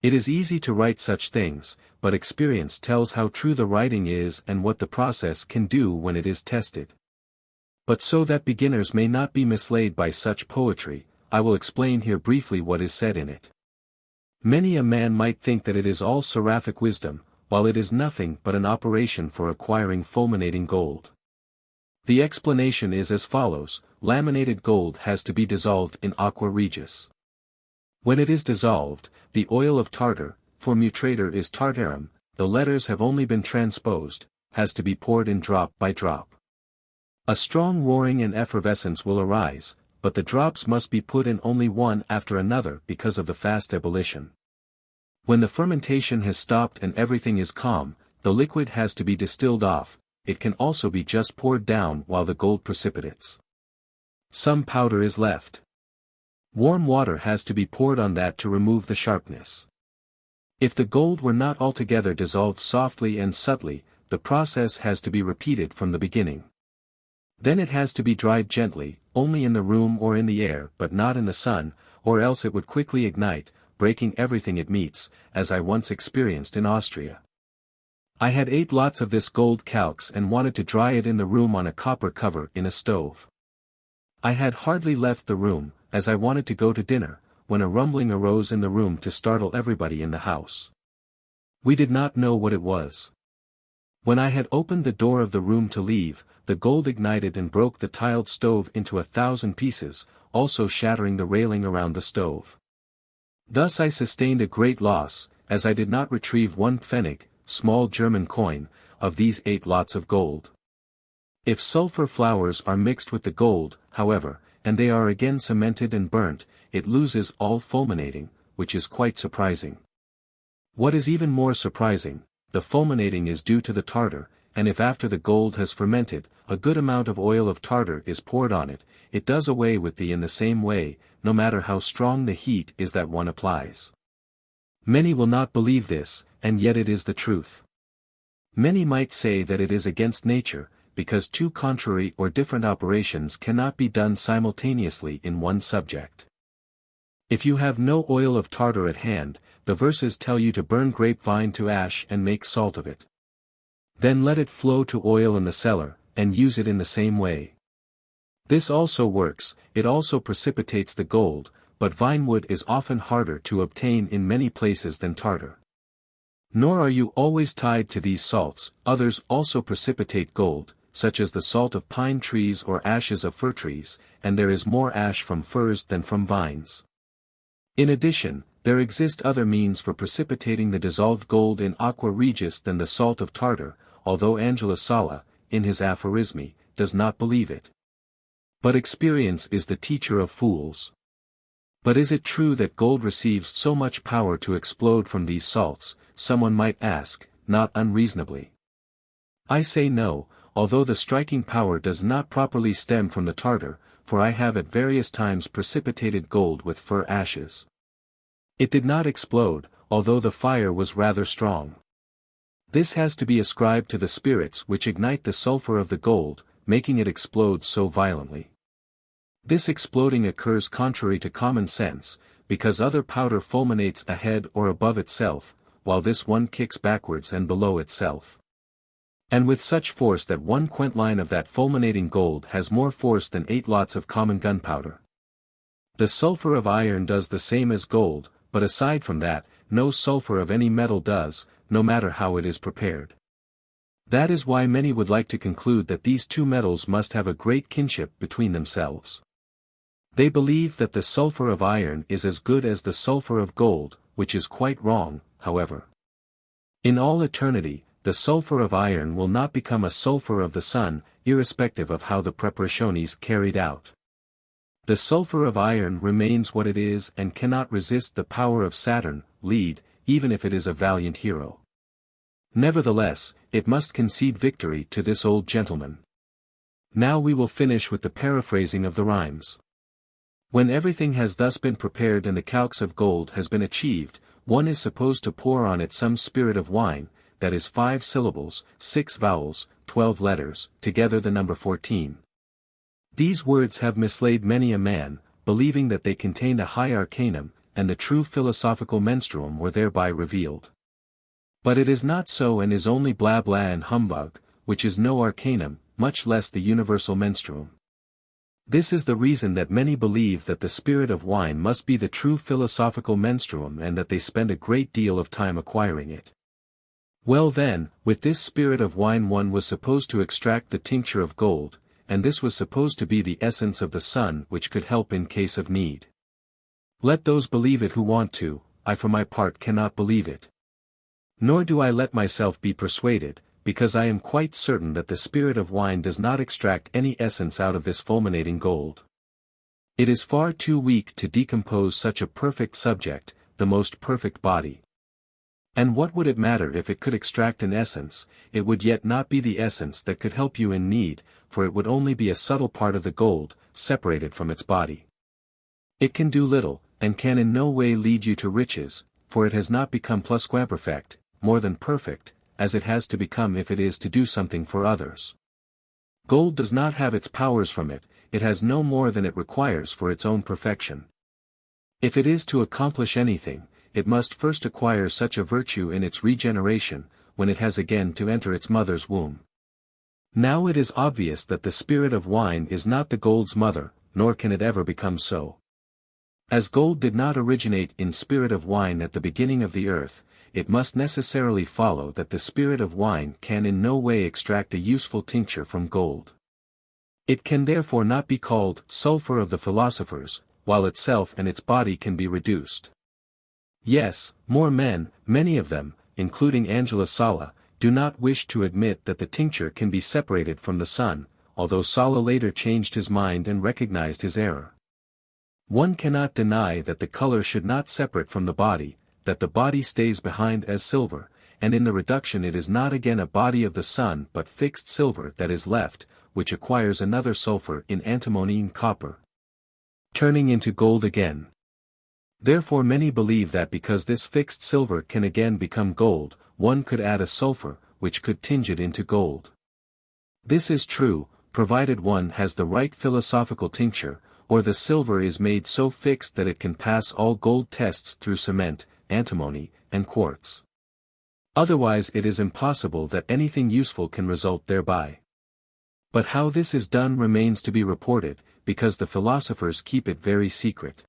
It is easy to write such things, but experience tells how true the writing is and what the process can do when it is tested. But so that beginners may not be misled by such poetry, I will explain here briefly what is said in it. Many a man might think that it is all seraphic wisdom, while it is nothing but an operation for acquiring fulminating gold. The explanation is as follows: laminated gold has to be dissolved in aqua regis. When it is dissolved, the oil of tartar, for mutator is tartarum, the letters have only been transposed, has to be poured in drop by drop. A strong roaring and effervescence will arise, but the drops must be put in only one after another because of the fast ebullition. When the fermentation has stopped and everything is calm, the liquid has to be distilled off. It can also be just poured down while the gold precipitates. Some powder is left. Warm water has to be poured on that to remove the sharpness. If the gold were not altogether dissolved softly and subtly, the process has to be repeated from the beginning. Then it has to be dried gently, only in the room or in the air but not in the sun, or else it would quickly ignite, breaking everything it meets, as I once experienced in Austria. I had 8 lots of this gold calx and wanted to dry it in the room on a copper cover in a stove. I had hardly left the room, as I wanted to go to dinner, when a rumbling arose in the room to startle everybody in the house. We did not know what it was. When I had opened the door of the room to leave, the gold ignited and broke the tiled stove into 1,000 pieces, also shattering the railing around the stove. Thus I sustained a great loss, as I did not retrieve 1 pfennig, small German coin, of these 8 lots of gold. If sulfur flowers are mixed with the gold, however, and they are again cemented and burnt, it loses all fulminating, which is quite surprising. What is even more surprising, the fulminating is due to the tartar, and if after the gold has fermented, a good amount of oil of tartar is poured on it, it does away with in the same way, no matter how strong the heat is that one applies. Many will not believe this, and yet it is the truth. Many might say that it is against nature, because 2 contrary or different operations cannot be done simultaneously in one subject. If you have no oil of tartar at hand, the verses tell you to burn grapevine to ash and make salt of it. Then let it flow to oil in the cellar, and use it in the same way. This also works, it also precipitates the gold, but vinewood is often harder to obtain in many places than tartar. Nor are you always tied to these salts, others also precipitate gold, such as the salt of pine trees or ashes of fir trees, and there is more ash from firs than from vines. In addition, there exist other means for precipitating the dissolved gold in aqua regis than the salt of tartar, although Angela Sala, in his aphorismi, does not believe it. But experience is the teacher of fools. But is it true that gold receives so much power to explode from these salts, someone might ask, not unreasonably. I say no, although the striking power does not properly stem from the tartar, for I have at various times precipitated gold with fir ashes. It did not explode, although the fire was rather strong. This has to be ascribed to the spirits which ignite the sulfur of the gold, making it explode so violently. This exploding occurs contrary to common sense, because other powder fulminates ahead or above itself, while this one kicks backwards and below itself. And with such force that 1 quintline of that fulminating gold has more force than 8 lots of common gunpowder. The sulfur of iron does the same as gold, but aside from that, no sulfur of any metal does, no matter how it is prepared. That is why many would like to conclude that these 2 metals must have a great kinship between themselves. They believe that the sulfur of iron is as good as the sulfur of gold, which is quite wrong, however. In all eternity, the sulfur of iron will not become a sulfur of the sun, irrespective of how the preparation is carried out. The sulfur of iron remains what it is and cannot resist the power of Saturn, lead, even if it is a valiant hero. Nevertheless, it must concede victory to this old gentleman. Now we will finish with the paraphrasing of the rhymes. When everything has thus been prepared and the calx of gold has been achieved, one is supposed to pour on it some spirit of wine, that is 5 syllables, 6 vowels, 12 letters, together the number 14. These words have mislaid many a man, believing that they contained a high arcanum, and the true philosophical menstruum were thereby revealed. But it is not so and is only blah blah and humbug, which is no arcanum, much less the universal menstruum. This is the reason that many believe that the spirit of wine must be the true philosophical menstruum and that they spend a great deal of time acquiring it. Well then, with this spirit of wine one was supposed to extract the tincture of gold, and this was supposed to be the essence of the sun which could help in case of need. Let those believe it who want to, I for my part cannot believe it. Nor do I let myself be persuaded, because I am quite certain that the spirit of wine does not extract any essence out of this fulminating gold. It is far too weak to decompose such a perfect subject, the most perfect body. And what would it matter if it could extract an essence? It would yet not be the essence that could help you in need, for it would only be a subtle part of the gold, separated from its body. It can do little, and can in no way lead you to riches, for it has not become plusquamperfect, more than perfect, as it has to become if it is to do something for others. Gold does not have its powers from it, it has no more than it requires for its own perfection. If it is to accomplish anything, it must first acquire such a virtue in its regeneration, when it has again to enter its mother's womb. Now it is obvious that the spirit of wine is not the gold's mother, nor can it ever become so. As gold did not originate in spirit of wine at the beginning of the earth, it must necessarily follow that the spirit of wine can in no way extract a useful tincture from gold. It can therefore not be called sulfur of the philosophers, while itself and its body can be reduced. Yes, more men, many of them, including Angela Sala, do not wish to admit that the tincture can be separated from the sun, although Sala later changed his mind and recognized his error. One cannot deny that the color should not separate from the body, that the body stays behind as silver, and in the reduction it is not again a body of the sun but fixed silver that is left, which acquires another sulfur in antimony and copper, turning into gold again. Therefore many believe that because this fixed silver can again become gold, one could add a sulfur, which could tinge it into gold. This is true, provided one has the right philosophical tincture, or the silver is made so fixed that it can pass all gold tests through cement, antimony, and quartz. Otherwise it is impossible that anything useful can result thereby. But how this is done remains to be reported, because the philosophers keep it very secret.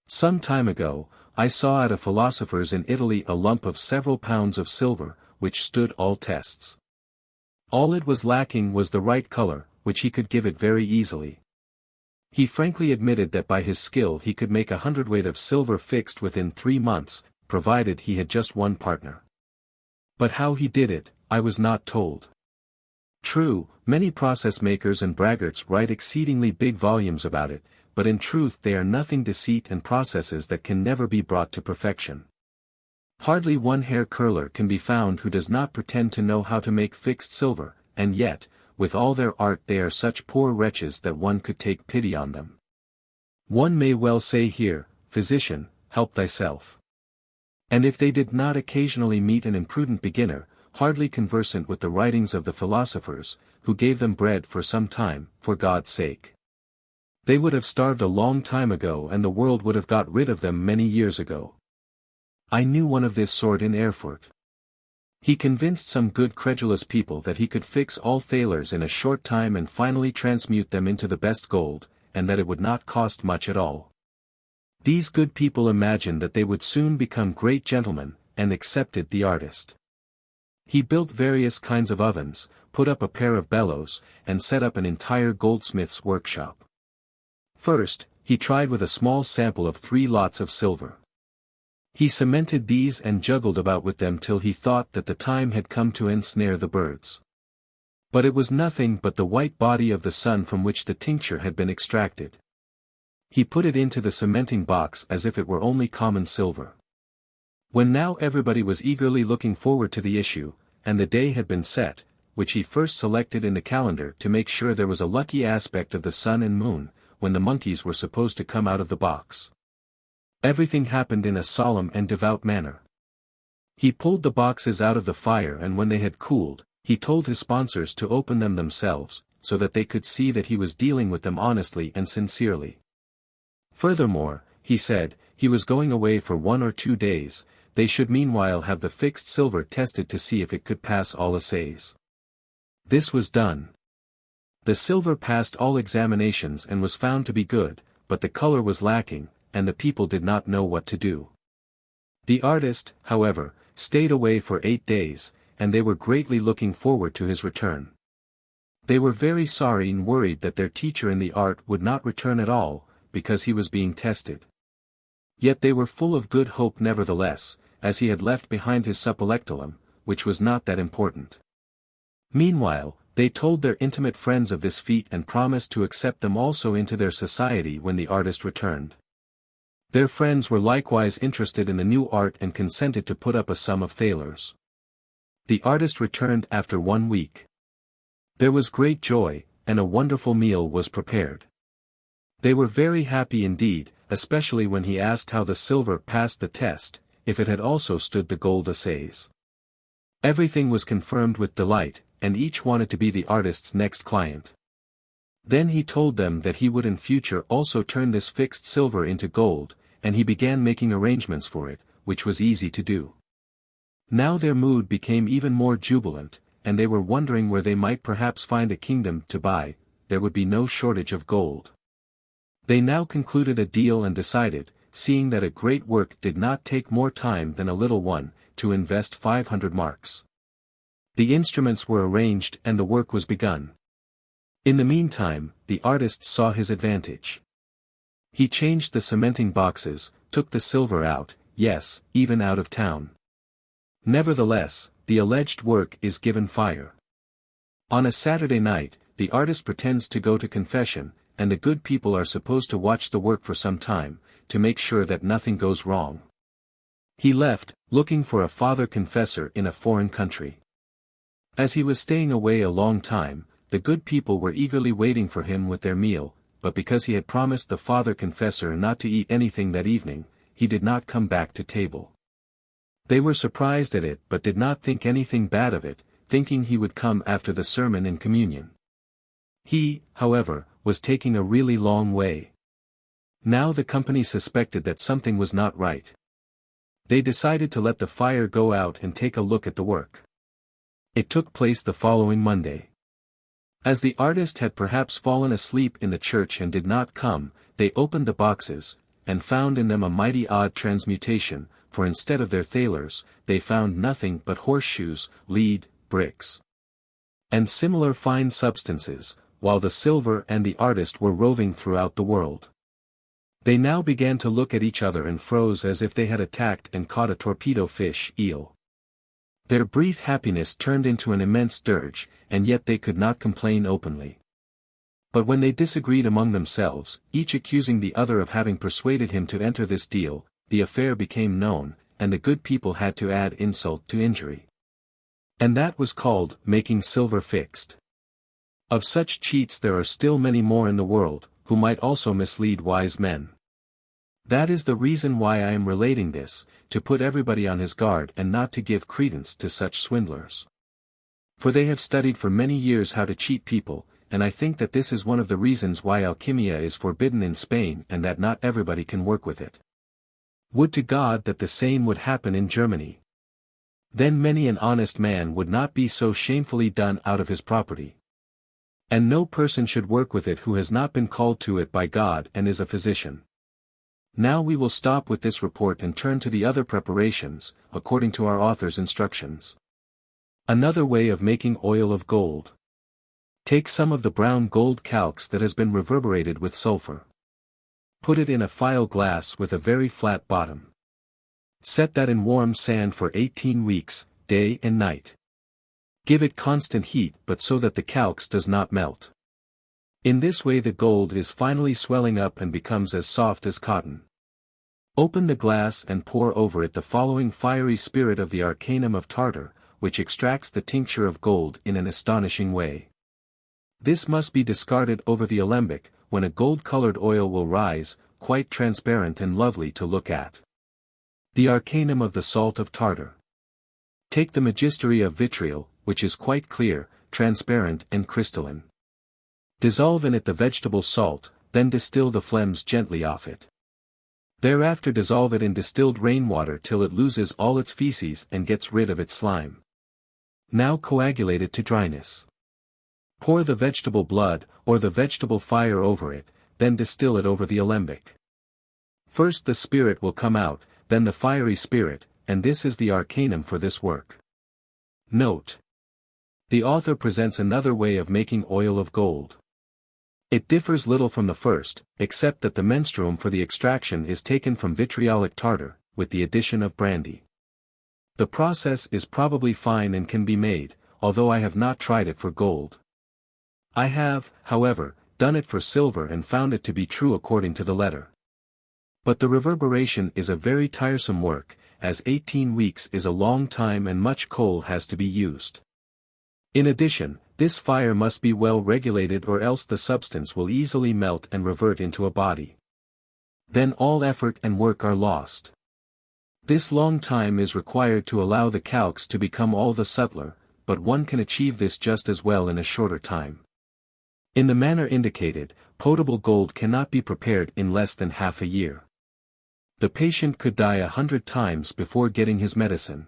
Some time ago, I saw at a philosopher's in Italy a lump of several pounds of silver, which stood all tests. All it was lacking was the right color, which he could give it very easily. He frankly admitted that by his skill he could make 100 weight of silver fixed within 3 months, provided he had just one partner. But how he did it, I was not told. True, many process makers and braggarts write exceedingly big volumes about it, but in truth they are nothing deceit and processes that can never be brought to perfection. Hardly one hair curler can be found who does not pretend to know how to make fixed silver, and yet, with all their art they are such poor wretches that one could take pity on them. One may well say here, physician, help thyself. And if they did not occasionally meet an imprudent beginner, hardly conversant with the writings of the philosophers, who gave them bread for some time, for God's sake, they would have starved a long time ago and the world would have got rid of them many years ago. I knew one of this sort in Erfurt. He convinced some good credulous people that he could fix all thalers in a short time and finally transmute them into the best gold, and that it would not cost much at all. These good people imagined that they would soon become great gentlemen, and accepted the artist. He built various kinds of ovens, put up a pair of bellows, and set up an entire goldsmith's workshop. First, he tried with a small sample of 3 lots of silver. He cemented these and juggled about with them till he thought that the time had come to ensnare the birds. But it was nothing but the white body of the sun from which the tincture had been extracted. He put it into the cementing box as if it were only common silver. When now everybody was eagerly looking forward to the issue, and the day had been set, which he first selected in the calendar to make sure there was a lucky aspect of the sun and moon, when the monkeys were supposed to come out of the box. Everything happened in a solemn and devout manner. He pulled the boxes out of the fire and when they had cooled, he told his sponsors to open them themselves, so that they could see that he was dealing with them honestly and sincerely. Furthermore, he said, he was going away for 1 or 2 days, they should meanwhile have the fixed silver tested to see if it could pass all assays. This was done. The silver passed all examinations and was found to be good, but the color was lacking, and the people did not know what to do. The artist, however, stayed away for 8 days, and they were greatly looking forward to his return. They were very sorry and worried that their teacher in the art would not return at all, because he was being tested. Yet they were full of good hope nevertheless, as he had left behind his supellectulum, which was not that important. Meanwhile, they told their intimate friends of this feat and promised to accept them also into their society when the artist returned. Their friends were likewise interested in the new art and consented to put up a sum of thalers. The artist returned after 1 week. There was great joy, and a wonderful meal was prepared. They were very happy indeed, especially when he asked how the silver passed the test, if it had also stood the gold assays. Everything was confirmed with delight, and each wanted to be the artist's next client. Then he told them that he would in future also turn this fixed silver into gold, and he began making arrangements for it, which was easy to do. Now their mood became even more jubilant, and they were wondering where they might perhaps find a kingdom to buy. There would be no shortage of gold. They now concluded a deal and decided, seeing that a great work did not take more time than a little one, to invest 500 marks. The instruments were arranged and the work was begun. In the meantime, the artist saw his advantage. He changed the cementing boxes, took the silver out, yes, even out of town. Nevertheless, the alleged work is given fire. On a Saturday night, the artist pretends to go to confession, and the good people are supposed to watch the work for some time, to make sure that nothing goes wrong. He left, looking for a father confessor in a foreign country. As he was staying away a long time, the good people were eagerly waiting for him with their meal, but because he had promised the father confessor not to eat anything that evening, he did not come back to table. They were surprised at it but did not think anything bad of it, thinking he would come after the sermon and communion. He, however, was taking a really long way. Now the company suspected that something was not right. They decided to let the fire go out and take a look at the work. It took place the following Monday. As the artist had perhaps fallen asleep in the church and did not come, they opened the boxes, and found in them a mighty odd transmutation, for instead of their thalers, they found nothing but horseshoes, lead, bricks, and similar fine substances, while the silver and the artist were roving throughout the world. They now began to look at each other and froze as if they had attacked and caught a torpedo fish eel. Their brief happiness turned into an immense dirge, and yet they could not complain openly. But when they disagreed among themselves, each accusing the other of having persuaded him to enter this deal, the affair became known, and the good people had to add insult to injury. And that was called making silver fixed. Of such cheats there are still many more in the world, who might also mislead wise men. That is the reason why I am relating this, to put everybody on his guard and not to give credence to such swindlers. For they have studied for many years how to cheat people, and I think that this is one of the reasons why alchemia is forbidden in Spain and that not everybody can work with it. Would to God that the same would happen in Germany. Then many an honest man would not be so shamefully done out of his property. And no person should work with it who has not been called to it by God and is a physician. Now we will stop with this report and turn to the other preparations, according to our author's instructions. Another way of making oil of gold. Take some of the brown gold calx that has been reverberated with sulfur. Put it in a phial glass with a very flat bottom. Set that in warm sand for 18 weeks, day and night. Give it constant heat but so that the calx does not melt. In this way the gold is finally swelling up and becomes as soft as cotton. Open the glass and pour over it the following fiery spirit of the arcanum of tartar, which extracts the tincture of gold in an astonishing way. This must be discarded over the alembic, when a gold-colored oil will rise, quite transparent and lovely to look at. The arcanum of the salt of tartar. Take the magistery of vitriol, which is quite clear, transparent and crystalline. Dissolve in it the vegetable salt, then distill the phlegms gently off it. Thereafter dissolve it in distilled rainwater till it loses all its feces and gets rid of its slime. Now coagulate it to dryness. Pour the vegetable blood, or the vegetable fire over it, then distill it over the alembic. First the spirit will come out, then the fiery spirit, and this is the arcanum for this work. Note. The author presents another way of making oil of gold. It differs little from the first, except that the menstruum for the extraction is taken from vitriolic tartar, with the addition of brandy. The process is probably fine and can be made, although I have not tried it for gold. I have, however, done it for silver and found it to be true according to the letter. But the reverberation is a very tiresome work, as 18 weeks is a long time and much coal has to be used. In addition, this fire must be well regulated or else the substance will easily melt and revert into a body. Then all effort and work are lost. This long time is required to allow the calx to become all the subtler, but one can achieve this just as well in a shorter time. In the manner indicated, potable gold cannot be prepared in less than half a year. The patient could die 100 times before getting his medicine.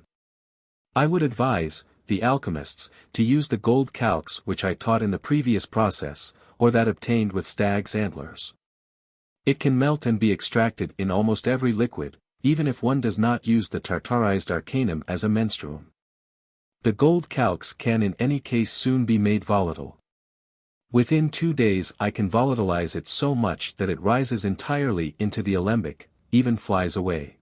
I would advise, the alchemists, to use the gold calx which I taught in the previous process, or that obtained with stag's antlers. It can melt and be extracted in almost every liquid, even if one does not use the tartarized arcanum as a menstruum. The gold calx can in any case soon be made volatile. Within 2 days I can volatilize it so much that it rises entirely into the alembic, even flies away.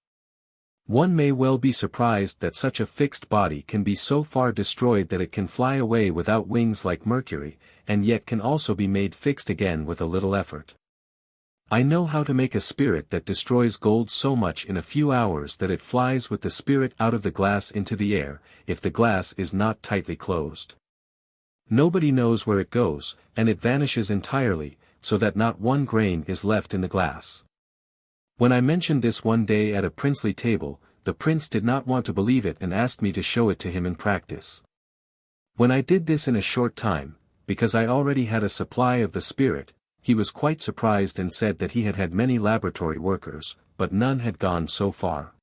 One may well be surprised that such a fixed body can be so far destroyed that it can fly away without wings like Mercury, and yet can also be made fixed again with a little effort. I know how to make a spirit that destroys gold so much in a few hours that it flies with the spirit out of the glass into the air, if the glass is not tightly closed. Nobody knows where it goes, and it vanishes entirely, so that not one grain is left in the glass. When I mentioned this one day at a princely table, the prince did not want to believe it and asked me to show it to him in practice. When I did this in a short time, because I already had a supply of the spirit, he was quite surprised and said that he had had many laboratory workers, but none had gone so far.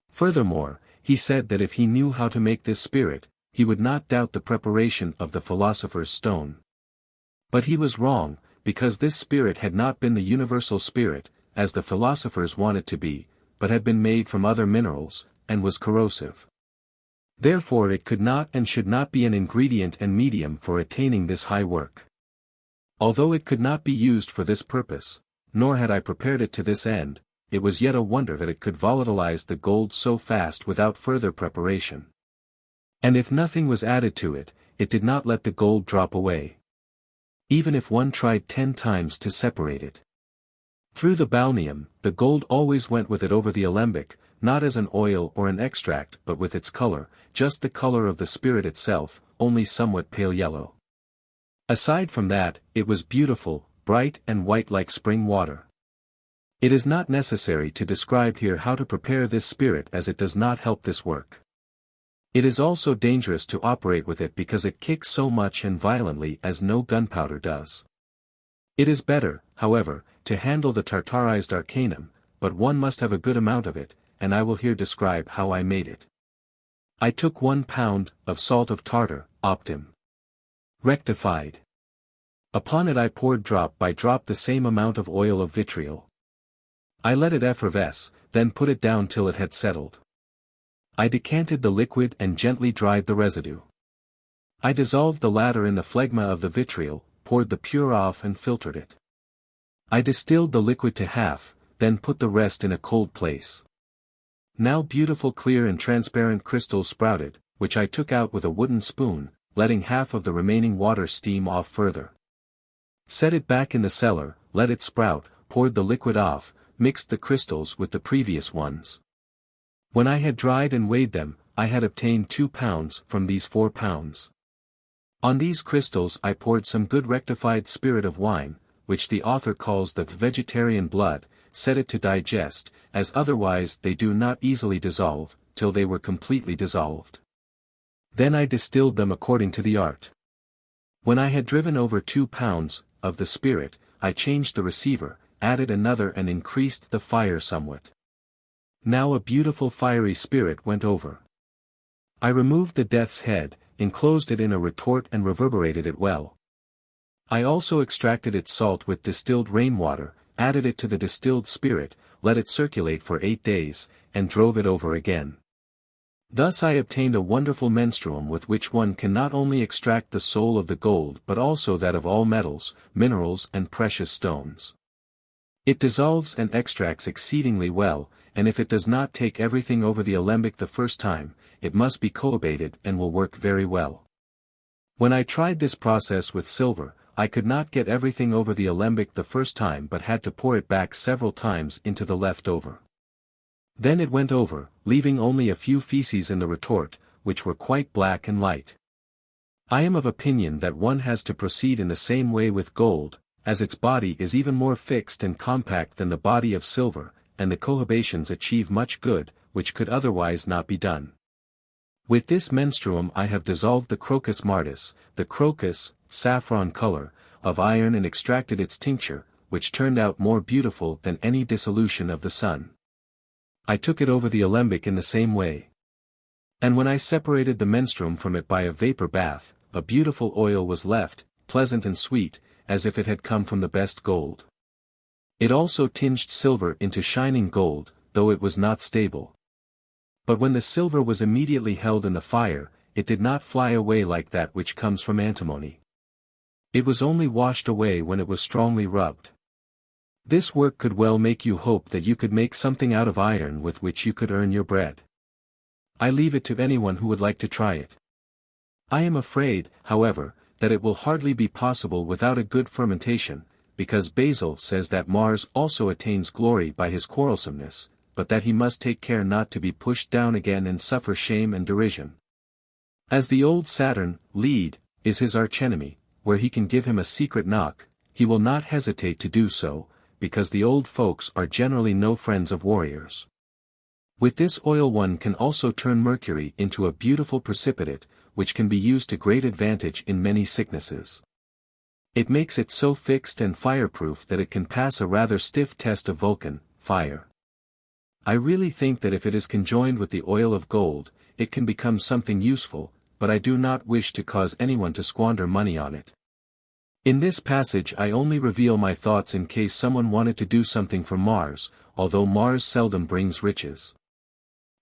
Furthermore, he said that if he knew how to make this spirit, he would not doubt the preparation of the philosopher's stone. But he was wrong, because this spirit had not been the universal spirit, as the philosophers want it to be, but had been made from other minerals, and was corrosive. Therefore it could not and should not be an ingredient and medium for attaining this high work. Although it could not be used for this purpose, nor had I prepared it to this end, it was yet a wonder that it could volatilize the gold so fast without further preparation. And if nothing was added to it, it did not let the gold drop away. Even if one tried 10 times to separate it. Through the balneum, the gold always went with it over the alembic, not as an oil or an extract but with its color, just the color of the spirit itself, only somewhat pale yellow. Aside from that, it was beautiful, bright and white like spring water. It is not necessary to describe here how to prepare this spirit as it does not help this work. It is also dangerous to operate with it because it kicks so much and violently as no gunpowder does. It is better, however, to handle the tartarized arcanum, but one must have a good amount of it, and I will here describe how I made it. I took 1 pound of salt of tartar, optim. Rectified. Upon it I poured drop by drop the same amount of oil of vitriol. I let it effervesce, then put it down till it had settled. I decanted the liquid and gently dried the residue. I dissolved the latter in the phlegma of the vitriol, poured the pure off and filtered it. I distilled the liquid to half, then put the rest in a cold place. Now beautiful clear and transparent crystals sprouted, which I took out with a wooden spoon, letting half of the remaining water steam off further. Set it back in the cellar, let it sprout, poured the liquid off, mixed the crystals with the previous ones. When I had dried and weighed them, I had obtained 2 pounds from these 4 pounds. On these crystals I poured some good rectified spirit of wine, which the author calls the vegetarian blood, set it to digest, as otherwise they do not easily dissolve, till they were completely dissolved. Then I distilled them according to the art. When I had driven over 2 pounds of the spirit, I changed the receiver, added another and increased the fire somewhat. Now a beautiful fiery spirit went over. I removed the death's head, enclosed it in a retort and reverberated it well. I also extracted its salt with distilled rainwater, added it to the distilled spirit, let it circulate for 8 days, and drove it over again. Thus I obtained a wonderful menstruum with which one can not only extract the soul of the gold but also that of all metals, minerals and precious stones. It dissolves and extracts exceedingly well, and if it does not take everything over the alembic the first time, it must be coabated and will work very well. When I tried this process with silver, I could not get everything over the alembic the first time but had to pour it back several times into the leftover. Then it went over, leaving only a few feces in the retort, which were quite black and light. I am of opinion that one has to proceed in the same way with gold, as its body is even more fixed and compact than the body of silver, and the cohabations achieve much good, which could otherwise not be done. With this menstruum I have dissolved the crocus martis, the crocus, saffron color, of iron and extracted its tincture, which turned out more beautiful than any dissolution of the sun. I took it over the alembic in the same way. And when I separated the menstruum from it by a vapor bath, a beautiful oil was left, pleasant and sweet, as if it had come from the best gold. It also tinged silver into shining gold, though it was not stable. But when the silver was immediately held in the fire, it did not fly away like that which comes from antimony. It was only washed away when it was strongly rubbed. This work could well make you hope that you could make something out of iron with which you could earn your bread. I leave it to anyone who would like to try it. I am afraid, however, that it will hardly be possible without a good fermentation, because Basil says that Mars also attains glory by his quarrelsomeness, but that he must take care not to be pushed down again and suffer shame and derision. As the old Saturn, lead, is his archenemy, where he can give him a secret knock, he will not hesitate to do so, because the old folks are generally no friends of warriors. With this oil one can also turn mercury into a beautiful precipitate, which can be used to great advantage in many sicknesses. It makes it so fixed and fireproof that it can pass a rather stiff test of Vulcan, fire. I really think that if it is conjoined with the oil of gold, it can become something useful, but I do not wish to cause anyone to squander money on it. In this passage I only reveal my thoughts in case someone wanted to do something for Mars, although Mars seldom brings riches.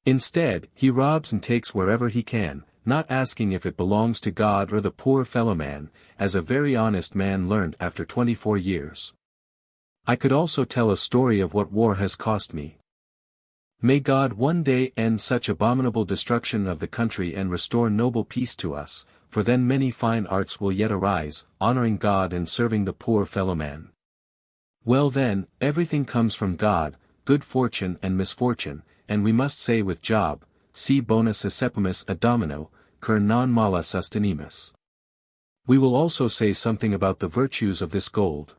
Instead, he robs and takes wherever he can, not asking if it belongs to God or the poor fellowman, as a very honest man learned after 24 years. I could also tell a story of what war has cost me. May God one day end such abominable destruction of the country and restore noble peace to us, for then many fine arts will yet arise, honoring God and serving the poor fellowman. Well then, everything comes from God, good fortune and misfortune, and we must say with Job, si bonus accepimus ad domino, cur non mala sustenemus. We will also say something about the virtues of this gold.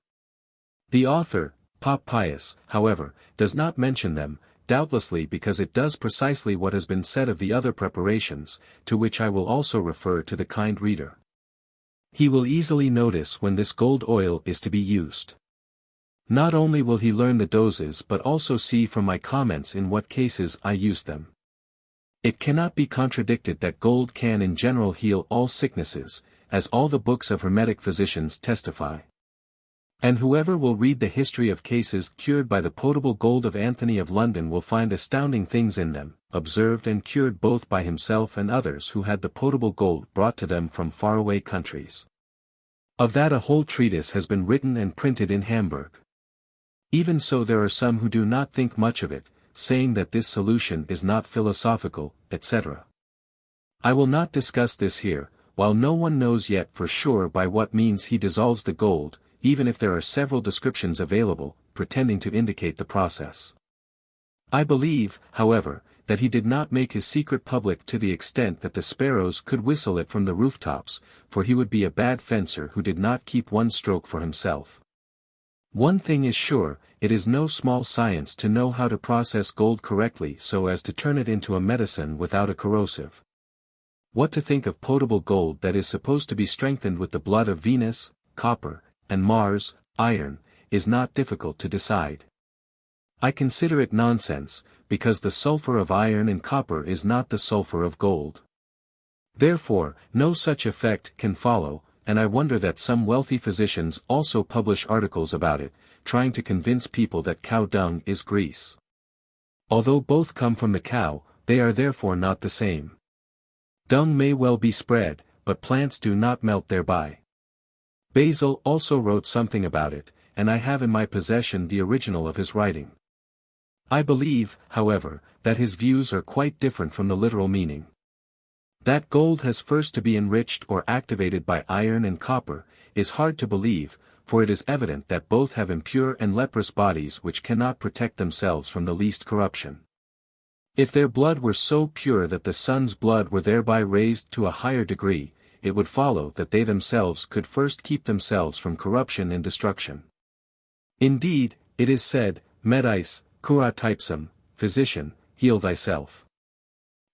The author, Pop Pius, however, does not mention them, doubtlessly because it does precisely what has been said of the other preparations, to which I will also refer to the kind reader. He will easily notice when this gold oil is to be used. Not only will he learn the doses but also see from my comments in what cases I use them. It cannot be contradicted that gold can in general heal all sicknesses, as all the books of Hermetic physicians testify. And whoever will read the history of cases cured by the potable gold of Anthony of London will find astounding things in them, observed and cured both by himself and others who had the potable gold brought to them from faraway countries. Of that a whole treatise has been written and printed in Hamburg. Even so there are some who do not think much of it, saying that this solution is not philosophical, etc. I will not discuss this here, while no one knows yet for sure by what means he dissolves the gold, even if there are several descriptions available, pretending to indicate the process. I believe, however, that he did not make his secret public to the extent that the sparrows could whistle it from the rooftops, for he would be a bad fencer who did not keep one stroke for himself. One thing is sure, it is no small science to know how to process gold correctly so as to turn it into a medicine without a corrosive. What to think of potable gold that is supposed to be strengthened with the blood of Venus, copper, and Mars, iron, is not difficult to decide. I consider it nonsense, because the sulfur of iron and copper is not the sulfur of gold. Therefore, no such effect can follow, and I wonder that some wealthy physicians also publish articles about it, trying to convince people that cow dung is grease. Although both come from the cow, they are therefore not the same. Dung may well be spread, but plants do not melt thereby. Basil also wrote something about it, and I have in my possession the original of his writing. I believe, however, that his views are quite different from the literal meaning. That gold has first to be enriched or activated by iron and copper, is hard to believe, for it is evident that both have impure and leprous bodies which cannot protect themselves from the least corruption. If their blood were so pure that the sun's blood were thereby raised to a higher degree, it would follow that they themselves could first keep themselves from corruption and destruction. Indeed, it is said, medis, cura typsum, physician, heal thyself.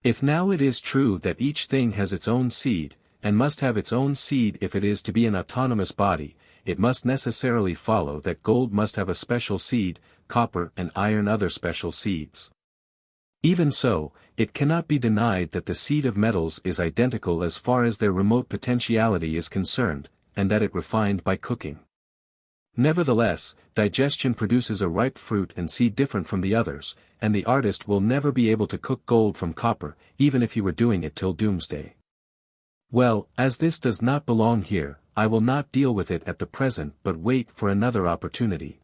If now it is true that each thing has its own seed, and must have its own seed if it is to be an autonomous body, it must necessarily follow that gold must have a special seed, copper and iron other special seeds. Even so, it cannot be denied that the seed of metals is identical as far as their remote potentiality is concerned, and that it refined by cooking. Nevertheless, digestion produces a ripe fruit and seed different from the others, and the artist will never be able to cook gold from copper, even if he were doing it till doomsday. Well, as this does not belong here, I will not deal with it at the present but wait for another opportunity.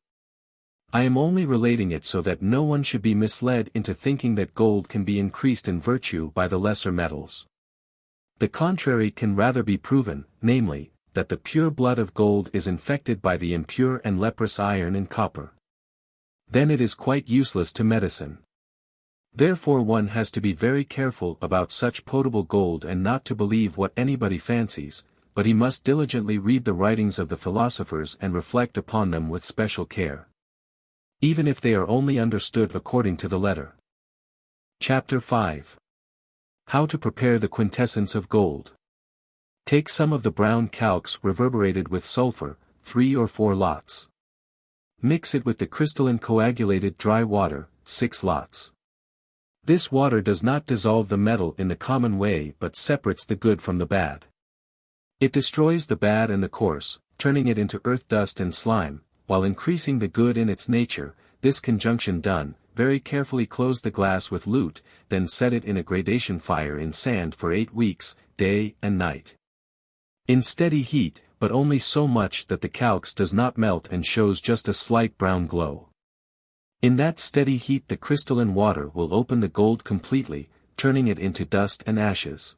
I am only relating it so that no one should be misled into thinking that gold can be increased in virtue by the lesser metals. The contrary can rather be proven, namely, that the pure blood of gold is infected by the impure and leprous iron and copper. Then it is quite useless to medicine. Therefore one has to be very careful about such potable gold and not to believe what anybody fancies, but he must diligently read the writings of the philosophers and reflect upon them with special care, even if they are only understood according to the letter. Chapter 5. How to prepare the quintessence of gold. Take some of the brown calx reverberated with sulfur, 3 or 4 lots. Mix it with the crystalline coagulated dry water, 6 lots. This water does not dissolve the metal in the common way but separates the good from the bad. It destroys the bad and the coarse, turning it into earth dust and slime, while increasing the good in its nature. This conjunction done, very carefully close the glass with lute, then set it in a gradation fire in sand for 8 weeks, day and night. In steady heat, but only so much that the calx does not melt and shows just a slight brown glow. In that steady heat the crystalline water will open the gold completely, turning it into dust and ashes.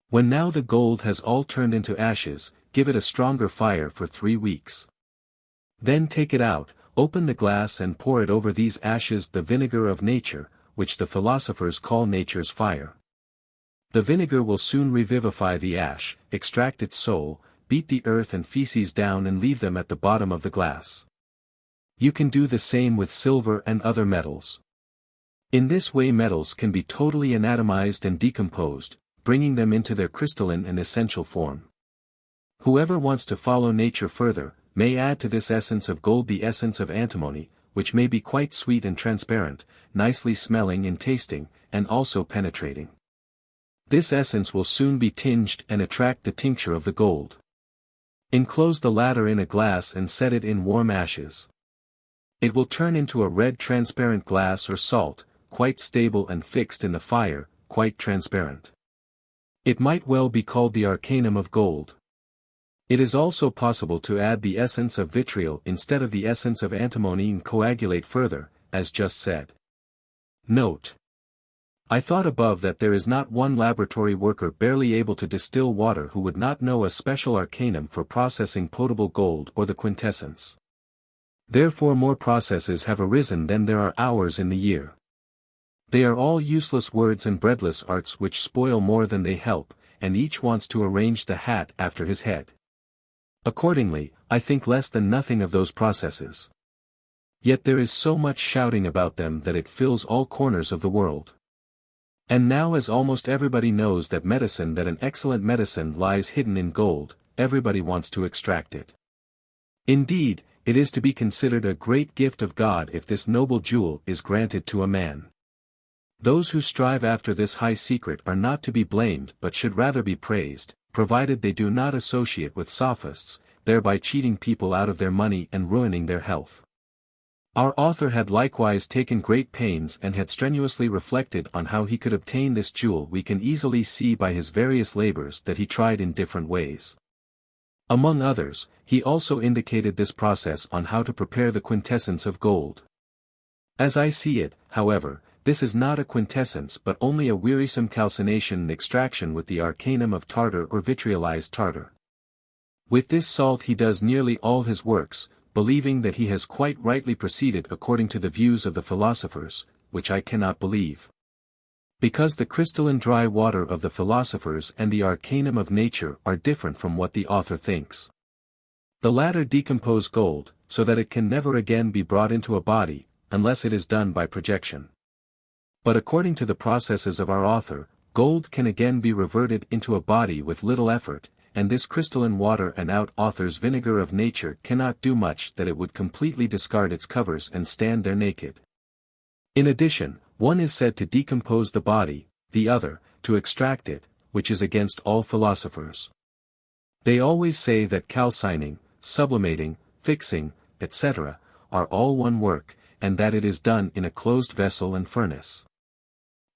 When now the gold has all turned into ashes, give it a stronger fire for 3 weeks. Then take it out, open the glass and pour it over these ashes the vinegar of nature, which the philosophers call nature's fire. The vinegar will soon revivify the ash, extract its soul, beat the earth and feces down and leave them at the bottom of the glass. You can do the same with silver and other metals. In this way metals can be totally anatomized and decomposed, bringing them into their crystalline and essential form. Whoever wants to follow nature further, may add to this essence of gold the essence of antimony, which may be quite sweet and transparent, nicely smelling and tasting, and also penetrating. This essence will soon be tinged and attract the tincture of the gold. Enclose the latter in a glass and set it in warm ashes. It will turn into a red transparent glass or salt, quite stable and fixed in the fire, quite transparent. It might well be called the arcanum of gold. It is also possible to add the essence of vitriol instead of the essence of antimony and coagulate further, as just said. Note: I thought above that there is not one laboratory worker barely able to distill water who would not know a special arcanum for processing potable gold or the quintessence. Therefore more processes have arisen than there are hours in the year. They are all useless words and breadless arts which spoil more than they help, and each wants to arrange the hat after his head. Accordingly, I think less than nothing of those processes. Yet there is so much shouting about them that it fills all corners of the world. And now as almost everybody knows that an excellent medicine lies hidden in gold, everybody wants to extract it. Indeed, it is to be considered a great gift of God if this noble jewel is granted to a man. Those who strive after this high secret are not to be blamed but should rather be praised, provided they do not associate with sophists, thereby cheating people out of their money and ruining their health. Our author had likewise taken great pains and had strenuously reflected on how he could obtain this jewel. We can easily see by his various labors that he tried in different ways. Among others, he also indicated this process on how to prepare the quintessence of gold. As I see it, however, this is not a quintessence but only a wearisome calcination and extraction with the arcanum of tartar or vitriolized tartar. With this salt he does nearly all his works, believing that he has quite rightly proceeded according to the views of the philosophers, which I cannot believe. Because the crystalline dry water of the philosophers and the arcanum of nature are different from what the author thinks. The latter decompose gold, so that it can never again be brought into a body, unless it is done by projection. But according to the processes of our author, gold can again be reverted into a body with little effort, and this crystalline water and out author's vinegar of nature cannot do much that it would completely discard its covers and stand there naked. In addition, One is said to decompose the body, the other, to extract it, which is against all philosophers. They always say that calcining, sublimating, fixing, etc., are all one work, and that it is done in a closed vessel and furnace.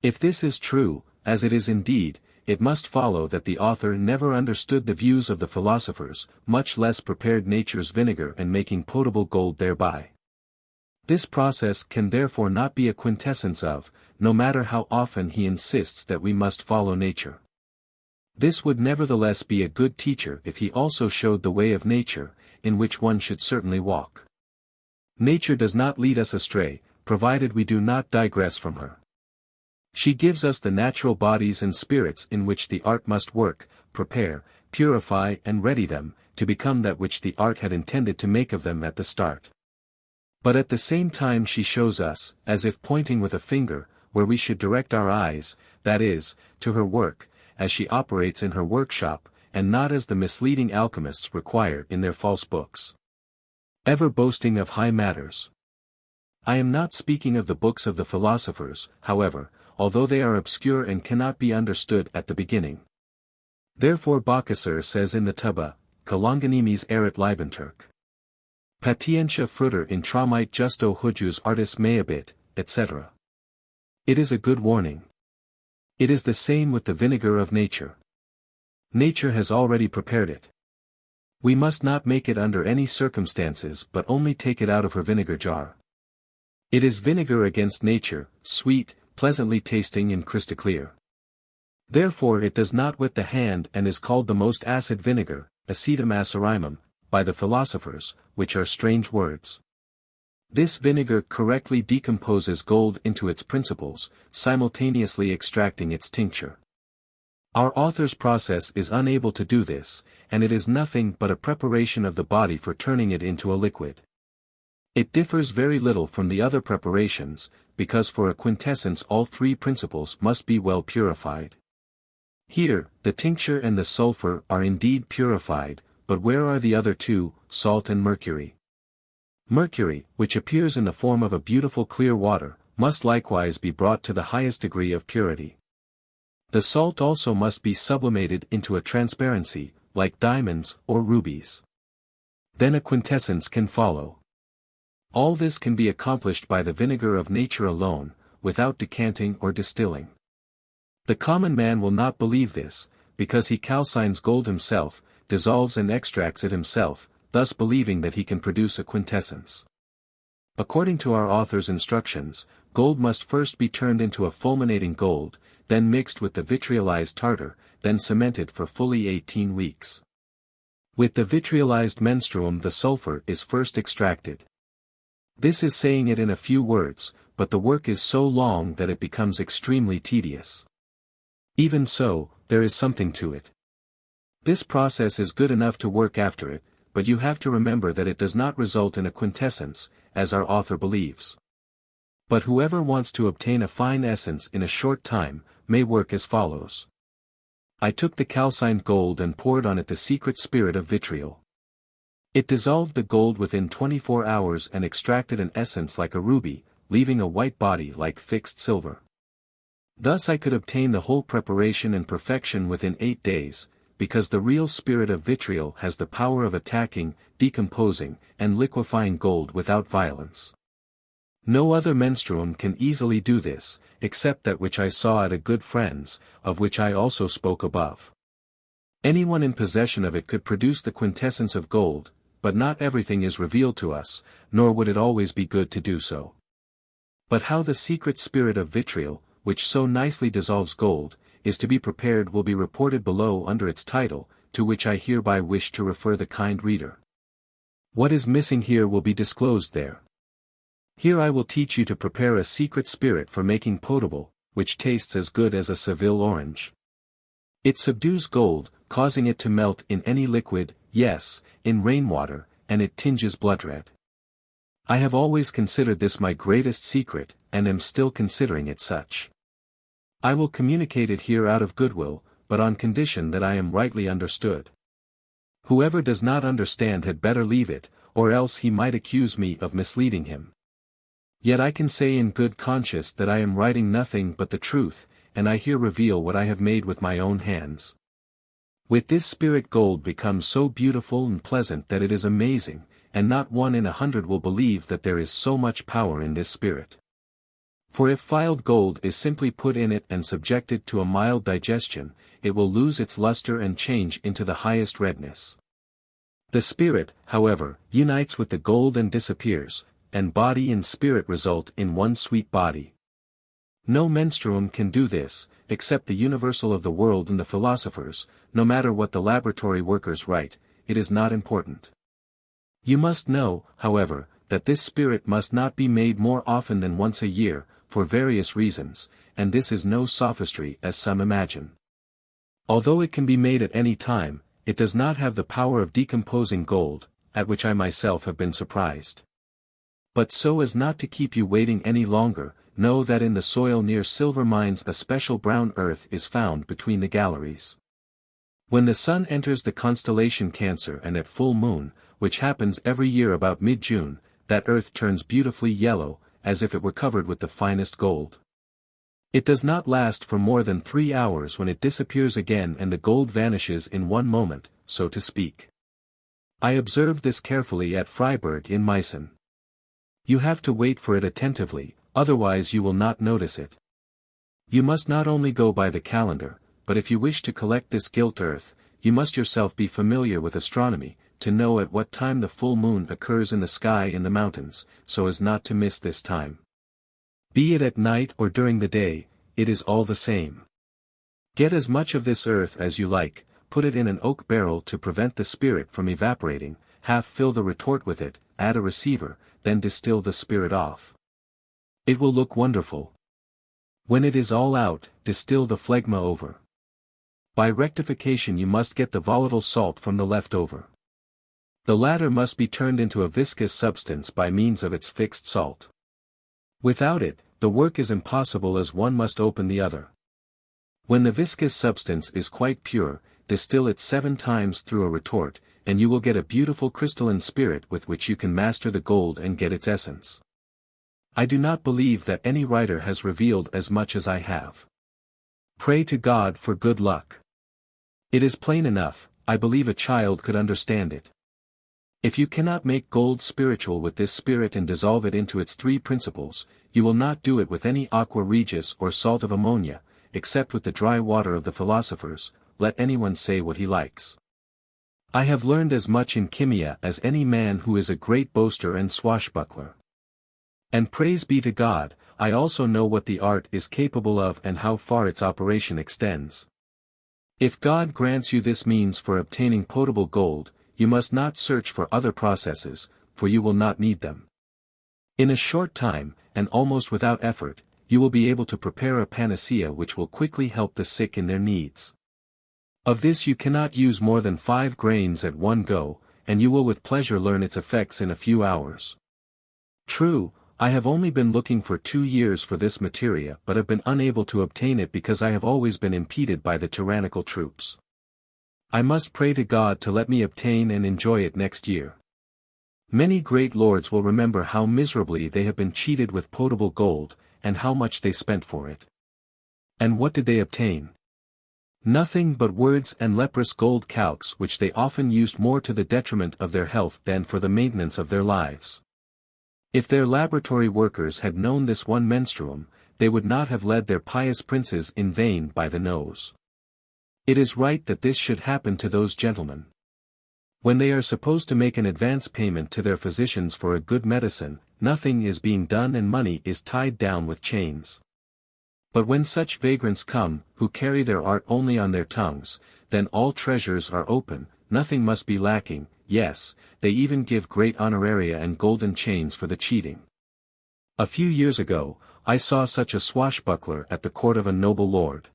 If this is true, as it is indeed, it must follow that the author never understood the views of the philosophers, much less prepared nature's vinegar and making potable gold thereby. This process can therefore not be a quintessence of, no matter how often he insists that we must follow nature. This would nevertheless be a good teacher if he also showed the way of nature, in which one should certainly walk. Nature does not lead us astray, provided we do not digress from her. She gives us the natural bodies and spirits in which the art must work, prepare, purify and ready them, to become that which the art had intended to make of them at the start. But at the same time she shows us, as if pointing with a finger, where we should direct our eyes, that is, to her work, as she operates in her workshop, and not as the misleading alchemists require in their false books. Ever boasting of high matters. I am not speaking of the books of the philosophers, however, although they are obscure and cannot be understood at the beginning. Therefore Bokasser says in the Tuba, Kalongenimes erit Liebenturk. Patientia frutter in traumite justo hujus artis meabit, etc. It is a good warning. It is the same with the vinegar of nature. Nature has already prepared it. We must not make it under any circumstances but only take it out of her vinegar jar. It is vinegar against nature, sweet, pleasantly tasting and crystal clear. Therefore it does not wet the hand and is called the most acid vinegar, acetum acerrimum, by the philosophers, which are strange words. This vinegar correctly decomposes gold into its principles, simultaneously extracting its tincture. Our author's process is unable to do this, and it is nothing but a preparation of the body for turning it into a liquid. It differs very little from the other preparations, because for a quintessence all three principles must be well purified. Here, the tincture and the sulfur are indeed purified, but where are the other two, salt and mercury? Mercury, which appears in the form of a beautiful clear water, must likewise be brought to the highest degree of purity. The salt also must be sublimated into a transparency, like diamonds or rubies. Then a quintessence can follow. All this can be accomplished by the vinegar of nature alone, without decanting or distilling. The common man will not believe this, because he calcines gold himself, dissolves and extracts it himself, thus believing that he can produce a quintessence. According to our author's instructions, gold must first be turned into a fulminating gold, then mixed with the vitriolized tartar, then cemented for fully 18 weeks. With the vitriolized menstruum the sulfur is first extracted. This is saying it in a few words, but the work is so long that it becomes extremely tedious. Even so, there is something to it. This process is good enough to work after it, but you have to remember that it does not result in a quintessence, as our author believes. But whoever wants to obtain a fine essence in a short time, may work as follows. I took the calcined gold and poured on it the secret spirit of vitriol. It dissolved the gold within 24 hours and extracted an essence like a ruby, leaving a white body like fixed silver. Thus I could obtain the whole preparation and perfection within 8 days, because the real spirit of vitriol has the power of attacking, decomposing, and liquefying gold without violence. No other menstruum can easily do this, except that which I saw at a good friend's, of which I also spoke above. Anyone in possession of it could produce the quintessence of gold, but not everything is revealed to us, nor would it always be good to do so. But how the secret spirit of vitriol, which so nicely dissolves gold, is to be prepared will be reported below under its title, to which I hereby wish to refer the kind reader. What is missing here will be disclosed there. Here I will teach you to prepare a secret spirit for making potable, which tastes as good as a Seville orange. It subdues gold, causing it to melt in any liquid, yes, in rainwater, and it tinges blood red. I have always considered this my greatest secret, and am still considering it such. I will communicate it here out of goodwill, but on condition that I am rightly understood. Whoever does not understand had better leave it, or else he might accuse me of misleading him. Yet I can say in good conscience that I am writing nothing but the truth, and I here reveal what I have made with my own hands. With this spirit gold becomes so beautiful and pleasant that it is amazing, and not 1 in 100 will believe that there is so much power in this spirit. For if filed gold is simply put in it and subjected to a mild digestion, it will lose its luster and change into the highest redness. The spirit, however, unites with the gold and disappears, and body and spirit result in one sweet body. No menstruum can do this, except the universal of the world and the philosophers. No matter what the laboratory workers write, it is not important. You must know, however, that this spirit must not be made more often than once a year, for various reasons, and this is no sophistry as some imagine. Although it can be made at any time, it does not have the power of decomposing gold, at which I myself have been surprised. But so as not to keep you waiting any longer, know that in the soil near silver mines a special brown earth is found between the galleries. When the sun enters the constellation Cancer and at full moon, which happens every year about mid-June, that earth turns beautifully yellow, as if it were covered with the finest gold. It does not last for more than 3 hours when it disappears again and the gold vanishes in one moment, so to speak. I observed this carefully at Freiburg in Meissen. You have to wait for it attentively, otherwise you will not notice it. You must not only go by the calendar, but if you wish to collect this gilt earth, you must yourself be familiar with astronomy, to know at what time the full moon occurs in the sky in the mountains, so as not to miss this time. Be it at night or during the day, it is all the same. Get as much of this earth as you like, put it in an oak barrel to prevent the spirit from evaporating, half fill the retort with it, add a receiver, then distill the spirit off. It will look wonderful. When it is all out, distill the phlegma over. By rectification you must get the volatile salt from the leftover. The latter must be turned into a viscous substance by means of its fixed salt. Without it, the work is impossible as one must open the other. When the viscous substance is quite pure, distill it 7 times through a retort, and you will get a beautiful crystalline spirit with which you can master the gold and get its essence. I do not believe that any writer has revealed as much as I have. Pray to God for good luck. It is plain enough, I believe a child could understand it. If you cannot make gold spiritual with this spirit and dissolve it into its 3 principles, you will not do it with any aqua regis or salt of ammonia, except with the dry water of the philosophers, let anyone say what he likes. I have learned as much in chemia as any man who is a great boaster and swashbuckler. And praise be to God, I also know what the art is capable of and how far its operation extends. If God grants you this means for obtaining potable gold, you must not search for other processes, for you will not need them. In a short time, and almost without effort, you will be able to prepare a panacea which will quickly help the sick in their needs. Of this you cannot use more than 5 grains at one go, and you will with pleasure learn its effects in a few hours. True, I have only been looking for 2 years for this materia but have been unable to obtain it because I have always been impeded by the tyrannical troops. I must pray to God to let me obtain and enjoy it next year. Many great lords will remember how miserably they have been cheated with potable gold, and how much they spent for it. And what did they obtain? Nothing but words and leprous gold calques which they often used more to the detriment of their health than for the maintenance of their lives. If their laboratory workers had known this one menstruum, they would not have led their pious princes in vain by the nose. It is right that this should happen to those gentlemen. When they are supposed to make an advance payment to their physicians for a good medicine, nothing is being done and money is tied down with chains. But when such vagrants come, who carry their art only on their tongues, then all treasures are open, nothing must be lacking, yes, they even give great honoraria and golden chains for the cheating. A few years ago, I saw such a swashbuckler at the court of a noble lord.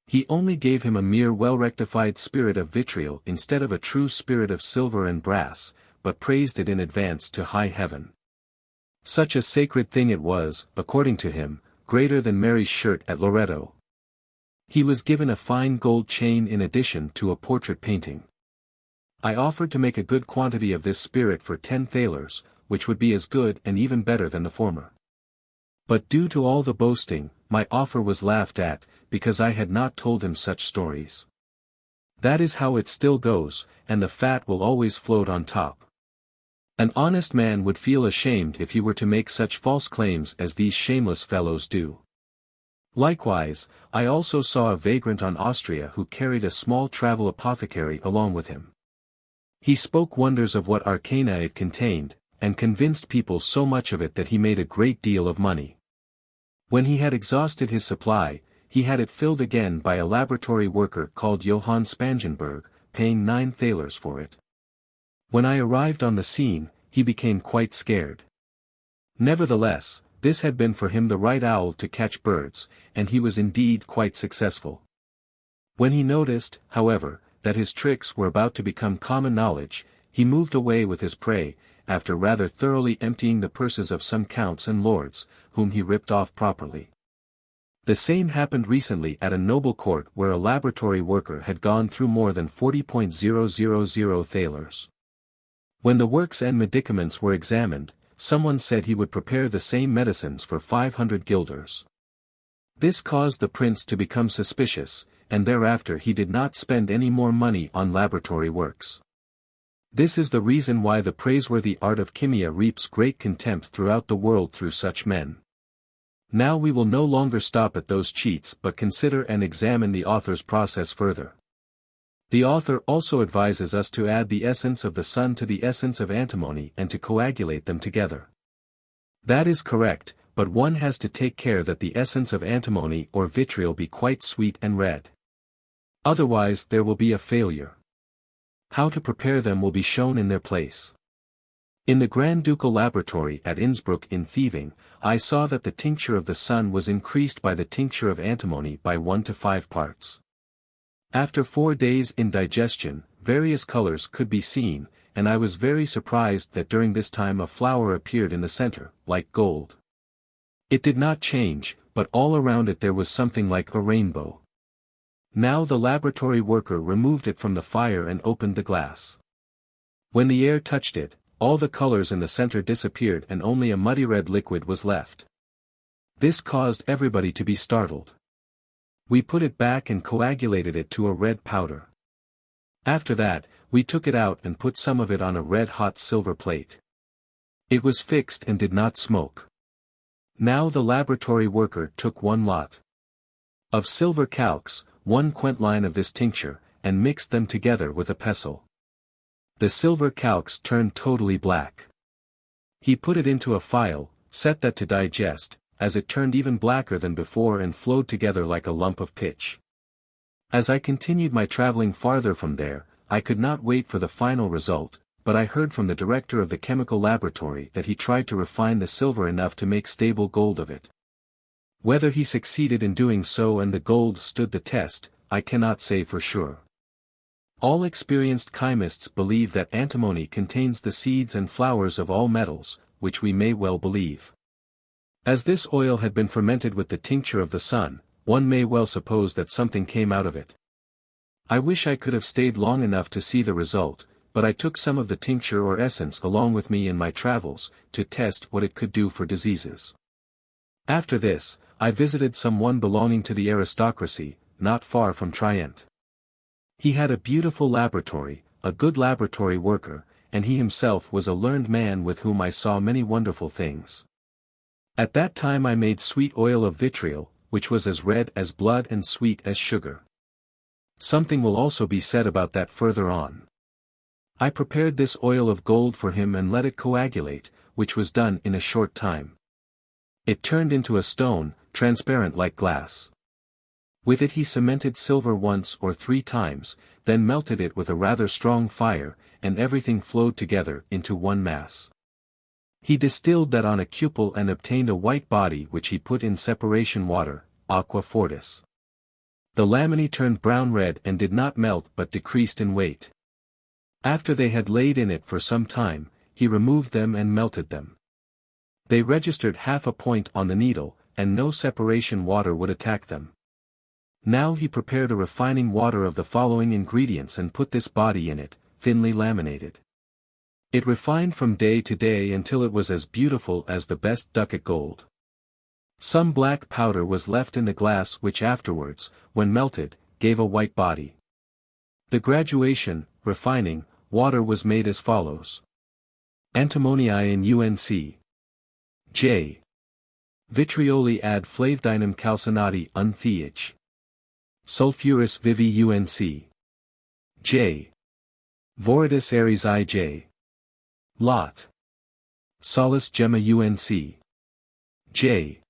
He only gave him a mere well-rectified spirit of vitriol instead of a true spirit of silver and brass, but praised it in advance to high heaven. Such a sacred thing it was, according to him, greater than Mary's shirt at Loretto. He was given a fine gold chain in addition to a portrait painting. I offered to make a good quantity of this spirit for 10 thalers, which would be as good and even better than the former. But due to all the boasting, my offer was laughed at, because I had not told him such stories. That is how it still goes, and the fat will always float on top. An honest man would feel ashamed if he were to make such false claims as these shameless fellows do. Likewise, I also saw a vagrant on Austria who carried a small travel apothecary along with him. He spoke wonders of what arcana it contained, and convinced people so much of it that he made a great deal of money. When he had exhausted his supply, he had it filled again by a laboratory worker called Johann Spangenberg, paying 9 thalers for it. When I arrived on the scene, he became quite scared. Nevertheless, this had been for him the right owl to catch birds, and he was indeed quite successful. When he noticed, however, that his tricks were about to become common knowledge, he moved away with his prey, after rather thoroughly emptying the purses of some counts and lords, whom he ripped off properly. The same happened recently at a noble court where a laboratory worker had gone through more than 40,000 thalers. When the works and medicaments were examined, someone said he would prepare the same medicines for 500 guilders. This caused the prince to become suspicious, and thereafter he did not spend any more money on laboratory works. This is the reason why the praiseworthy art of chemia reaps great contempt throughout the world through such men. Now we will no longer stop at those cheats but consider and examine the author's process further. The author also advises us to add the essence of the sun to the essence of antimony and to coagulate them together. That is correct, but one has to take care that the essence of antimony or vitriol be quite sweet and red. Otherwise there will be a failure. How to prepare them will be shown in their place. In the Grand Ducal Laboratory at Innsbruck in thieving, I saw that the tincture of the sun was increased by the tincture of antimony by 1 to 5 parts. After 4 days in digestion, various colors could be seen, and I was very surprised that during this time a flower appeared in the center, like gold. It did not change, but all around it there was something like a rainbow. Now the laboratory worker removed it from the fire and opened the glass. When the air touched it, all the colors in the center disappeared and only a muddy red liquid was left. This caused everybody to be startled. We put it back and coagulated it to a red powder. After that, we took it out and put some of it on a red-hot silver plate. It was fixed and did not smoke. Now the laboratory worker took 1 lot of silver calx, 1 quintline of this tincture, and mixed them together with a pestle. The silver calx turned totally black. He put it into a phial, set that to digest, as it turned even blacker than before and flowed together like a lump of pitch. As I continued my traveling farther from there, I could not wait for the final result, but I heard from the director of the chemical laboratory that he tried to refine the silver enough to make stable gold of it. Whether he succeeded in doing so and the gold stood the test, I cannot say for sure. All experienced chymists believe that antimony contains the seeds and flowers of all metals, which we may well believe. As this oil had been fermented with the tincture of the sun, one may well suppose that something came out of it. I wish I could have stayed long enough to see the result, but I took some of the tincture or essence along with me in my travels, to test what it could do for diseases. After this, I visited someone belonging to the aristocracy, not far from Trient. He had a beautiful laboratory, a good laboratory worker, and he himself was a learned man with whom I saw many wonderful things. At that time I made sweet oil of vitriol, which was as red as blood and sweet as sugar. Something will also be said about that further on. I prepared this oil of gold for him and let it coagulate, which was done in a short time. It turned into a stone, transparent like glass. With it he cemented silver once or 3 times, then melted it with a rather strong fire, and everything flowed together into one mass. He distilled that on a cupel and obtained a white body which he put in separation water, aqua fortis. The laminae turned brown red and did not melt but decreased in weight. After they had laid in it for some time, he removed them and melted them. They registered half a point on the needle, and no separation water would attack them. Now he prepared a refining water of the following ingredients and put this body in it, thinly laminated. It refined from day to day until it was as beautiful as the best ducat gold. Some black powder was left in the glass which afterwards, when melted, gave a white body. The graduation, refining, water was made as follows. Antimoniae in UNC. J. Vitrioli ad flavdinum calcinati unth. Sulphuris vivi UNC. J. Voridis aries IJ. Lot. Solus gemma UNC. J.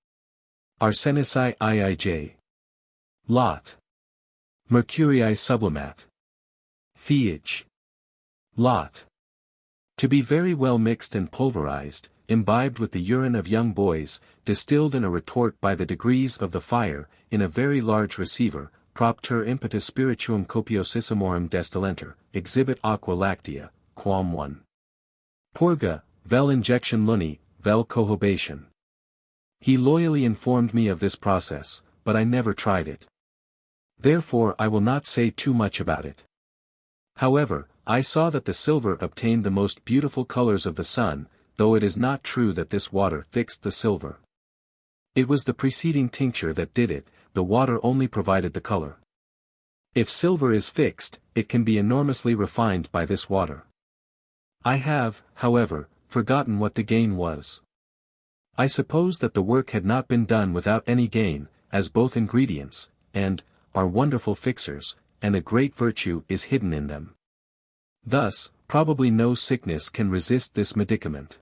Arsenici IIJ. Lot. Mercurii sublimat. Theage. Lot. To be very well mixed and pulverized, imbibed with the urine of young boys, distilled in a retort by the degrees of the fire, in a very large receiver, propter impetus spirituum copiosissimorum destillenter, exhibit aqua lactea, quam 1. Purga, vel injection luni, vel cohobation. He loyally informed me of this process, but I never tried it. Therefore I will not say too much about it. However, I saw that the silver obtained the most beautiful colors of the sun, though it is not true that this water fixed the silver. It was the preceding tincture that did it, the water only provided the color. If silver is fixed, it can be enormously refined by this water. I have, however, forgotten what the gain was. I suppose that the work had not been done without any gain, as both ingredients, and, are wonderful fixers, and a great virtue is hidden in them. Thus, probably no sickness can resist this medicament.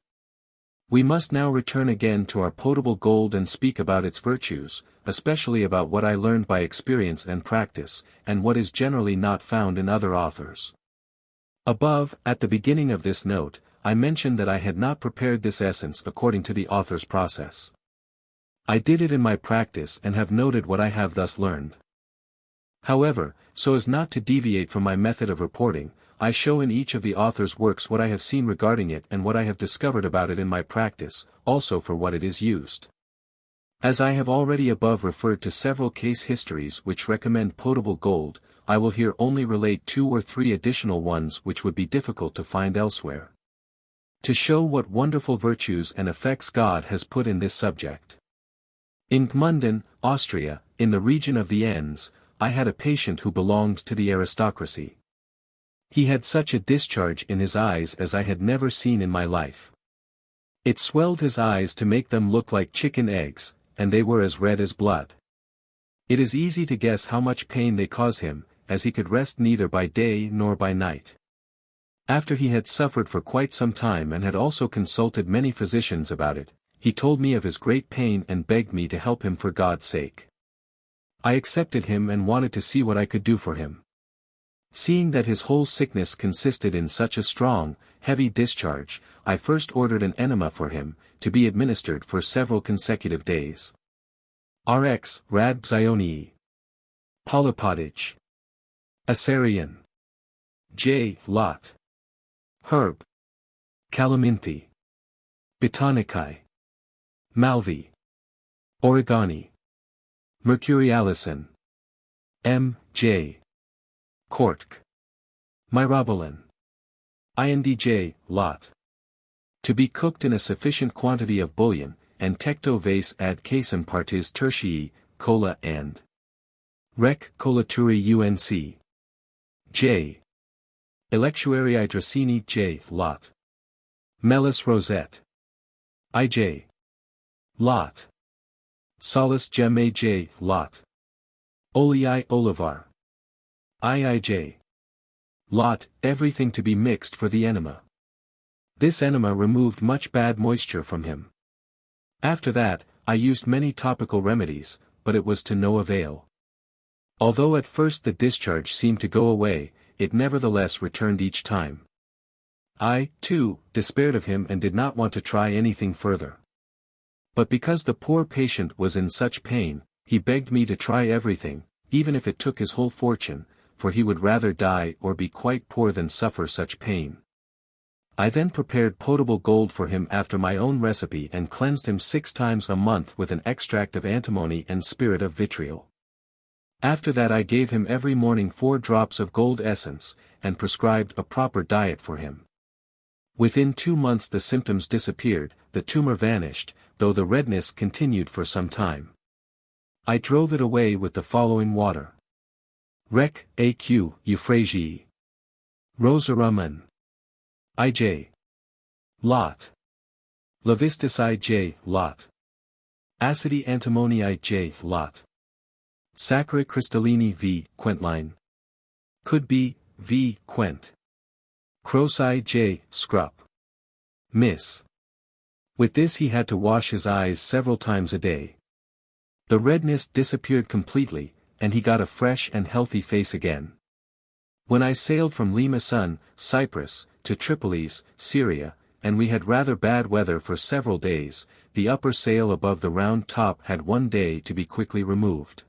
We must now return again to our potable gold and speak about its virtues, especially about what I learned by experience and practice, and what is generally not found in other authors. Above, at the beginning of this note, I mentioned that I had not prepared this essence according to the author's process. I did it in my practice and have noted what I have thus learned. However, so as not to deviate from my method of reporting, I show in each of the author's works what I have seen regarding it and what I have discovered about it in my practice, also for what it is used. As I have already above referred to several case histories which recommend potable gold, I will here only relate 2 or 3 additional ones which would be difficult to find elsewhere. To show what wonderful virtues and effects God has put in this subject. In Gmunden, Austria, in the region of the Enns, I had a patient who belonged to the aristocracy. He had such a discharge in his eyes as I had never seen in my life. It swelled his eyes to make them look like chicken eggs, and they were as red as blood. It is easy to guess how much pain they cause him, as he could rest neither by day nor by night. After he had suffered for quite some time and had also consulted many physicians about it, he told me of his great pain and begged me to help him for God's sake. I accepted him and wanted to see what I could do for him. Seeing that his whole sickness consisted in such a strong, heavy discharge, I first ordered an enema for him, to be administered for several consecutive days. Rx rad bzionii. Polypotage. Assyrian. J. Lot. Herb. Calaminthi. Botanicae. Malvi. Oregani. Mercurialicin. M. J. Cork. Myrobalin. Indj. Lot. To be cooked in a sufficient quantity of bouillon, and tecto vase ad casum partis tertii, cola and rec colaturi unc. J. Electuarii Dracini J. Lot. Melis rosette. IJ. Lot. Solus gemme J. Lot. Olei olivar. IIJ. Lot, everything to be mixed for the enema. This enema removed much bad moisture from him. After that, I used many topical remedies, but it was to no avail. Although at first the discharge seemed to go away, it nevertheless returned each time. I, too, despaired of him and did not want to try anything further. But because the poor patient was in such pain, he begged me to try everything, even if it took his whole fortune, for he would rather die or be quite poor than suffer such pain. I then prepared potable gold for him after my own recipe and cleansed him 6 times a month with an extract of antimony and spirit of vitriol. After that I gave him every morning 4 drops of gold essence, and prescribed a proper diet for him. Within 2 months the symptoms disappeared, the tumor vanished, though the redness continued for some time. I drove it away with the following water. Rec. Aq. Euphrasii. Rosarum I.J. Lot. Levisticii J. Lot. Acidi antimonii J. Lot. Sacchari crystallini V. Quentline. Could be, V. Quent. Crossi J. Scrup. Miss. With this he had to wash his eyes several times a day. The redness disappeared completely, and he got a fresh and healthy face again. When I sailed from Limassol, Cyprus, to Tripolis, Syria, and we had rather bad weather for several days, the upper sail above the round top had one day to be quickly removed.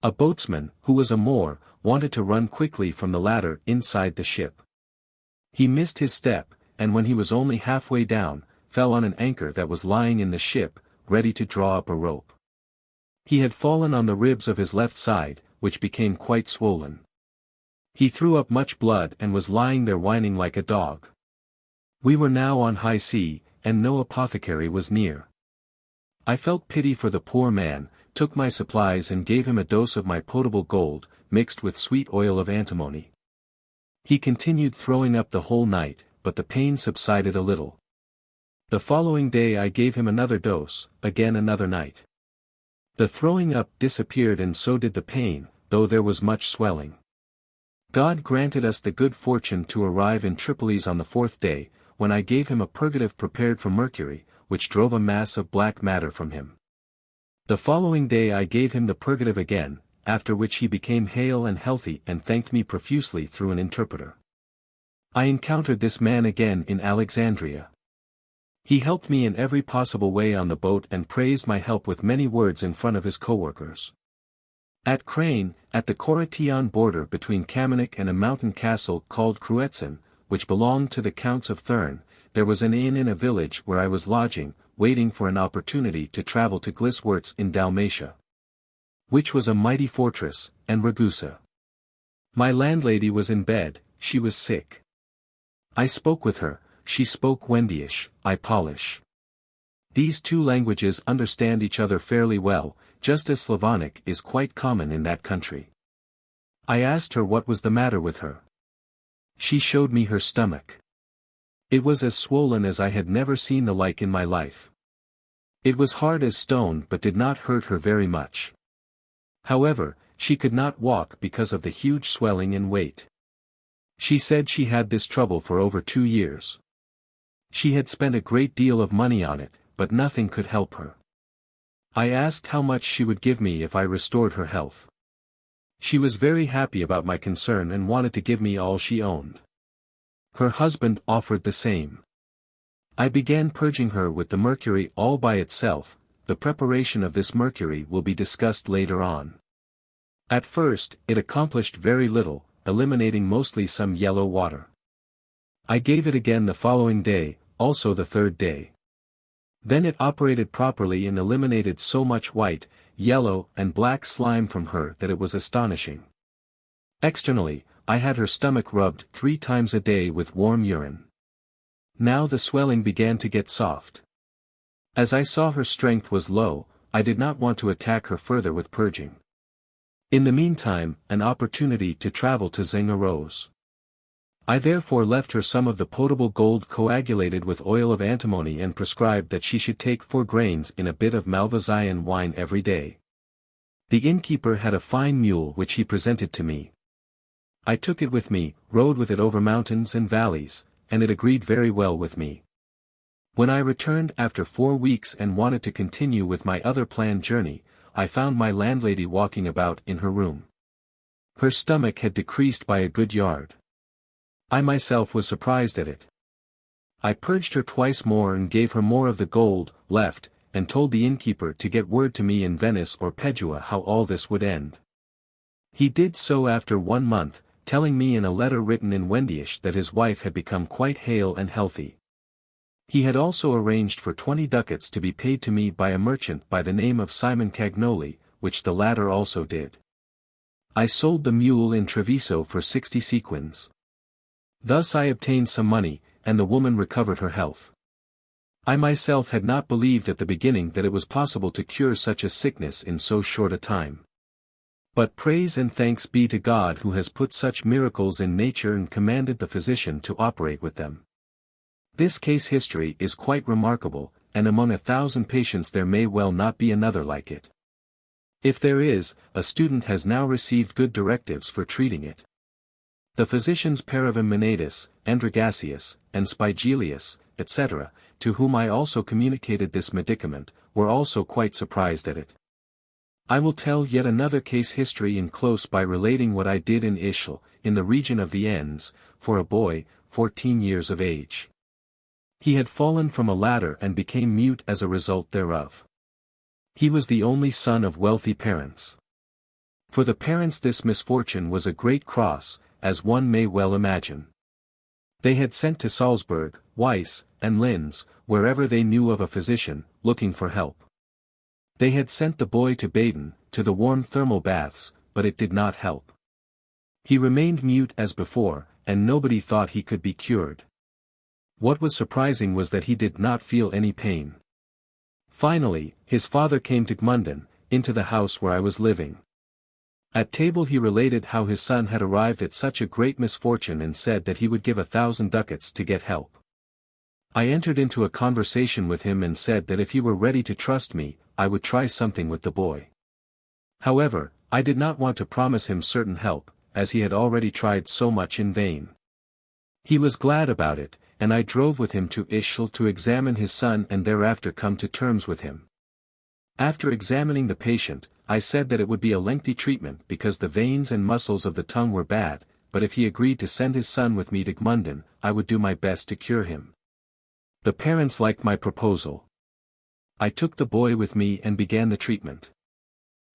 A boatsman, who was a Moor, wanted to run quickly from the ladder inside the ship. He missed his step, and when he was only halfway down, fell on an anchor that was lying in the ship, ready to draw up a rope. He had fallen on the ribs of his left side, which became quite swollen. He threw up much blood and was lying there whining like a dog. We were now on high sea, and no apothecary was near. I felt pity for the poor man, took my supplies and gave him a dose of my potable gold, mixed with sweet oil of antimony. He continued throwing up the whole night, but the pain subsided a little. The following day I gave him another dose, again another night. The throwing up disappeared and so did the pain, though there was much swelling. God granted us the good fortune to arrive in Tripolis on the 4th day, when I gave him a purgative prepared from mercury, which drove a mass of black matter from him. The following day I gave him the purgative again, after which he became hale and healthy and thanked me profusely through an interpreter. I encountered this man again in Alexandria. He helped me in every possible way on the boat and praised my help with many words in front of his co-workers. At Crane, at the Corinthian border between Kamenik and a mountain castle called Quintessence, which belonged to the Counts of Thurn, there was an inn in a village where I was lodging, waiting for an opportunity to travel to Gliswertz in Dalmatia, which was a mighty fortress, and Ragusa. My landlady was in bed, she was sick. I spoke with her, she spoke Wendyish, I Polish. These two languages understand each other fairly well, just as Slavonic is quite common in that country. I asked her what was the matter with her. She showed me her stomach. It was as swollen as I had never seen the like in my life. It was hard as stone but did not hurt her very much. However, she could not walk because of the huge swelling and weight. She said she had this trouble for over 2 years. She had spent a great deal of money on it, but nothing could help her. I asked how much she would give me if I restored her health. She was very happy about my concern and wanted to give me all she owned. Her husband offered the same. I began purging her with the mercury all by itself. The preparation of this mercury will be discussed later on. At first, it accomplished very little, eliminating mostly some yellow water. I gave it again the following day, also the 3rd day. Then it operated properly and eliminated so much white, yellow, and black slime from her that it was astonishing. Externally, I had her stomach rubbed 3 times a day with warm urine. Now the swelling began to get soft. As I saw her strength was low, I did not want to attack her further with purging. In the meantime, an opportunity to travel to Zing arose. I therefore left her some of the potable gold coagulated with oil of antimony and prescribed that she should take 4 grains in a bit of Malvasian wine every day. The innkeeper had a fine mule which he presented to me. I took it with me, rode with it over mountains and valleys, and it agreed very well with me. When I returned after 4 weeks and wanted to continue with my other planned journey, I found my landlady walking about in her room. Her stomach had decreased by a good yard. I myself was surprised at it. I purged her twice more and gave her more of the gold left, and told the innkeeper to get word to me in Venice or Padua how all this would end. He did so after 1 month, telling me in a letter written in Wendyish that his wife had become quite hale and healthy. He had also arranged for 20 ducats to be paid to me by a merchant by the name of Simon Cagnoli, which the latter also did. I sold the mule in Treviso for 60 sequins. Thus I obtained some money, and the woman recovered her health. I myself had not believed at the beginning that it was possible to cure such a sickness in so short a time. But praise and thanks be to God who has put such miracles in nature and commanded the physician to operate with them. This case history is quite remarkable, and among 1,000 patients there may well not be another like it. If there is, a student has now received good directives for treating it. The physicians Vivum, Andragasius, and Spigelius, etc., to whom I also communicated this medicament, were also quite surprised at it. I will tell yet another case history in close by relating what I did in Ischl, in the region of the Enns, for a boy, 14 years of age. He had fallen from a ladder and became mute as a result thereof. He was the only son of wealthy parents. For the parents this misfortune was a great cross, as one may well imagine. They had sent to Salzburg, Weiss, and Linz, wherever they knew of a physician, looking for help. They had sent the boy to Baden, to the warm thermal baths, but it did not help. He remained mute as before, and nobody thought he could be cured. What was surprising was that he did not feel any pain. Finally, his father came to Gmunden, into the house where I was living. At table he related how his son had arrived at such a great misfortune and said that he would give 1,000 ducats to get help. I entered into a conversation with him and said that if he were ready to trust me, I would try something with the boy. However, I did not want to promise him certain help, as he had already tried so much in vain. He was glad about it, and I drove with him to Ischl to examine his son and thereafter come to terms with him. After examining the patient, I said that it would be a lengthy treatment because the veins and muscles of the tongue were bad, but if he agreed to send his son with me to Gmunden, I would do my best to cure him. The parents liked my proposal. I took the boy with me and began the treatment.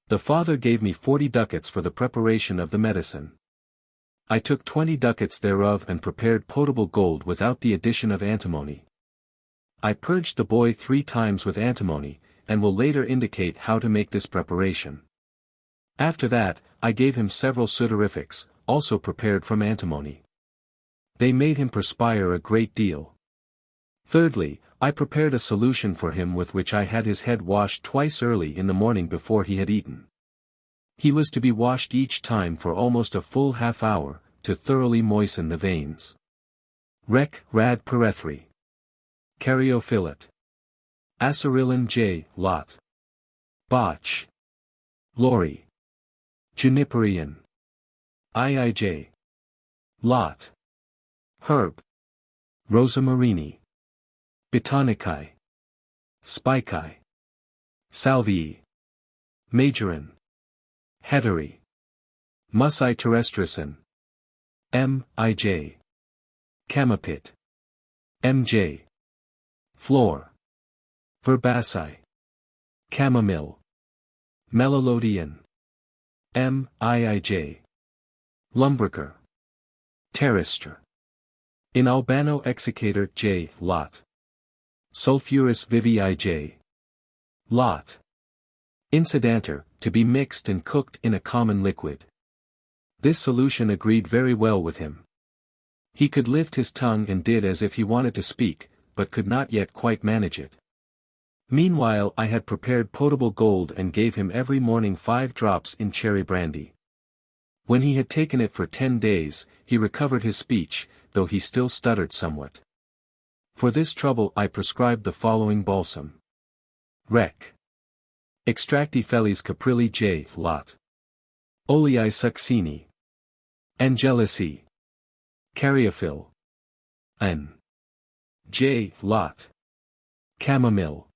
The father gave me 40 ducats for the preparation of the medicine. I took 20 ducats thereof and prepared potable gold without the addition of antimony. I purged the boy 3 times with antimony, and will later indicate how to make this preparation. After that, I gave him several sudorifics, also prepared from antimony. They made him perspire a great deal. Thirdly, I prepared a solution for him with which I had his head washed twice early in the morning before he had eaten. He was to be washed each time for almost a full half-hour, to thoroughly moisten the veins. Rec. Rad. Perethri. Caryophyllite. Acerylin J. Lot. Botch. Lori. Juniperian. IIJ. Lot. Herb. Rosamarini. Botanicae. Spicae. Salvii. Majorin. Heteri. Musci terrestricin. M.I.J. Camopit. M.J. Flor. Verbaceae. Chamomile. Melilodian. M.I.I.J. Lumbricker. Terrestre. In Albano execator J. Lot. Sulphuris vivii J. Lot. Incidanter, to be mixed and cooked in a common liquid. This solution agreed very well with him. He could lift his tongue and did as if he wanted to speak, but could not yet quite manage it. Meanwhile I had prepared potable gold and gave him every morning 5 drops in cherry brandy. When he had taken it for 10 days, he recovered his speech, though he still stuttered somewhat. For this trouble I prescribed the following balsam. Rec. Extracti Felis Caprilli J. Lot. Olei Succini. Angelici. Caryophyll. N. J. Lot. Chamomile.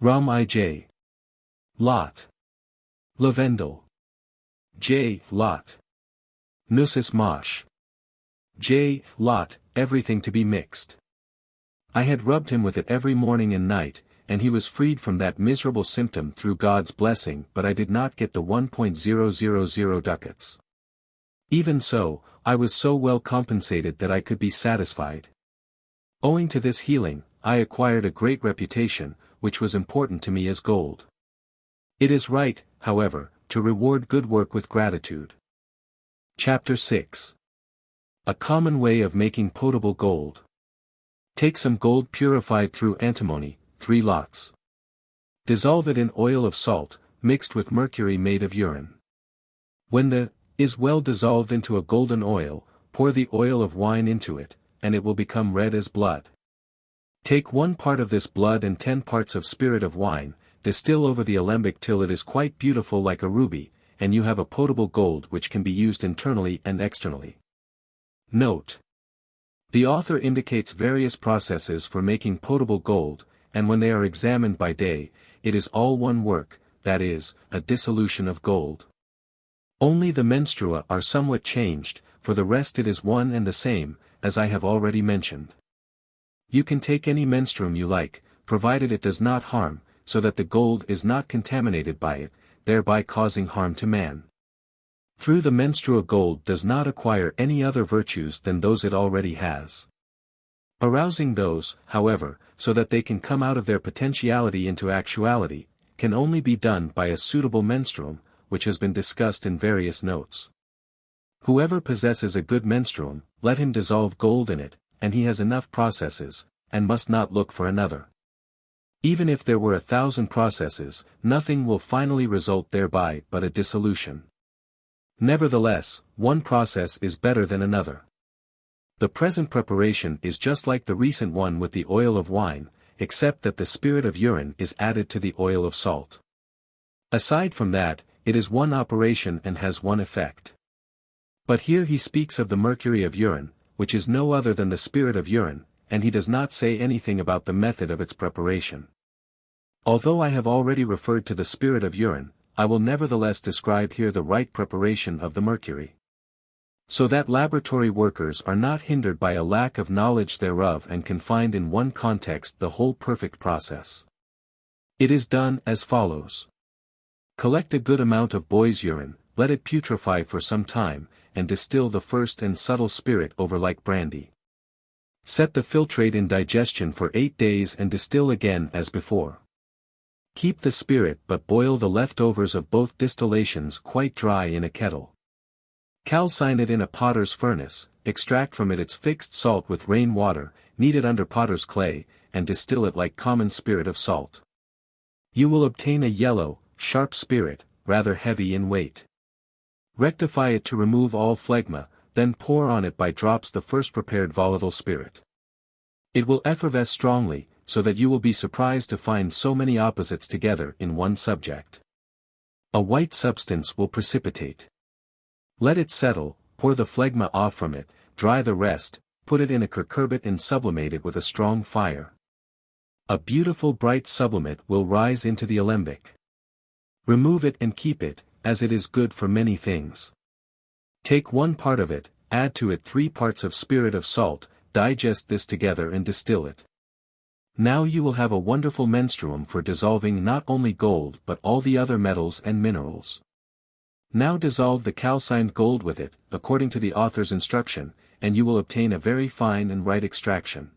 Rum I.J. Lot. Lavendel. J. Lot. Nussus Mosh. J. Lot, everything to be mixed. I had rubbed him with it every morning and night, and he was freed from that miserable symptom through God's blessing, but I did not get the 1,000 ducats. Even so, I was so well compensated that I could be satisfied. Owing to this healing, I acquired a great reputation, which was important to me as gold. It is right, however, to reward good work with gratitude. Chapter 6. A common way of making potable gold. Take some gold purified through antimony, 3 lots. Dissolve it in oil of salt, mixed with mercury made of urine. When the is well dissolved into a golden oil, pour the oil of wine into it, and it will become red as blood. Take 1 part of this blood and 10 parts of spirit of wine, distill over the alembic till it is quite beautiful like a ruby, and you have a potable gold which can be used internally and externally. Note: the author indicates various processes for making potable gold, and when they are examined by day, it is all one work, that is, a dissolution of gold. Only the menstrua are somewhat changed, for the rest it is one and the same, as I have already mentioned. You can take any menstruum you like, provided it does not harm, so that the gold is not contaminated by it, thereby causing harm to man. Through the menstrua gold does not acquire any other virtues than those it already has. Arousing those, however, so that they can come out of their potentiality into actuality, can only be done by a suitable menstruum, which has been discussed in various notes. Whoever possesses a good menstruum, let him dissolve gold in it, and he has enough processes, and must not look for another. Even if there were 1,000 processes, nothing will finally result thereby but a dissolution. Nevertheless, one process is better than another. The present preparation is just like the recent one with the oil of wine, except that the spirit of urine is added to the oil of salt. Aside from that, it is one operation and has one effect. But here he speaks of the mercury of urine, which is no other than the spirit of urine, and he does not say anything about the method of its preparation. Although I have already referred to the spirit of urine, I will nevertheless describe here the right preparation of the mercury. So that laboratory workers are not hindered by a lack of knowledge thereof and can find in one context the whole perfect process. It is done as follows. Collect a good amount of boy's urine, let it putrefy for some time, and distill the first and subtle spirit over like brandy. Set the filtrate in digestion for 8 days and distill again as before. Keep the spirit but boil the leftovers of both distillations quite dry in a kettle. Calcine it in a potter's furnace, extract from it its fixed salt with rain water, knead it under potter's clay, and distill it like common spirit of salt. You will obtain a yellow, sharp spirit, rather heavy in weight. Rectify it to remove all phlegma, then pour on it by drops the first prepared volatile spirit. It will effervesce strongly, so that you will be surprised to find so many opposites together in one subject. A white substance will precipitate. Let it settle, pour the phlegma off from it, dry the rest, put it in a cucurbit and sublimate it with a strong fire. A beautiful bright sublimate will rise into the alembic. Remove it and keep it, as it is good for many things. Take 1 part of it, add to it 3 parts of spirit of salt, digest this together and distill it. Now you will have a wonderful menstruum for dissolving not only gold but all the other metals and minerals. Now dissolve the calcined gold with it, according to the author's instruction, and you will obtain a very fine and right extraction.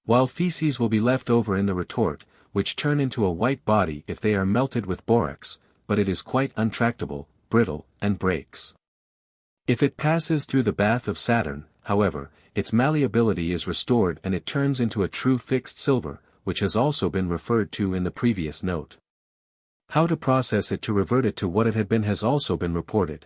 While feces will be left over in the retort, which turn into a white body if they are melted with borax, but it is quite untractable, brittle, and breaks. If it passes through the bath of Saturn, however, its malleability is restored and it turns into a true fixed silver, which has also been referred to in the previous note. How to process it to revert it to what it had been has also been reported.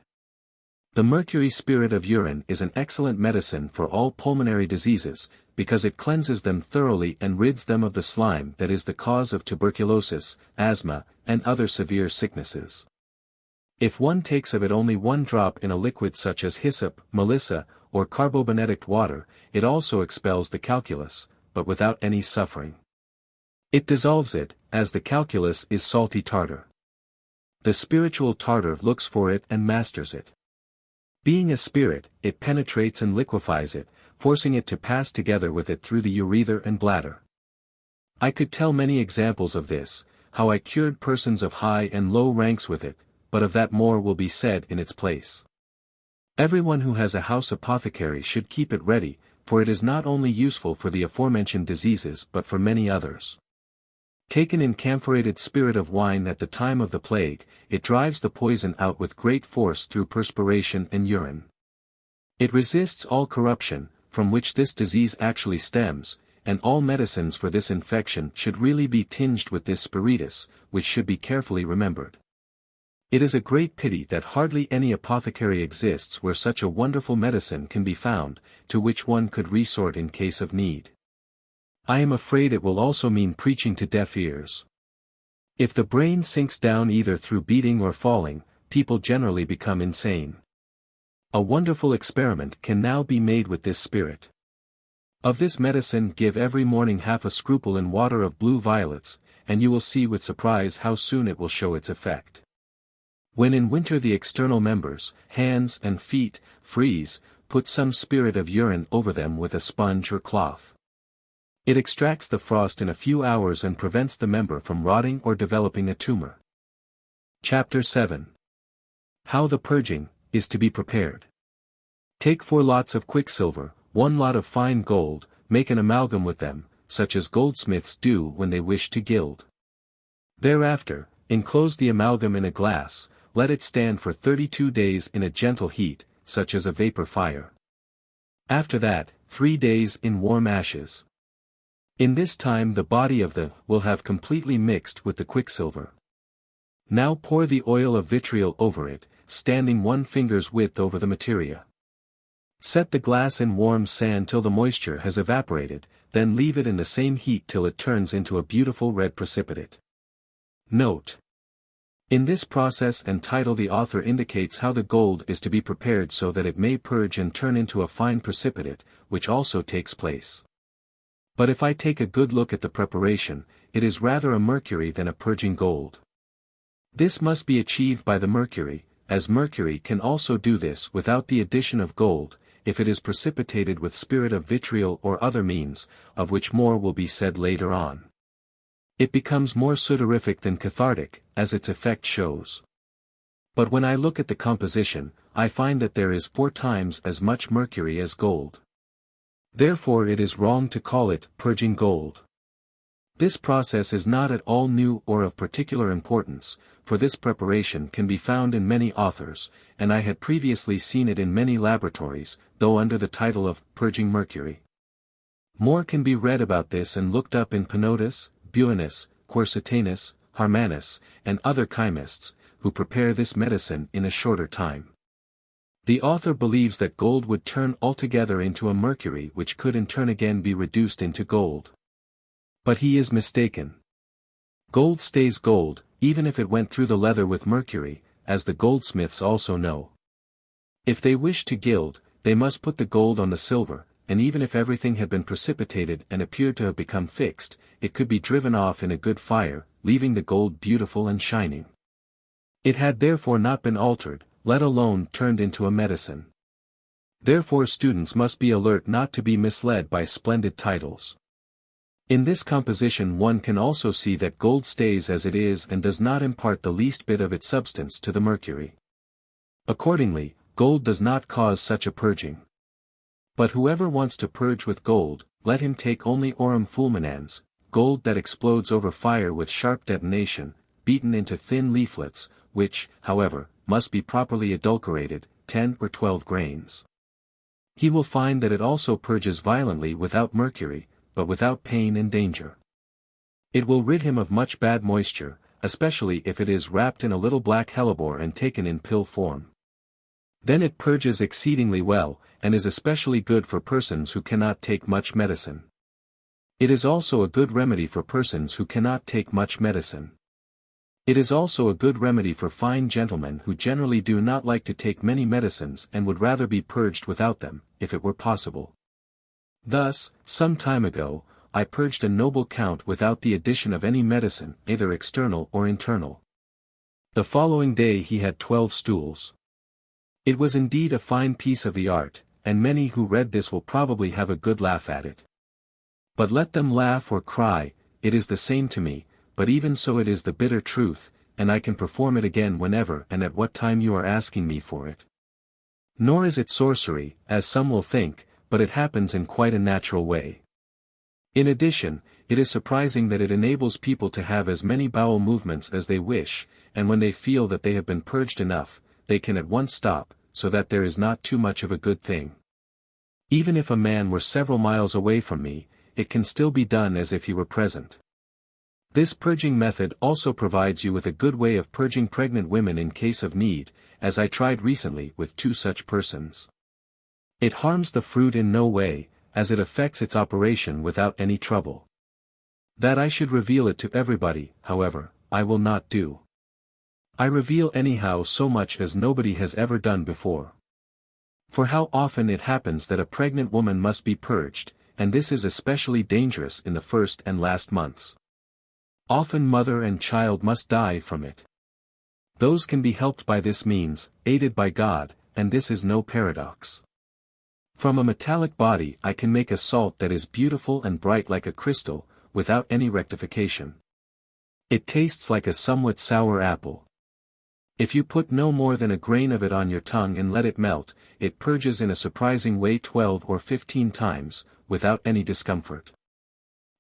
The mercury spirit of urine is an excellent medicine for all pulmonary diseases, because it cleanses them thoroughly and rids them of the slime that is the cause of tuberculosis, asthma, and other severe sicknesses. If one takes of it only 1 drop in a liquid such as hyssop, melissa, or carbobenedict water, it also expels the calculus, but without any suffering. It dissolves it, as the calculus is salty tartar. The spiritual tartar looks for it and masters it. Being a spirit, it penetrates and liquefies it, forcing it to pass together with it through the urethra and bladder. I could tell many examples of this, how I cured persons of high and low ranks with it, but of that more will be said in its place. Everyone who has a house apothecary should keep it ready, for it is not only useful for the aforementioned diseases but for many others. Taken in camphorated spirit of wine at the time of the plague, it drives the poison out with great force through perspiration and urine. It resists all corruption, from which this disease actually stems, and all medicines for this infection should really be tinged with this spiritus, which should be carefully remembered. It is a great pity that hardly any apothecary exists where such a wonderful medicine can be found, to which one could resort in case of need. I am afraid it will also mean preaching to deaf ears. If the brain sinks down either through beating or falling, people generally become insane. A wonderful experiment can now be made with this spirit. Of this medicine give every morning half a scruple in water of blue violets, and you will see with surprise how soon it will show its effect. When in winter the external members, hands and feet, freeze, put some spirit of urine over them with a sponge or cloth. It extracts the frost in a few hours and prevents the member from rotting or developing a tumor. Chapter 7. How the purging is to be prepared. Take 4 lots of quicksilver, 1 lot of fine gold, make an amalgam with them, such as goldsmiths do when they wish to gild. Thereafter, enclose the amalgam in a glass, let it stand for 32 days in a gentle heat, such as a vapor fire. After that, 3 days in warm ashes. In this time the body of the will have completely mixed with the quicksilver. Now pour the oil of vitriol over it, standing 1 finger's width over the materia. Set the glass in warm sand till the moisture has evaporated, then leave it in the same heat till it turns into a beautiful red precipitate. Note: in this process and title the author indicates how the gold is to be prepared so that it may purge and turn into a fine precipitate, which also takes place. But if I take a good look at the preparation, it is rather a mercury than a purging gold. This must be achieved by the mercury, as mercury can also do this without the addition of gold, if it is precipitated with spirit of vitriol or other means, of which more will be said later on. It becomes more sudorific than cathartic, as its effect shows. But when I look at the composition, I find that there is 4 times as much mercury as gold. Therefore it is wrong to call it purging gold. This process is not at all new or of particular importance, for this preparation can be found in many authors, and I had previously seen it in many laboratories, though under the title of purging mercury. More can be read about this and looked up in Penotus, Buinus, Quercetanus, Harmanus, and other chymists, who prepare this medicine in a shorter time. The author believes that gold would turn altogether into a mercury which could in turn again be reduced into gold. But he is mistaken. Gold stays gold, even if it went through the leather with mercury, as the goldsmiths also know. If they wish to gild, they must put the gold on the silver, and even if everything had been precipitated and appeared to have become fixed, it could be driven off in a good fire, leaving the gold beautiful and shining. It had therefore not been altered, let alone turned into a medicine. Therefore students must be alert not to be misled by splendid titles. In this composition one can also see that gold stays as it is and does not impart the least bit of its substance to the mercury. Accordingly, gold does not cause such a purging. But whoever wants to purge with gold, let him take only aurum fulminans, gold that explodes over fire with sharp detonation, beaten into thin leaflets, which, however, must be properly adulterated, 10 or 12 grains. He will find that it also purges violently without mercury, but without pain and danger. It will rid him of much bad moisture, especially if it is wrapped in a little black hellebore and taken in pill form. Then it purges exceedingly well, and is especially good for persons who cannot take much medicine. It is also a good remedy for persons who cannot take much medicine. It is also a good remedy for fine gentlemen who generally do not like to take many medicines and would rather be purged without them, if it were possible. Thus, some time ago, I purged a noble count without the addition of any medicine, either external or internal. The following day he had 12 stools. It was indeed a fine piece of the art, and many who read this will probably have a good laugh at it. But let them laugh or cry, it is the same to me, but even so it is the bitter truth, and I can perform it again whenever and at what time you are asking me for it. Nor is it sorcery, as some will think, but it happens in quite a natural way. In addition, it is surprising that it enables people to have as many bowel movements as they wish, and when they feel that they have been purged enough, they can at once stop, so that there is not too much of a good thing. Even if a man were several miles away from me, it can still be done as if he were present. This purging method also provides you with a good way of purging pregnant women in case of need, as I tried recently with 2 such persons. It harms the fruit in no way, as it affects its operation without any trouble. That I should reveal it to everybody, however, I will not do. I reveal anyhow so much as nobody has ever done before. For how often it happens that a pregnant woman must be purged, and this is especially dangerous in the first and last months. Often mother and child must die from it. Those can be helped by this means, aided by God, and this is no paradox. From a metallic body I can make a salt that is beautiful and bright like a crystal, without any rectification. It tastes like a somewhat sour apple. If you put no more than a grain of it on your tongue and let it melt, it purges in a surprising way 12 or 15 times, without any discomfort.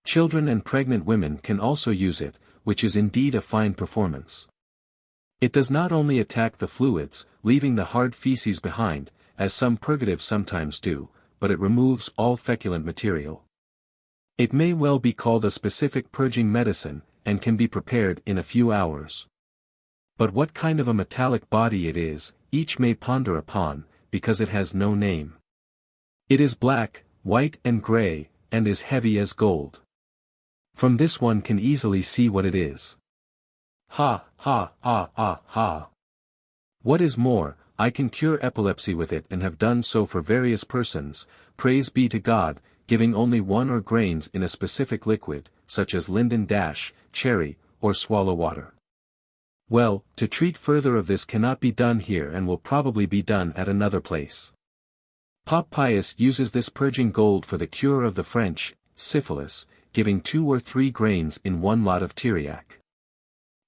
Children and pregnant women can also use it, which is indeed a fine performance. It does not only attack the fluids, leaving the hard feces behind, as some purgatives sometimes do, but it removes all feculent material. It may well be called a specific purging medicine, and can be prepared in a few hours. But what kind of a metallic body it is, each may ponder upon, because it has no name. It is black, white and gray, and is heavy as gold. From this one can easily see what it is. Ha, ha, ha, ha, ha. What is more, I can cure epilepsy with it and have done so for various persons, praise be to God, giving only 1 or grains in a specific liquid, such as linden dash, cherry, or swallow water. Well, to treat further of this cannot be done here and will probably be done at another place. Pope Pius uses this purging gold for the cure of the French, syphilis, giving 2 or 3 grains in 1 lot of Tyriac.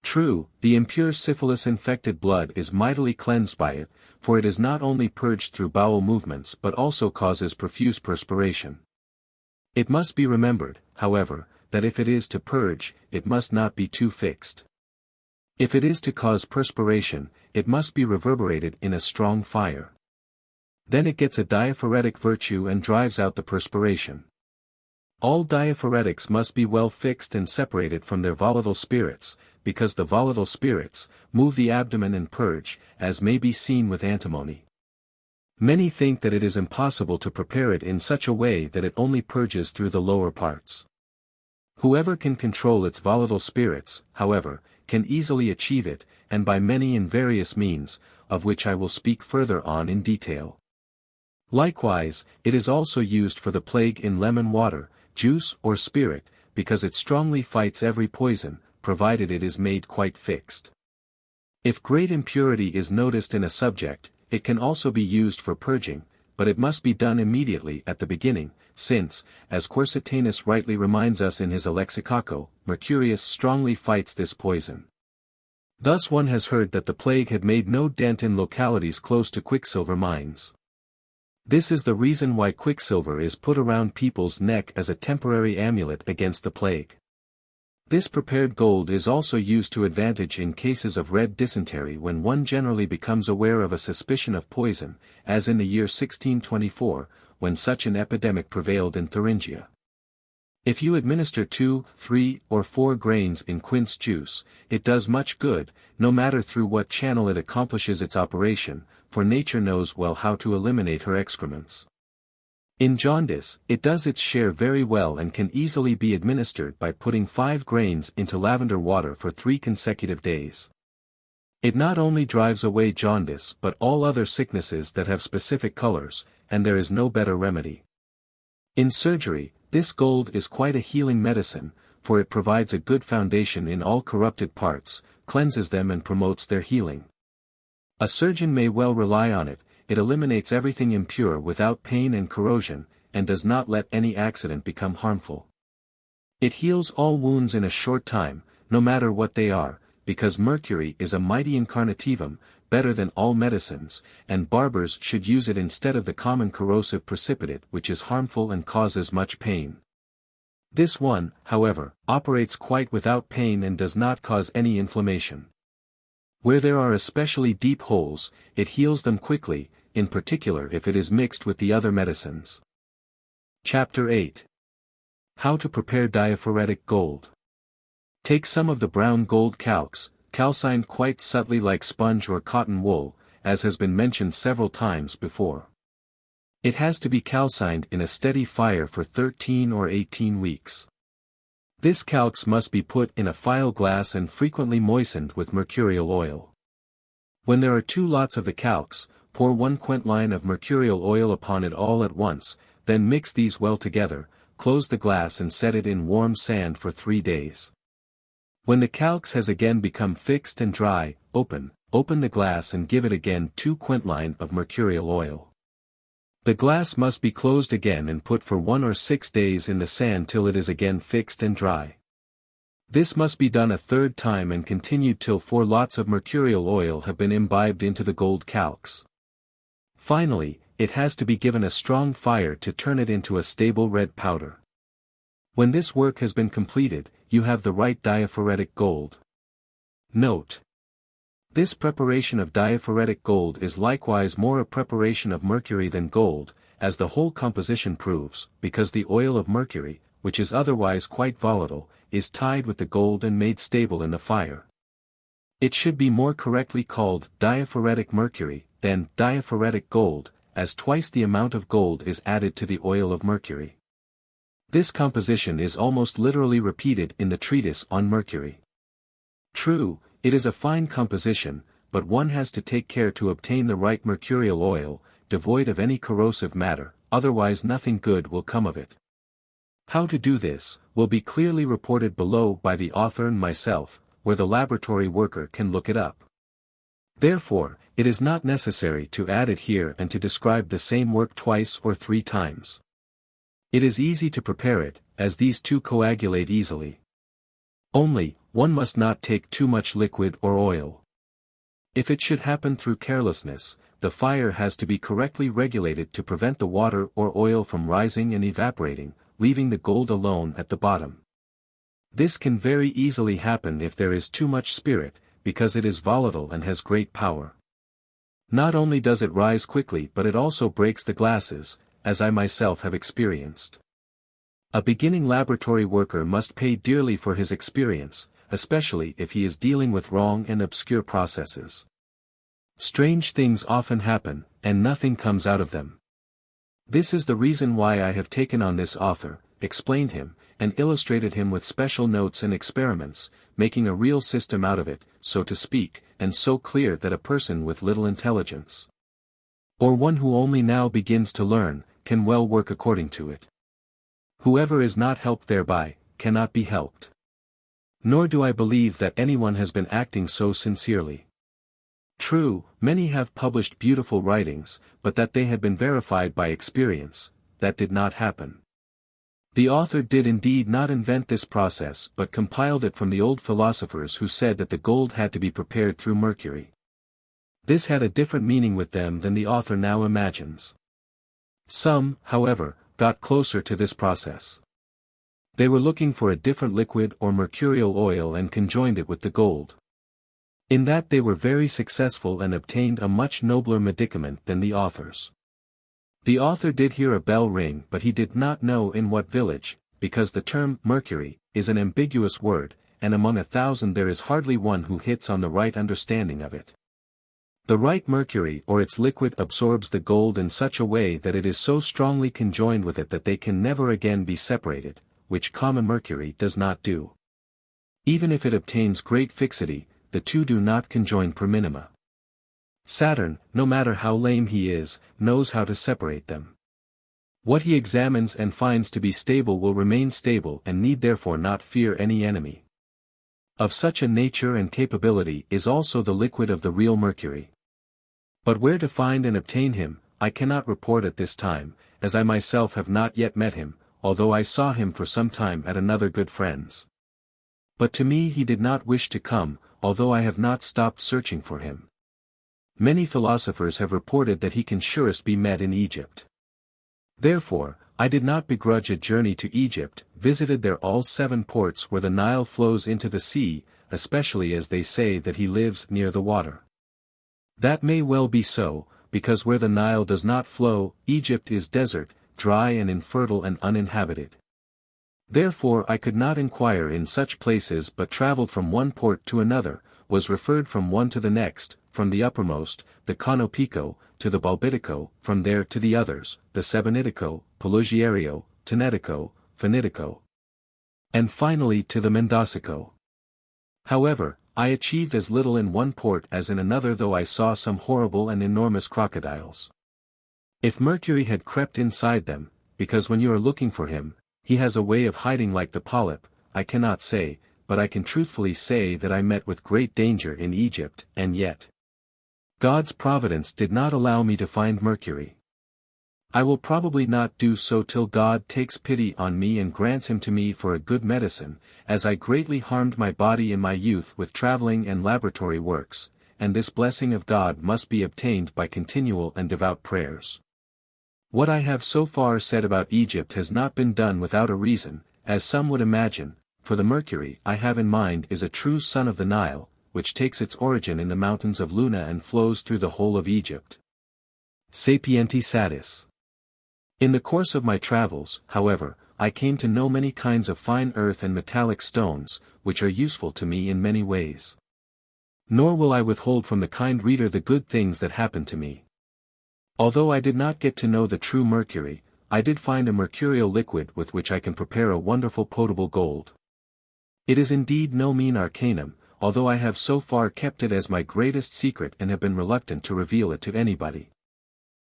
True, the impure syphilis-infected blood is mightily cleansed by it, for it is not only purged through bowel movements but also causes profuse perspiration. It must be remembered, however, that if it is to purge, it must not be too fixed. If it is to cause perspiration, it must be reverberated in a strong fire. Then it gets a diaphoretic virtue and drives out the perspiration. All diaphoretics must be well fixed and separated from their volatile spirits, because the volatile spirits move the abdomen and purge, as may be seen with antimony. Many think that it is impossible to prepare it in such a way that it only purges through the lower parts. Whoever can control its volatile spirits, however, can easily achieve it, and by many and various means, of which I will speak further on in detail. Likewise, it is also used for the plague in lemon water, juice or spirit, because it strongly fights every poison, provided it is made quite fixed. If great impurity is noticed in a subject, it can also be used for purging, but it must be done immediately at the beginning, since, as Quintessence rightly reminds us in his Alexicaco, Mercurium strongly fights this poison. Thus one has heard that the plague had made no dent in localities close to quicksilver mines. This is the reason why quicksilver is put around people's neck as a temporary amulet against the plague. This prepared gold is also used to advantage in cases of red dysentery when one generally becomes aware of a suspicion of poison, as in the year 1624, when such an epidemic prevailed in Thuringia. If you administer 2, 3, or 4 grains in quince juice, it does much good, no matter through what channel it accomplishes its operation, for nature knows well how to eliminate her excrements. In jaundice, it does its share very well and can easily be administered by putting 5 grains into lavender water for 3 consecutive days. It not only drives away jaundice but all other sicknesses that have specific colors, and there is no better remedy. In surgery, this gold is quite a healing medicine, for it provides a good foundation in all corrupted parts, cleanses them and promotes their healing. A surgeon may well rely on it. It eliminates everything impure without pain and corrosion, and does not let any accident become harmful. It heals all wounds in a short time, no matter what they are, because mercury is a mighty incarnativum, better than all medicines, and barbers should use it instead of the common corrosive precipitate which is harmful and causes much pain. This one, however, operates quite without pain and does not cause any inflammation. Where there are especially deep holes, it heals them quickly, in particular if it is mixed with the other medicines. Chapter 8. How to prepare diaphoretic gold. Take some of the brown gold calx, calcined quite subtly like sponge or cotton wool, as has been mentioned several times before. It has to be calcined in a steady fire for 13 or 18 weeks. This calx must be put in a phial glass and frequently moistened with mercurial oil. When there are 2 lots of the calx, pour 1 quintline of mercurial oil upon it all at once, then mix these well together, close the glass and set it in warm sand for 3 days. When the calx has again become fixed and dry, open the glass and give it again 2 quintline of mercurial oil. The glass must be closed again and put for 1 or 6 days in the sand till it is again fixed and dry. This must be done a 3rd time and continued till 4 lots of mercurial oil have been imbibed into the gold calx. Finally, it has to be given a strong fire to turn it into a stable red powder. When this work has been completed, you have the right diaphoretic gold. Note: this preparation of diaphoretic gold is likewise more a preparation of mercury than gold, as the whole composition proves, because the oil of mercury, which is otherwise quite volatile, is tied with the gold and made stable in the fire. It should be more correctly called diaphoretic mercury than diaphoretic gold, as twice the amount of gold is added to the oil of mercury. This composition is almost literally repeated in the treatise on mercury. True, it is a fine composition, but one has to take care to obtain the right mercurial oil, devoid of any corrosive matter, otherwise nothing good will come of it. How to do this, will be clearly reported below by the author and myself, where the laboratory worker can look it up. Therefore, it is not necessary to add it here and to describe the same work 2 or 3 times. It is easy to prepare it, as these 2 coagulate easily. Only, one must not take too much liquid or oil. If it should happen through carelessness, the fire has to be correctly regulated to prevent the water or oil from rising and evaporating, leaving the gold alone at the bottom. This can very easily happen if there is too much spirit, because it is volatile and has great power. Not only does it rise quickly but it also breaks the glasses, as I myself have experienced. A beginning laboratory worker must pay dearly for his experience, especially if he is dealing with wrong and obscure processes. Strange things often happen, and nothing comes out of them. This is the reason why I have taken on this author, explained him, and illustrated him with special notes and experiments, making a real system out of it, so to speak, and so clear that a person with little intelligence, or one who only now begins to learn, can well work according to it. Whoever is not helped thereby, cannot be helped. Nor do I believe that anyone has been acting so sincerely. True, many have published beautiful writings, but that they had been verified by experience, that did not happen. The author did indeed not invent this process but compiled it from the old philosophers who said that the gold had to be prepared through mercury. This had a different meaning with them than the author now imagines. Some, however, got closer to this process. They were looking for a different liquid or mercurial oil and conjoined it with the gold. In that they were very successful and obtained a much nobler medicament than the authors. The author did hear a bell ring but he did not know in what village, because the term mercury is an ambiguous word, and among 1,000 there is hardly one who hits on the right understanding of it. The right mercury or its liquid absorbs the gold in such a way that it is so strongly conjoined with it that they can never again be separated, which common mercury does not do. Even if it obtains great fixity, the 2 do not conjoin per minima. Saturn, no matter how lame he is, knows how to separate them. What he examines and finds to be stable will remain stable and need therefore not fear any enemy. Of such a nature and capability is also the liquid of the real mercury. But where to find and obtain him, I cannot report at this time, as I myself have not yet met him, although I saw him for some time at another good friend's. But to me he did not wish to come, although I have not stopped searching for him. Many philosophers have reported that he can surest be met in Egypt. Therefore, I did not begrudge a journey to Egypt, visited there all 7 ports where the Nile flows into the sea, especially as they say that he lives near the water. That may well be so, because where the Nile does not flow, Egypt is desert, dry and infertile and uninhabited. Therefore I could not inquire in such places but travelled from one port to another, was referred from one to the next, from the uppermost, the Conopico, to the Balbitico, from there to the others, the Sebenitico, Pelugiario, Tenetico, Fenitico, and finally to the Mendocico. However, I achieved as little in one port as in another, though I saw some horrible and enormous crocodiles. If Mercury had crept inside them, because when you are looking for him, he has a way of hiding like the polyp, I cannot say, but I can truthfully say that I met with great danger in Egypt, and yet God's providence did not allow me to find Mercury. I will probably not do so till God takes pity on me and grants him to me for a good medicine, as I greatly harmed my body in my youth with travelling and laboratory works, and this blessing of God must be obtained by continual and devout prayers. What I have so far said about Egypt has not been done without a reason, as some would imagine, for the Mercury I have in mind is a true son of the Nile, which takes its origin in the mountains of Luna and flows through the whole of Egypt. Sapienti satis. In the course of my travels, however, I came to know many kinds of fine earth and metallic stones, which are useful to me in many ways. Nor will I withhold from the kind reader the good things that happened to me. Although I did not get to know the true mercury, I did find a mercurial liquid with which I can prepare a wonderful potable gold. It is indeed no mean arcanum, although I have so far kept it as my greatest secret and have been reluctant to reveal it to anybody.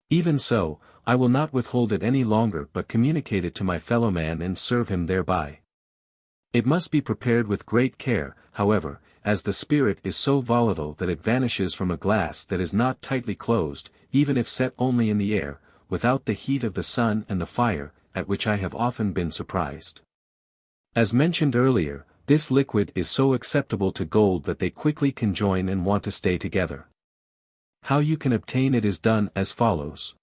Even so, I will not withhold it any longer but communicate it to my fellow man and serve him thereby. It must be prepared with great care, however, as the spirit is so volatile that it vanishes from a glass that is not tightly closed, even if set only in the air, without the heat of the sun and the fire, at which I have often been surprised. As mentioned earlier, this liquid is so acceptable to gold that they quickly conjoin and want to stay together. How you can obtain it is done as follows.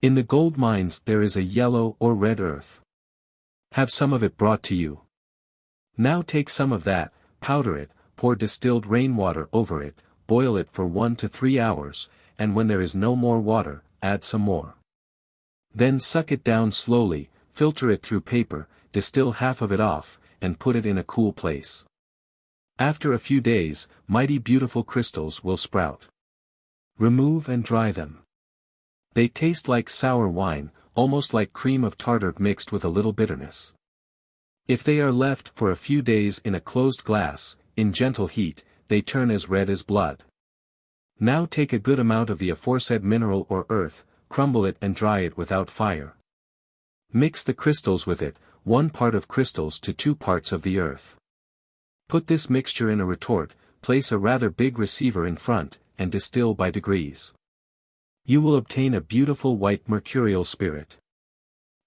In the gold mines there is a yellow or red earth. Have some of it brought to you. Now take some of that, powder it, pour distilled rainwater over it, boil it for 1 to 3 hours, and when there is no more water, add some more. Then suck it down slowly, filter it through paper, distill half of it off, and put it in a cool place. After a few days, mighty beautiful crystals will sprout. Remove and dry them. They taste like sour wine, almost like cream of tartar mixed with a little bitterness. If they are left for a few days in a closed glass, in gentle heat, they turn as red as blood. Now take a good amount of the aforesaid mineral or earth, crumble it and dry it without fire. Mix the crystals with it, 1 part of crystals to 2 parts of the earth. Put this mixture in a retort, place a rather big receiver in front, and distill by degrees. You will obtain a beautiful white mercurial spirit.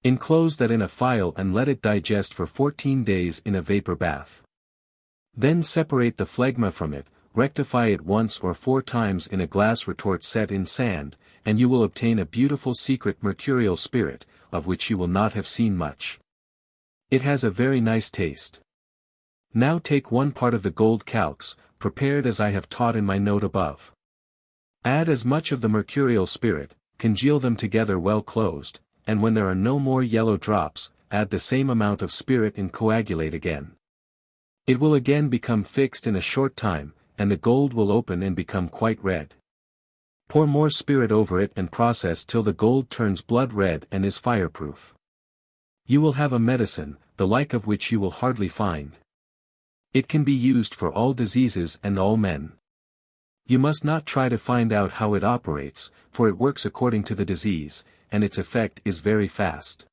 Enclose that in a phial and let it digest for 14 days in a vapor bath. Then separate the phlegma from it, rectify it once or 4 times in a glass retort set in sand, and you will obtain a beautiful secret mercurial spirit, of which you will not have seen much. It has a very nice taste. Now take 1 part of the gold calx, prepared as I have taught in my note above. Add as much of the mercurial spirit, congeal them together well closed, and when there are no more yellow drops, add the same amount of spirit and coagulate again. It will again become fixed in a short time, and the gold will open and become quite red. Pour more spirit over it and process till the gold turns blood red and is fireproof. You will have a medicine, the like of which you will hardly find. It can be used for all diseases and all men. You must not try to find out how it operates, for it works according to the disease, and its effect is very fast.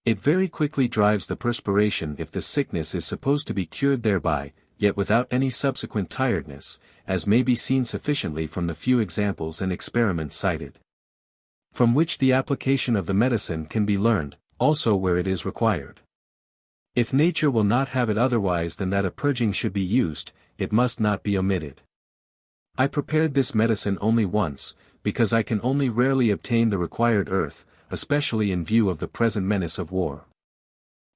It very quickly drives the perspiration if the sickness is supposed to be cured thereby, yet without any subsequent tiredness, as may be seen sufficiently from the few examples and experiments cited. From which the application of the medicine can be learned, also where it is required. If nature will not have it otherwise than that a purging should be used, it must not be omitted. I prepared this medicine only once, because I can only rarely obtain the required earth, especially in view of the present menace of war.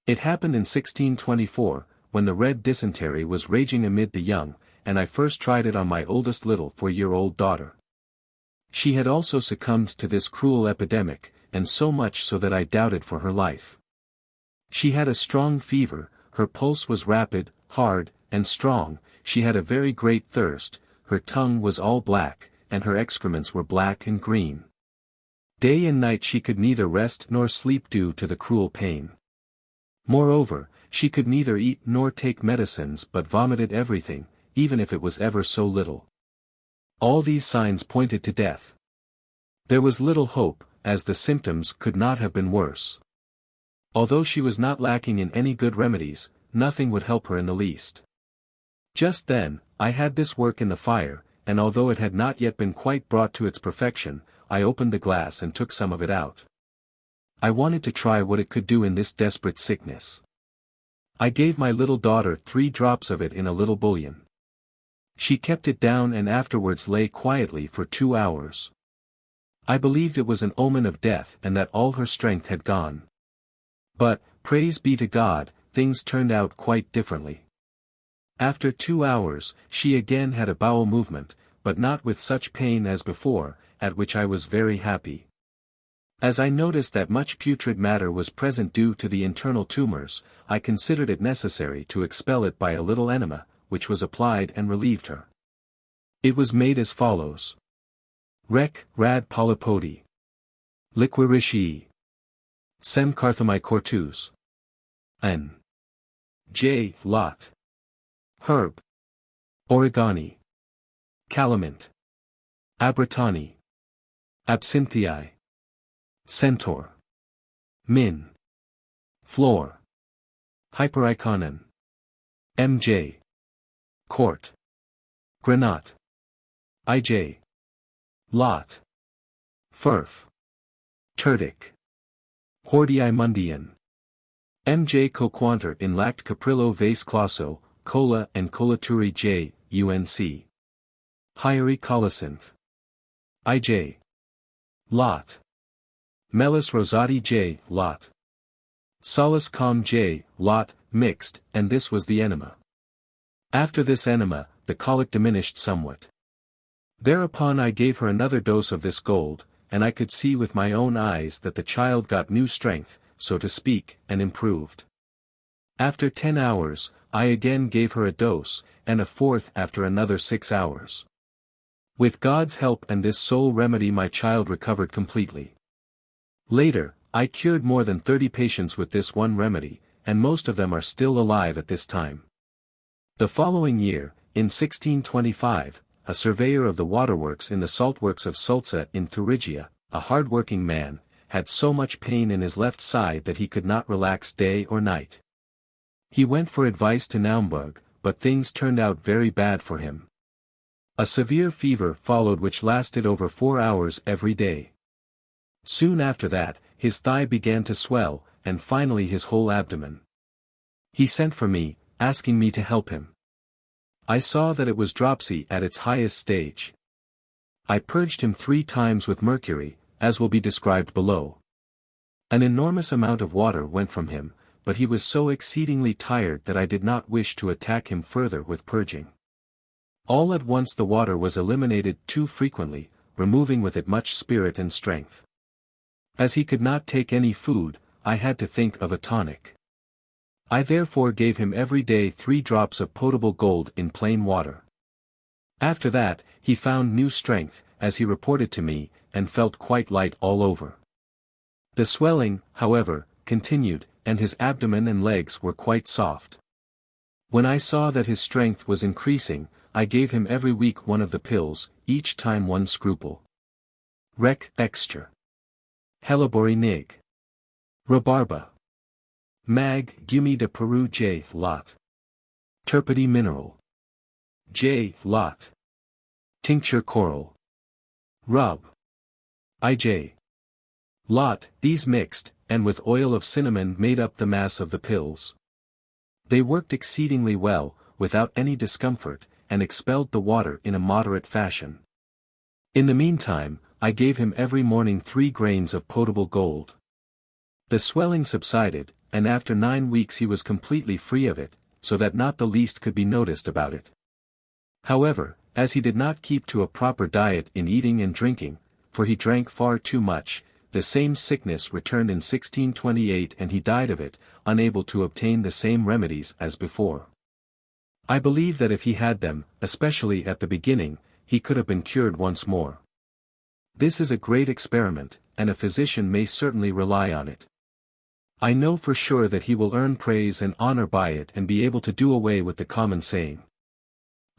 It happened in 1624, when the red dysentery was raging amid the young, and I first tried it on my oldest little 4-year-old daughter. She had also succumbed to this cruel epidemic, and so much so that I doubted for her life. She had a strong fever, her pulse was rapid, hard, and strong, she had a very great thirst, her tongue was all black, and her excrements were black and green. Day and night she could neither rest nor sleep due to the cruel pain. Moreover, she could neither eat nor take medicines but vomited everything, even if it was ever so little. All these signs pointed to death. There was little hope, as the symptoms could not have been worse. Although she was not lacking in any good remedies, nothing would help her in the least. Just then, I had this work in the fire, and although it had not yet been quite brought to its perfection, I opened the glass and took some of it out. I wanted to try what it could do in this desperate sickness. I gave my little daughter 3 drops of it in a little bouillon. She kept it down and afterwards lay quietly for 2 hours. I believed it was an omen of death and that all her strength had gone. But, praise be to God, things turned out quite differently. After 2 hours, she again had a bowel movement, but not with such pain as before, at which I was very happy. As I noticed that much putrid matter was present due to the internal tumors, I considered it necessary to expel it by a little enema, which was applied and relieved her. It was made as follows. Rec. Rad polypodi. Liquirici. Sem carthami cortus. N. J. Lot. Herb. Oregani. Calamint. Abratani. Absinthiae. Centaur. Min. Flor. Hypericonon. M.J. Court. Granat. I.J. Lot. Furf. Turdic. Hordii mundian. M.J. Coquanter in lact caprillo vase classo, cola and colaturi J. UNC. Hyeri colocynth. I.J. Lot. Melis rosati J. Lot. Solus com J. Lot, mixed, and this was the enema. After this enema, the colic diminished somewhat. Thereupon I gave her another dose of this gold, and I could see with my own eyes that the child got new strength, so to speak, and improved. After 10 hours, I again gave her a dose, and a fourth after another 6 hours. With God's help and this sole remedy my child recovered completely. Later, I cured more than 30 patients with this one remedy, and most of them are still alive at this time. The following year, in 1625, a surveyor of the waterworks in the saltworks of Sulza in Thuringia, a hard-working man, had so much pain in his left side that he could not relax day or night. He went for advice to Naumburg, but things turned out very bad for him. A severe fever followed which lasted over 4 hours every day. Soon after that, his thigh began to swell, and finally his whole abdomen. He sent for me, asking me to help him. I saw that it was dropsy at its highest stage. I purged him 3 times with mercury, as will be described below. An enormous amount of water went from him, but he was so exceedingly tired that I did not wish to attack him further with purging. All at once the water was eliminated too frequently, removing with it much spirit and strength. As he could not take any food, I had to think of a tonic. I therefore gave him every day 3 drops of potable gold in plain water. After that, he found new strength, as he reported to me, and felt quite light all over. The swelling, however, continued, and his abdomen and legs were quite soft. When I saw that his strength was increasing, I gave him every week one of the pills, each time 1 scruple. Rec. Extra. Hellebori nig. Rhabarba. Mag. Gumi de Peru J. Lot. Turpity mineral. J. Lot. Tincture coral. Rub. I.J. Lot. These mixed, and with oil of cinnamon made up the mass of the pills. They worked exceedingly well, without any discomfort, and expelled the water in a moderate fashion. In the meantime, I gave him every morning 3 grains of potable gold. The swelling subsided, and after 9 weeks he was completely free of it, so that not the least could be noticed about it. However, as he did not keep to a proper diet in eating and drinking, for he drank far too much, the same sickness returned in 1628 and he died of it, unable to obtain the same remedies as before. I believe that if he had them, especially at the beginning, he could have been cured once more. This is a great experiment, and a physician may certainly rely on it. I know for sure that he will earn praise and honor by it and be able to do away with the common saying.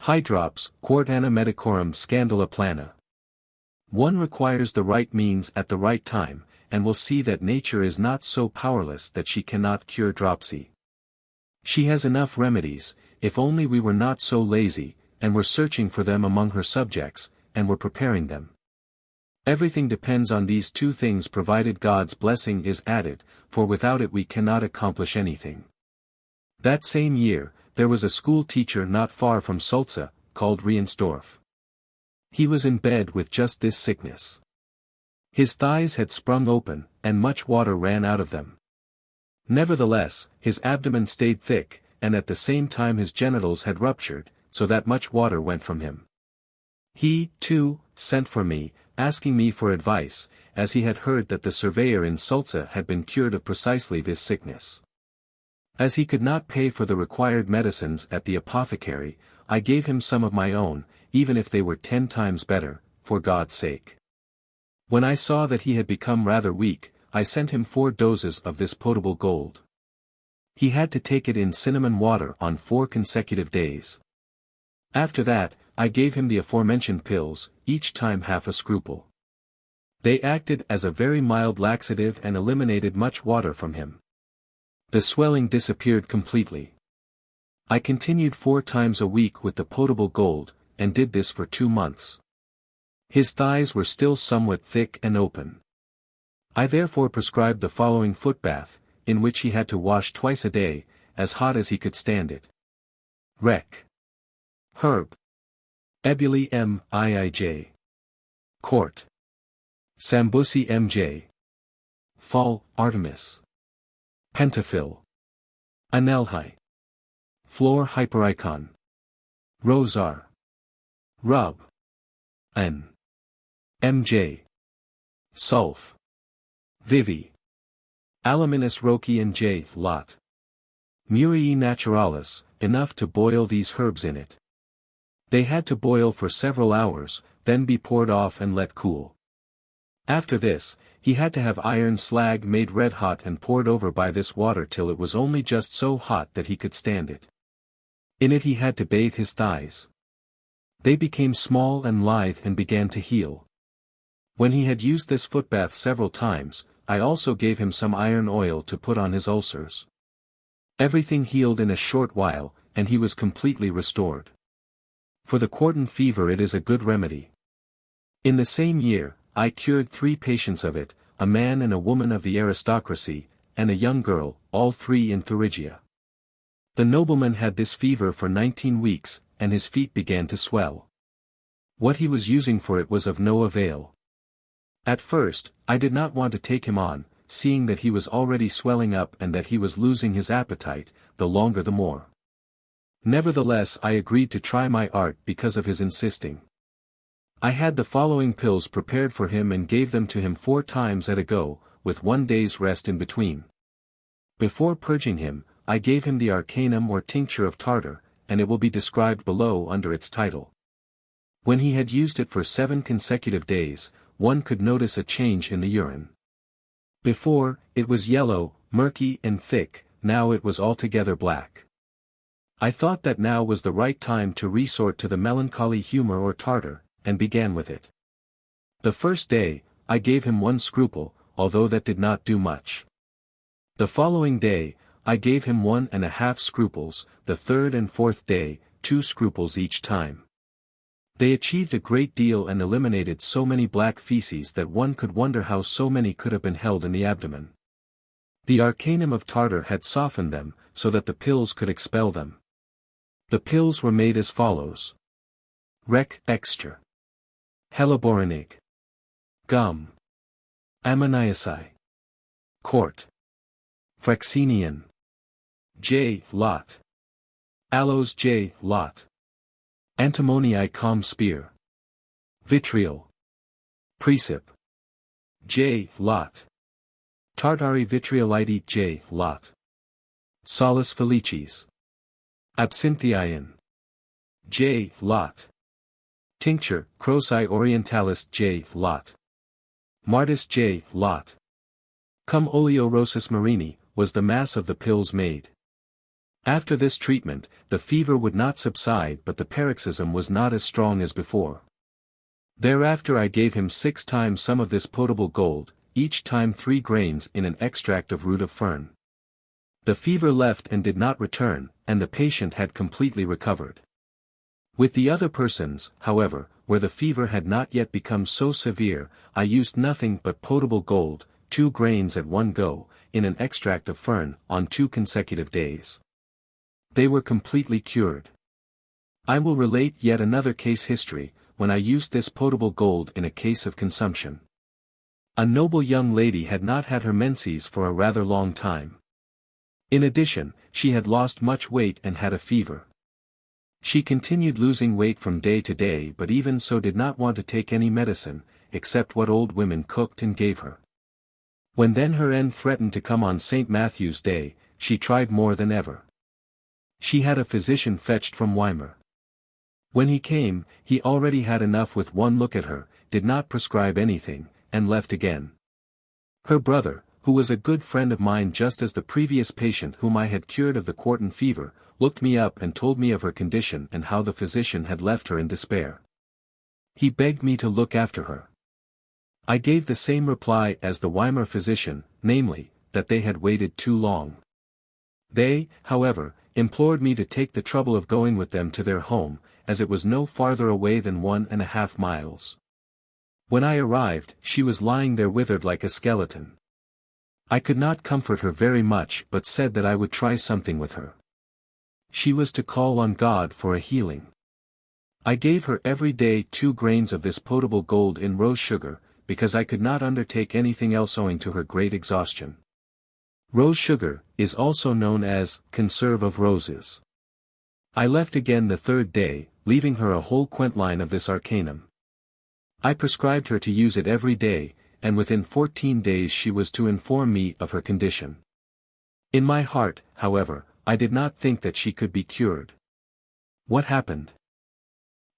Hydrops, quart anna medicorum scandala plana. One requires the right means at the right time, and will see that nature is not so powerless that she cannot cure dropsy. She has enough remedies, if only we were not so lazy, and were searching for them among her subjects, and were preparing them. Everything depends on these two things provided God's blessing is added, for without it we cannot accomplish anything. That same year, there was a school teacher not far from Sulza, called Riensdorf. He was in bed with just this sickness. His thighs had sprung open, and much water ran out of them. Nevertheless, his abdomen stayed thick, and at the same time his genitals had ruptured, so that much water went from him. He, too, sent for me, asking me for advice, as he had heard that the surveyor in Sulza had been cured of precisely this sickness. As he could not pay for the required medicines at the apothecary, I gave him some of my own, even if they were 10 times better, for God's sake. When I saw that he had become rather weak, I sent him 4 doses of this potable gold. He had to take it in cinnamon water on 4 consecutive days. After that, I gave him the aforementioned pills, each time half a scruple. They acted as a very mild laxative and eliminated much water from him. The swelling disappeared completely. I continued 4 times a week with the potable gold, and did this for 2 months. His thighs were still somewhat thick and open. I therefore prescribed the following footbath, in which he had to wash twice a day, as hot as he could stand it. Rec. Herb. Ebuli M.I.I.J. Court. Sambusi M.J. Fall, Artemis. Pentaphyl. Anelhi. Flor hypericon. Rosar. Rub. N. M.J. Sulf. Vivi. Aluminous Roki and J. Lot. Murii naturalis, enough to boil these herbs in it. They had to boil for several hours, then be poured off and let cool. After this, he had to have iron slag made red hot and poured over by this water till it was only just so hot that he could stand it. In it he had to bathe his thighs. They became small and lithe and began to heal. When he had used this footbath several times, I also gave him some iron oil to put on his ulcers. Everything healed in a short while, and he was completely restored. For the quartan fever it is a good remedy. In the same year, I cured 3 patients of it, a man and a woman of the aristocracy, and a young girl, all 3 in Thuringia. The nobleman had this fever for 19 weeks, and his feet began to swell. What he was using for it was of no avail. At first, I did not want to take him on, seeing that he was already swelling up and that he was losing his appetite, the longer the more. Nevertheless I agreed to try my art because of his insisting. I had the following pills prepared for him and gave them to him 4 times at a go, with 1 day's rest in between. Before purging him, I gave him the arcanum or tincture of tartar, and it will be described below under its title. When he had used it for 7 consecutive days, one could notice a change in the urine. Before, it was yellow, murky and thick, now it was altogether black. I thought that now was the right time to resort to the melancholy humor or tartar, and began with it. The first day, I gave him 1 scruple, although that did not do much. The following day, I gave him 1½ scruples, the 3rd and 4th day, 2 scruples each time. They achieved a great deal and eliminated so many black feces that one could wonder how so many could have been held in the abdomen. The arcanum of tartar had softened them, so that the pills could expel them. The pills were made as follows. Rec. Extra. Helleborinic. Gum. Ammoniaci. Quart. Fraxinian. J. Lot. Aloes J. Lot. Antimonii com spear. Vitriol. Precip. J. Lot. Tartari vitriolite J. Lot. Salus felicis. Absinthiain. J. Lot. Tincture, Crocei orientalis J. Lot. Martis J. Lot. Cum oleo rosas marini, was the mass of the pills made. After this treatment, the fever would not subside but the paroxysm was not as strong as before. Thereafter I gave him 6 times some of this potable gold, each time 3 grains in an extract of root of fern. The fever left and did not return, and the patient had completely recovered. With the other persons, however, where the fever had not yet become so severe, I used nothing but potable gold, 2 grains at one go, in an extract of fern, on 2 consecutive days. They were completely cured. I will relate yet another case history, when I used this potable gold in a case of consumption. A noble young lady had not had her menses for a rather long time. In addition, she had lost much weight and had a fever. She continued losing weight from day to day but even so did not want to take any medicine, except what old women cooked and gave her. When then her end threatened to come on St. Matthew's Day, she tried more than ever. She had a physician fetched from Weimar. When he came, he already had enough with one look at her, did not prescribe anything, and left again. Her brother, who was a good friend of mine just as the previous patient whom I had cured of the quartan fever, looked me up and told me of her condition and how the physician had left her in despair. He begged me to look after her. I gave the same reply as the Weimar physician, namely, that they had waited too long. They, however, implored me to take the trouble of going with them to their home, as it was no farther away than 1.5 miles. When I arrived, she was lying there withered like a skeleton. I could not comfort her very much but said that I would try something with her. She was to call on God for a healing. I gave her every day 2 grains of this potable gold in rose sugar, because I could not undertake anything else owing to her great exhaustion. Rose sugar is also known as conserve of roses. I left again the 3rd day, leaving her a whole quintline of this arcanum. I prescribed her to use it every day, and within 14 days she was to inform me of her condition. In my heart, however, I did not think that she could be cured. What happened?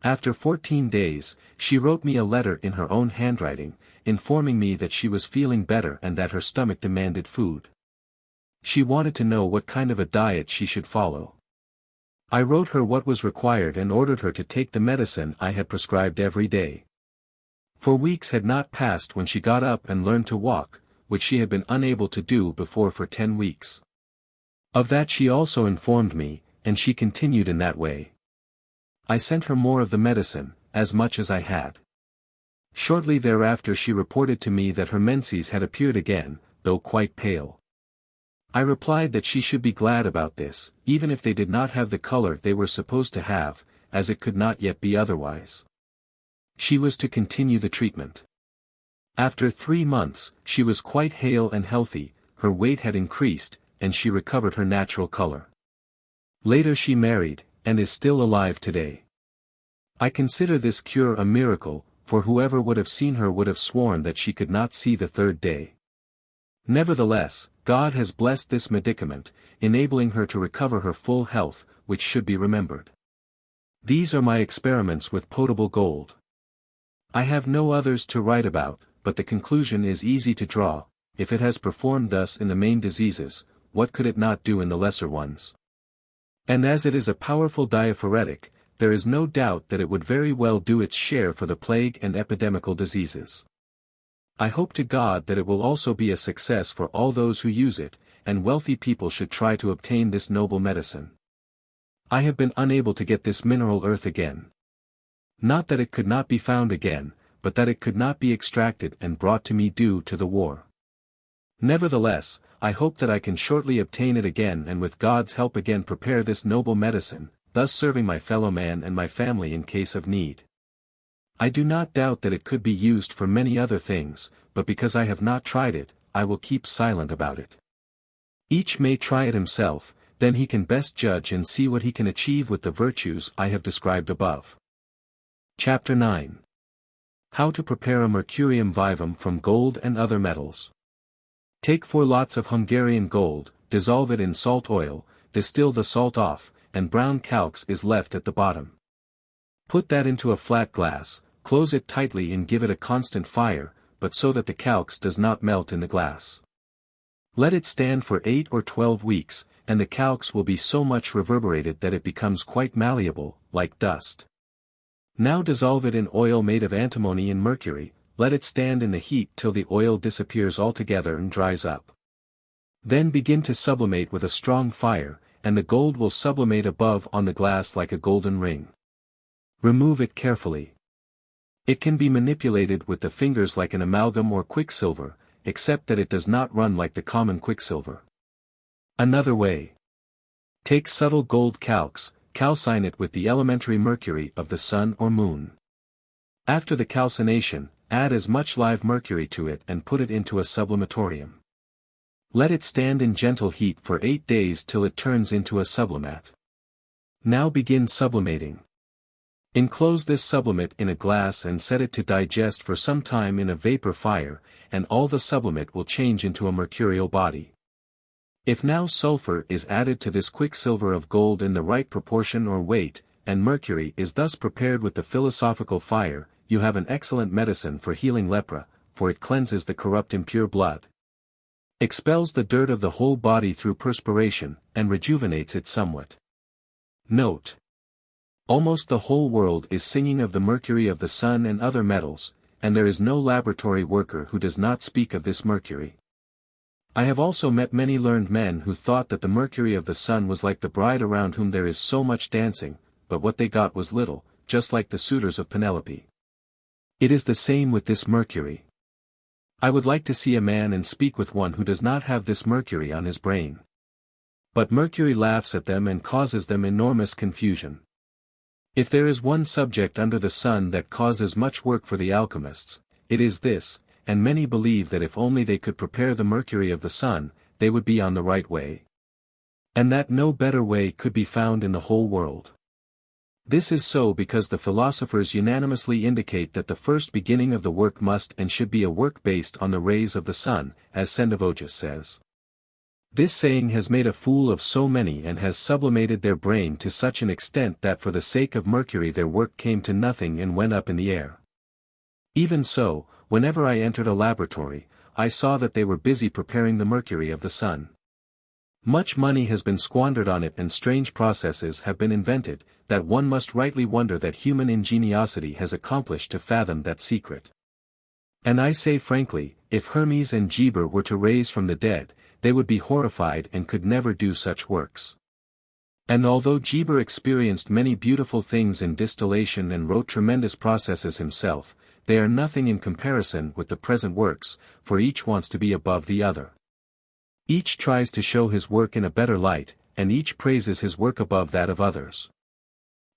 After 14 days, she wrote me a letter in her own handwriting, informing me that she was feeling better and that her stomach demanded food. She wanted to know what kind of a diet she should follow. I wrote her what was required and ordered her to take the medicine I had prescribed every day. 4 weeks had not passed when she got up and learned to walk, which she had been unable to do before for 10 weeks. Of that she also informed me, and she continued in that way. I sent her more of the medicine, as much as I had. Shortly thereafter she reported to me that her menses had appeared again, though quite pale. I replied that she should be glad about this, even if they did not have the color they were supposed to have, as it could not yet be otherwise. She was to continue the treatment. After 3 months, she was quite hale and healthy, her weight had increased, and she recovered her natural color. Later she married, and is still alive today. I consider this cure a miracle, for whoever would have seen her would have sworn that she could not see the 3rd day. Nevertheless, God has blessed this medicament, enabling her to recover her full health, which should be remembered. These are my experiments with potable gold. I have no others to write about, but the conclusion is easy to draw. If it has performed thus in the main diseases, what could it not do in the lesser ones? And as it is a powerful diaphoretic, there is no doubt that it would very well do its share for the plague and epidemical diseases. I hope to God that it will also be a success for all those who use it, and wealthy people should try to obtain this noble medicine. I have been unable to get this mineral earth again. Not that it could not be found again, but that it could not be extracted and brought to me due to the war. Nevertheless, I hope that I can shortly obtain it again and with God's help again prepare this noble medicine, thus serving my fellow man and my family in case of need. I do not doubt that it could be used for many other things, but because I have not tried it, I will keep silent about it. Each may try it himself, then he can best judge and see what he can achieve with the virtues I have described above. Chapter 9. How to prepare a Mercurium vivum from gold and other metals. Take 4 lots of Hungarian gold, dissolve it in salt oil, distill the salt off, and brown calx is left at the bottom. Put that into a flat glass, close it tightly and give it a constant fire, but so that the calx does not melt in the glass. Let it stand for 8 or 12 weeks, and the calx will be so much reverberated that it becomes quite malleable, like dust. Now dissolve it in oil made of antimony and mercury, let it stand in the heat till the oil disappears altogether and dries up. Then begin to sublimate with a strong fire, and the gold will sublimate above on the glass like a golden ring. Remove it carefully. It can be manipulated with the fingers like an amalgam or quicksilver, except that it does not run like the common quicksilver. Another way. Take subtle gold calx, calcine it with the elementary mercury of the sun or moon. After the calcination, add as much live mercury to it and put it into a sublimatorium. Let it stand in gentle heat for 8 days till it turns into a sublimat. Now begin sublimating. Enclose this sublimate in a glass and set it to digest for some time in a vapor fire, and all the sublimate will change into a mercurial body. If now sulfur is added to this quicksilver of gold in the right proportion or weight, and mercury is thus prepared with the philosophical fire, you have an excellent medicine for healing lepra, for it cleanses the corrupt impure blood, expels the dirt of the whole body through perspiration, and rejuvenates it somewhat. Note: almost the whole world is singing of the mercury of the sun and other metals, and there is no laboratory worker who does not speak of this mercury. I have also met many learned men who thought that the mercury of the sun was like the bride around whom there is so much dancing, but what they got was little, just like the suitors of Penelope. It is the same with this mercury. I would like to see a man and speak with one who does not have this mercury on his brain. But mercury laughs at them and causes them enormous confusion. If there is one subject under the sun that causes much work for the alchemists, it is this, and many believe that if only they could prepare the mercury of the sun, they would be on the right way. And that no better way could be found in the whole world. This is so because the philosophers unanimously indicate that the first beginning of the work must and should be a work based on the rays of the sun, as Sendivogius says. This saying has made a fool of so many and has sublimated their brain to such an extent that for the sake of mercury their work came to nothing and went up in the air. Even so, whenever I entered a laboratory, I saw that they were busy preparing the mercury of the sun. Much money has been squandered on it and strange processes have been invented, that one must rightly wonder that human ingeniosity has accomplished to fathom that secret. And I say frankly, if Hermes and Geber were to raise from the dead, they would be horrified and could never do such works. And although Geber experienced many beautiful things in distillation and wrote tremendous processes himself, they are nothing in comparison with the present works, for each wants to be above the other. Each tries to show his work in a better light, and each praises his work above that of others.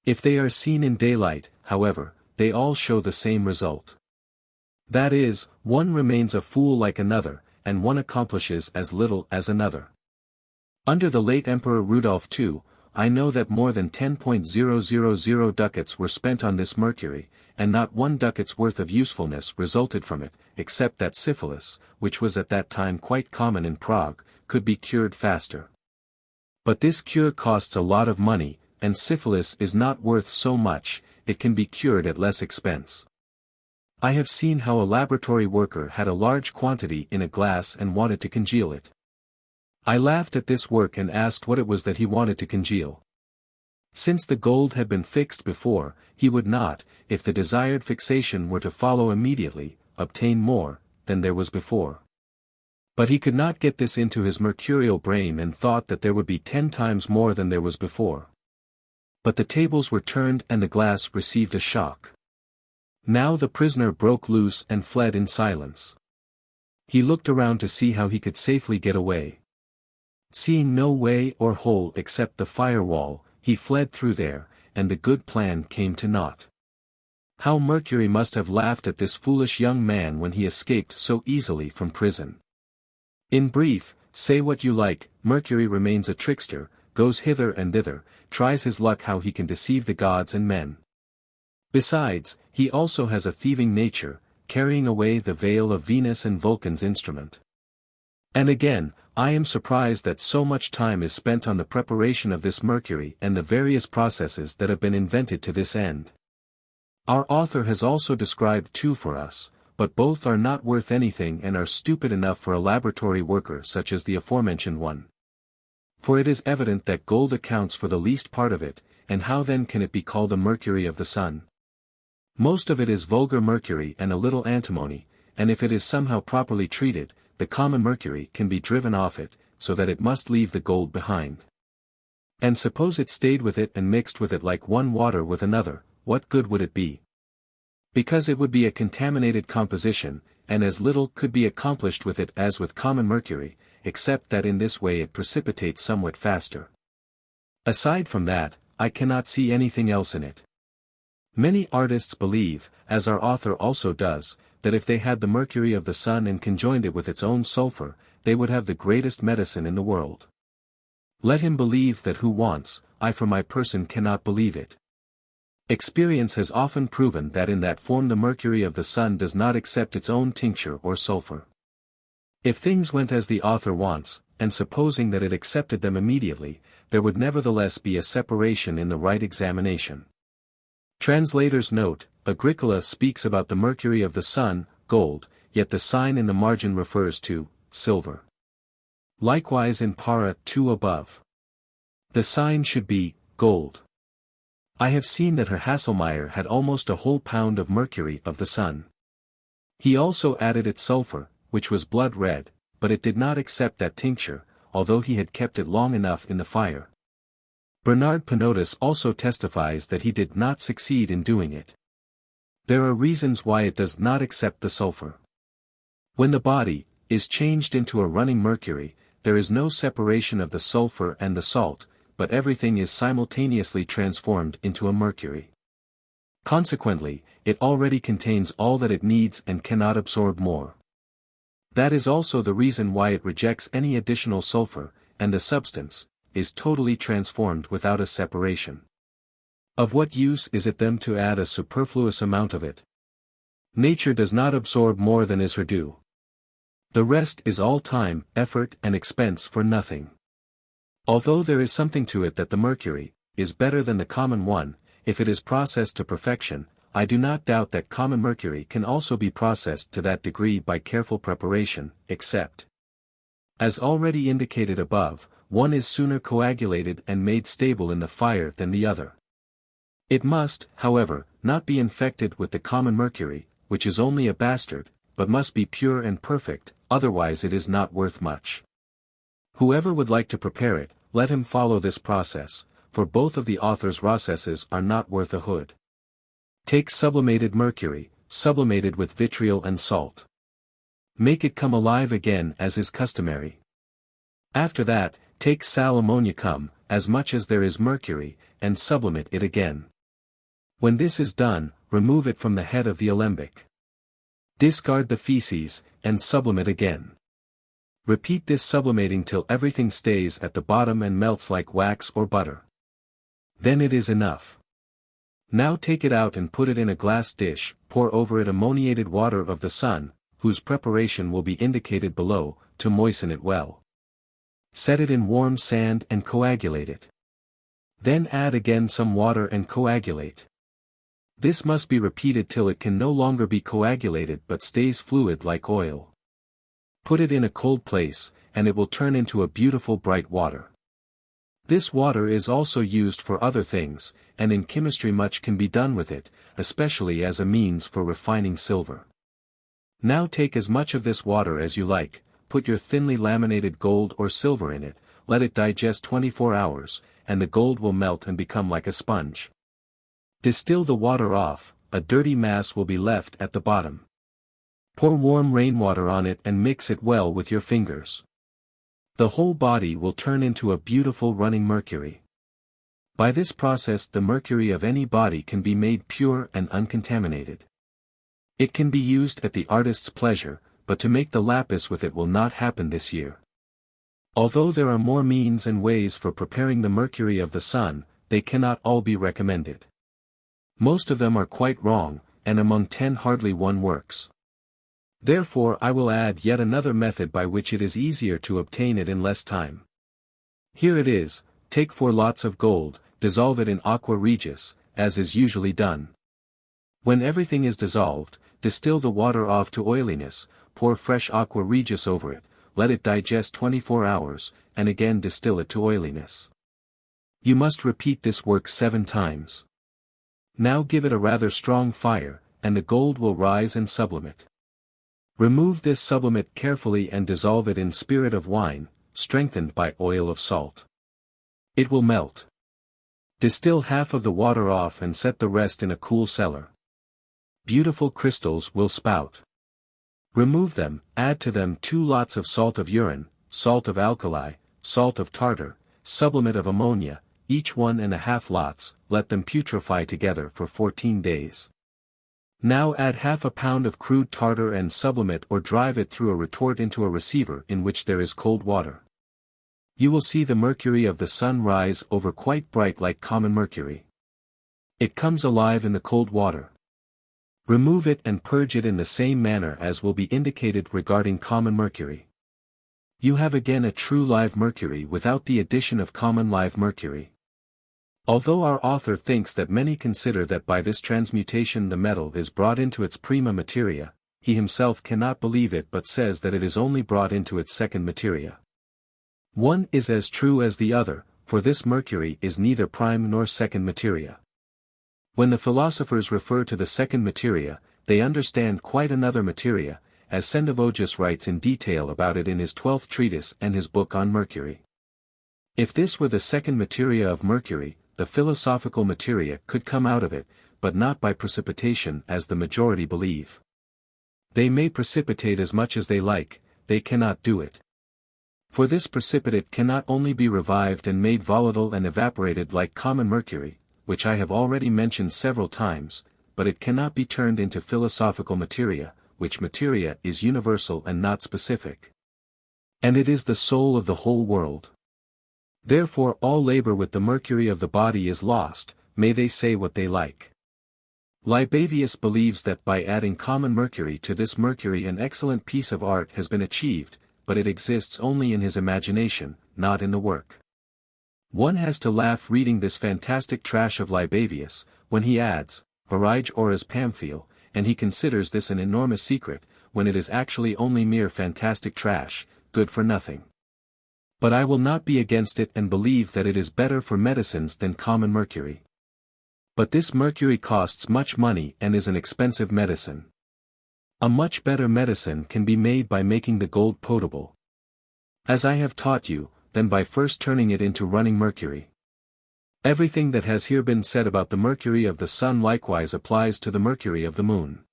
If they are seen in daylight, however, they all show the same result. That is, one remains a fool like another, and one accomplishes as little as another. Under the late Emperor Rudolph II, I know that more than 10,000 ducats were spent on this mercury, and not 1 ducat's worth of usefulness resulted from it, except that syphilis, which was at that time quite common in Prague, could be cured faster. But this cure costs a lot of money, and syphilis is not worth so much, it can be cured at less expense. I have seen how a laboratory worker had a large quantity in a glass and wanted to congeal it. I laughed at this work and asked what it was that he wanted to congeal. Since the gold had been fixed before, he would not, if the desired fixation were to follow immediately, obtain more than there was before. But he could not get this into his mercurial brain and thought that there would be 10 times more than there was before. But the tables were turned and the glass received a shock. Now the prisoner broke loose and fled in silence. He looked around to see how he could safely get away. Seeing no way or hole except the firewall, he fled through there, and the good plan came to naught. How Mercury must have laughed at this foolish young man when he escaped so easily from prison. In brief, say what you like, Mercury remains a trickster, goes hither and thither, tries his luck how he can deceive the gods and men. Besides, he also has a thieving nature, carrying away the veil of Venus and Vulcan's instrument. And again, I am surprised that so much time is spent on the preparation of this mercury and the various processes that have been invented to this end. Our author has also described two for us, but both are not worth anything and are stupid enough for a laboratory worker such as the aforementioned one. For it is evident that gold accounts for the least part of it, and how then can it be called a mercury of the sun? Most of it is vulgar mercury and a little antimony, and if it is somehow properly treated, the common mercury can be driven off it, so that it must leave the gold behind. And suppose it stayed with it and mixed with it like one water with another, what good would it be? Because it would be a contaminated composition, and as little could be accomplished with it as with common mercury, except that in this way it precipitates somewhat faster. Aside from that, I cannot see anything else in it. Many artists believe, as our author also does, that if they had the mercury of the sun and conjoined it with its own sulfur, they would have the greatest medicine in the world. Let him believe that who wants, I for my person cannot believe it. Experience has often proven that in that form the mercury of the sun does not accept its own tincture or sulfur. If things went as the author wants, and supposing that it accepted them immediately, there would nevertheless be a separation in the right examination. Translator's note: Agricola speaks about the mercury of the sun, gold, yet the sign in the margin refers to silver. Likewise in para 2 above. The sign should be gold. I have seen that Herr Hasselmeyer had almost a whole pound of mercury of the sun. He also added its sulfur, which was blood red, but it did not accept that tincture, although he had kept it long enough in the fire. Bernard Pinotus also testifies that he did not succeed in doing it. There are reasons why it does not accept the sulfur. When the body is changed into a running mercury, there is no separation of the sulfur and the salt, but everything is simultaneously transformed into a mercury. Consequently, it already contains all that it needs and cannot absorb more. That is also the reason why it rejects any additional sulfur, and the substance is totally transformed without a separation. Of what use is it then to add a superfluous amount of it? Nature does not absorb more than is her due. The rest is all time, effort and expense for nothing. Although there is something to it that the mercury is better than the common one, if it is processed to perfection, I do not doubt that common mercury can also be processed to that degree by careful preparation, except, as already indicated above, one is sooner coagulated and made stable in the fire than the other. It must, however, not be infected with the common mercury, which is only a bastard, but must be pure and perfect, otherwise it is not worth much. Whoever would like to prepare it, let him follow this process, for both of the author's processes are not worth a hood. Take sublimated mercury, sublimated with vitriol and salt. Make it come alive again as is customary. After that, take sal ammoniacum, as much as there is mercury, and sublimate it again. When this is done, remove it from the head of the alembic. Discard the feces, and sublimate again. Repeat this sublimating till everything stays at the bottom and melts like wax or butter. Then it is enough. Now take it out and put it in a glass dish, pour over it ammoniated water of the sun, whose preparation will be indicated below, to moisten it well. Set it in warm sand and coagulate it. Then add again some water and coagulate. This must be repeated till it can no longer be coagulated but stays fluid like oil. Put it in a cold place, and it will turn into a beautiful bright water. This water is also used for other things, and in chemistry much can be done with it, especially as a means for refining silver. Now take as much of this water as you like, put your thinly laminated gold or silver in it, let it digest 24 hours, and the gold will melt and become like a sponge. Distill the water off, a dirty mass will be left at the bottom. Pour warm rainwater on it and mix it well with your fingers. The whole body will turn into a beautiful running mercury. By this process the mercury of any body can be made pure and uncontaminated. It can be used at the artist's pleasure, but to make the lapis with it will not happen this year. Although there are more means and ways for preparing the mercury of the sun, they cannot all be recommended. Most of them are quite wrong, and among 10 hardly one works. Therefore I will add yet another method by which it is easier to obtain it in less time. Here it is: take 4 lots of gold, dissolve it in aqua regis, as is usually done. When everything is dissolved, distill the water off to oiliness, pour fresh aqua regis over it, let it digest 24 hours, and again distill it to oiliness. You must repeat this work 7 times. Now give it a rather strong fire, and the gold will rise and sublimate. Remove this sublimate carefully and dissolve it in spirit of wine, strengthened by oil of salt. It will melt. Distill half of the water off and set the rest in a cool cellar. Beautiful crystals will spout. Remove them, add to them 2 lots of salt of urine, salt of alkali, salt of tartar, sublimate of ammonia, each 1½ lots, let them putrefy together for 14 days. Now add half a pound of crude tartar and sublimate or drive it through a retort into a receiver in which there is cold water. You will see the mercury of the sun rise over quite bright like common mercury. It comes alive in the cold water. Remove it and purge it in the same manner as will be indicated regarding common mercury. You have again a true live mercury without the addition of common live mercury. Although our author thinks that many consider that by this transmutation the metal is brought into its prima materia, he himself cannot believe it but says that it is only brought into its second materia. One is as true as the other, for this mercury is neither prime nor second materia. When the philosophers refer to the second materia, they understand quite another materia, as Sendivogius writes in detail about it in his 12th treatise and his book on mercury. If this were the second materia of mercury, the philosophical materia could come out of it, but not by precipitation as the majority believe. They may precipitate as much as they like, they cannot do it. For this precipitate cannot only be revived and made volatile and evaporated like common mercury, which I have already mentioned several times, but it cannot be turned into philosophical materia, which materia is universal and not specific. And it is the soul of the whole world. Therefore all labor with the mercury of the body is lost, may they say what they like. Libavius believes that by adding common mercury to this mercury an excellent piece of art has been achieved, but it exists only in his imagination, not in the work. One has to laugh reading this fantastic trash of Libavius, when he adds, Harige oras Pamphile, and he considers this an enormous secret, when it is actually only mere fantastic trash, good for nothing. But I will not be against it and believe that it is better for medicines than common mercury. But this mercury costs much money and is an expensive medicine. A much better medicine can be made by making the gold potable, as I have taught you, than by first turning it into running mercury. Everything that has here been said about the mercury of the sun likewise applies to the mercury of the moon.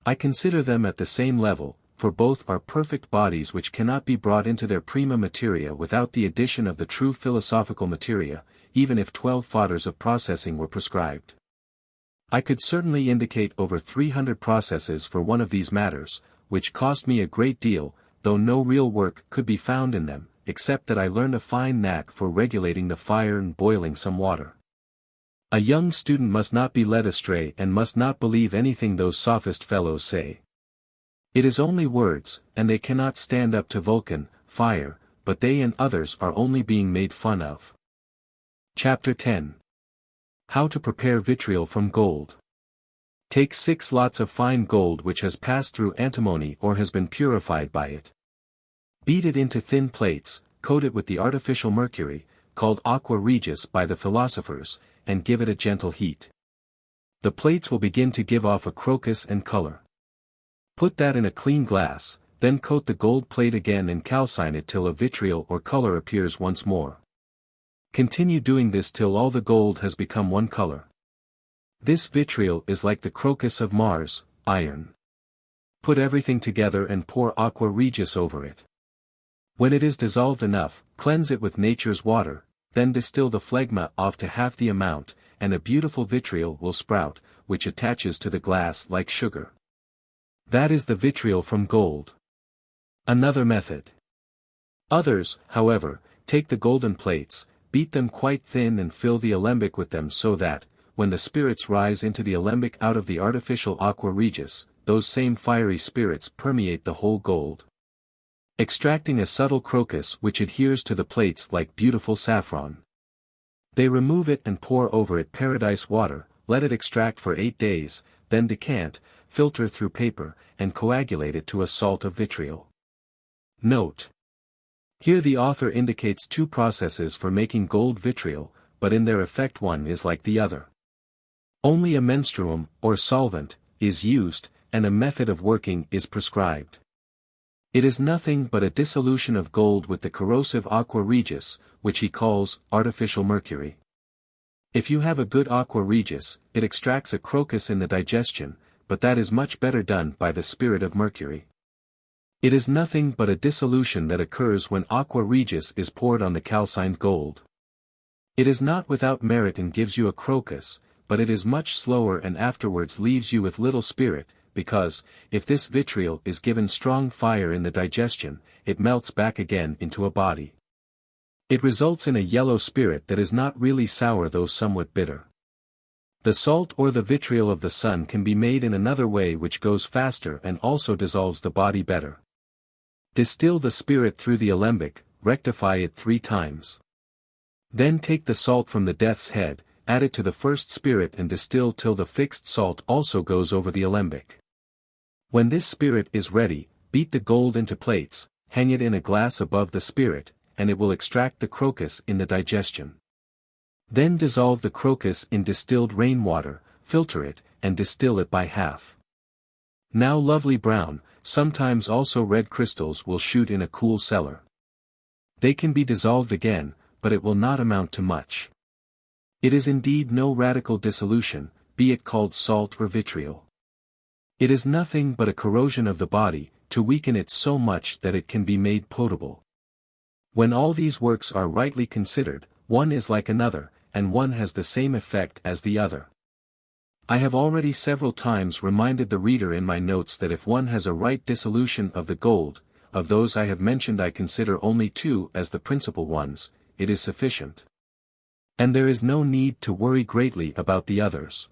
I consider them at the same level, for both are perfect bodies which cannot be brought into their prima materia without the addition of the true philosophical materia, even if 12 fodders of processing were prescribed. I could certainly indicate over 300 processes for one of these matters, which cost me a great deal, though no real work could be found in them, except that I learned a fine knack for regulating the fire and boiling some water. A young student must not be led astray and must not believe anything those sophist fellows say. It is only words, and they cannot stand up to Vulcan, fire, but they and others are only being made fun of. Chapter 10. How to prepare vitriol from gold. Take 6 lots of fine gold which has passed through antimony or has been purified by it. Beat it into thin plates, coat it with the artificial mercury, called aqua regis by the philosophers, and give it a gentle heat. The plates will begin to give off a crocus and color. Put that in a clean glass, then coat the gold plate again and calcine it till a vitriol or color appears once more. Continue doing this till all the gold has become one color. This vitriol is like the crocus of Mars, iron. Put everything together and pour aqua regis over it. When it is dissolved enough, cleanse it with nature's water, then distill the phlegma off to half the amount, and a beautiful vitriol will sprout, which attaches to the glass like sugar. That is the vitriol from gold. Another method. Others, however, take the golden plates, beat them quite thin and fill the alembic with them so that, when the spirits rise into the alembic out of the artificial aqua regis, those same fiery spirits permeate the whole gold, extracting a subtle crocus which adheres to the plates like beautiful saffron. They remove it and pour over it paradise water, let it extract for 8 days, then decant, filter through paper, and coagulate it to a salt of vitriol. Note: here the author indicates 2 processes for making gold vitriol, but in their effect one is like the other. Only a menstruum, or solvent, is used, and a method of working is prescribed. It is nothing but a dissolution of gold with the corrosive aqua regis, which he calls artificial mercury. If you have a good aqua regis, it extracts a crocus in the digestion, but that is much better done by the spirit of mercury. It is nothing but a dissolution that occurs when aqua regis is poured on the calcined gold. It is not without merit and gives you a crocus, but it is much slower and afterwards leaves you with little spirit, because, if this vitriol is given strong fire in the digestion, it melts back again into a body. It results in a yellow spirit that is not really sour though somewhat bitter. The salt or the vitriol of the sun can be made in another way which goes faster and also dissolves the body better. Distill the spirit through the alembic, rectify it 3 times. Then take the salt from the death's head, add it to the first spirit and distill till the fixed salt also goes over the alembic. When this spirit is ready, beat the gold into plates, hang it in a glass above the spirit, and it will extract the crocus in the digestion. Then dissolve the crocus in distilled rainwater, filter it, and distill it by half. Now lovely brown, sometimes also red crystals will shoot in a cool cellar. They can be dissolved again, but it will not amount to much. It is indeed no radical dissolution, be it called salt or vitriol. It is nothing but a corrosion of the body, to weaken it so much that it can be made potable. When all these works are rightly considered, one is like another, and one has the same effect as the other. I have already several times reminded the reader in my notes that if one has a right dissolution of the gold, of those I have mentioned I consider only 2 as the principal ones, it is sufficient. And there is no need to worry greatly about the others.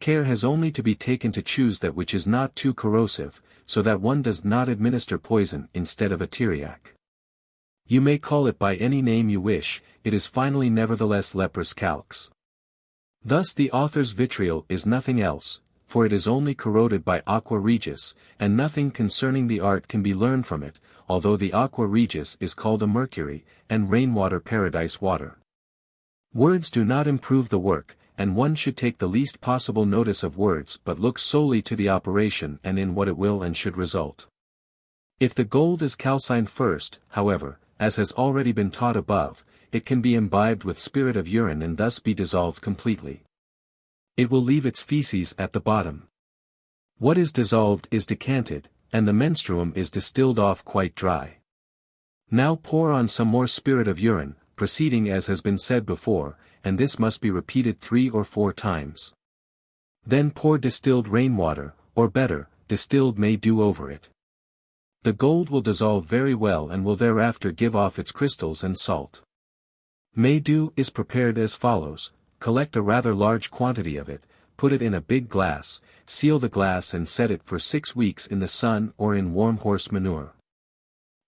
Care has only to be taken to choose that which is not too corrosive, so that one does not administer poison instead of a tyriac. You may call it by any name you wish, it is finally nevertheless leprous calx. Thus the author's vitriol is nothing else, for it is only corroded by aqua regis, and nothing concerning the art can be learned from it, although the aqua regis is called a mercury, and rainwater paradise water. Words do not improve the work, and one should take the least possible notice of words but look solely to the operation and in what it will and should result. If the gold is calcined first, however, as has already been taught above, it can be imbibed with spirit of urine and thus be dissolved completely. It will leave its feces at the bottom. What is dissolved is decanted, and the menstruum is distilled off quite dry. Now pour on some more spirit of urine, proceeding as has been said before, and this must be repeated 3 or 4 times. Then pour distilled rainwater, or better, distilled may dew over it. The gold will dissolve very well and will thereafter give off its crystals and salt. May dew is prepared as follows: collect a rather large quantity of it, put it in a big glass, seal the glass and set it for 6 weeks in the sun or in warm horse manure.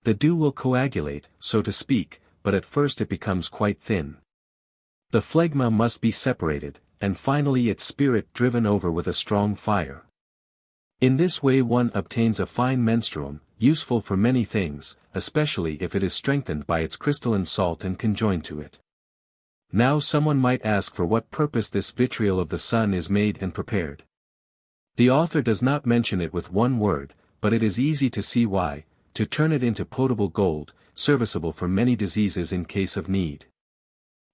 The dew will coagulate, so to speak, but at first it becomes quite thin. The phlegma must be separated, and finally its spirit driven over with a strong fire. In this way one obtains a fine menstruum, useful for many things, especially if it is strengthened by its crystalline salt and conjoined to it. Now someone might ask for what purpose this vitriol of the sun is made and prepared. The author does not mention it with one word, but it is easy to see why: to turn it into potable gold, serviceable for many diseases in case of need.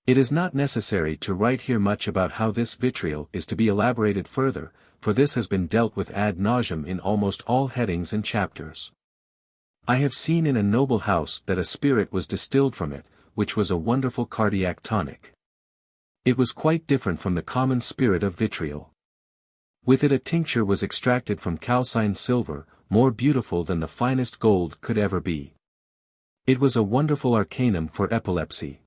It is not necessary to write here much about how this vitriol is to be elaborated further, for this has been dealt with ad nauseam in almost all headings and chapters. I have seen in a noble house that a spirit was distilled from it, which was a wonderful cardiac tonic. It was quite different from the common spirit of vitriol. With it a tincture was extracted from calcined silver, more beautiful than the finest gold could ever be. It was a wonderful arcanum for epilepsy.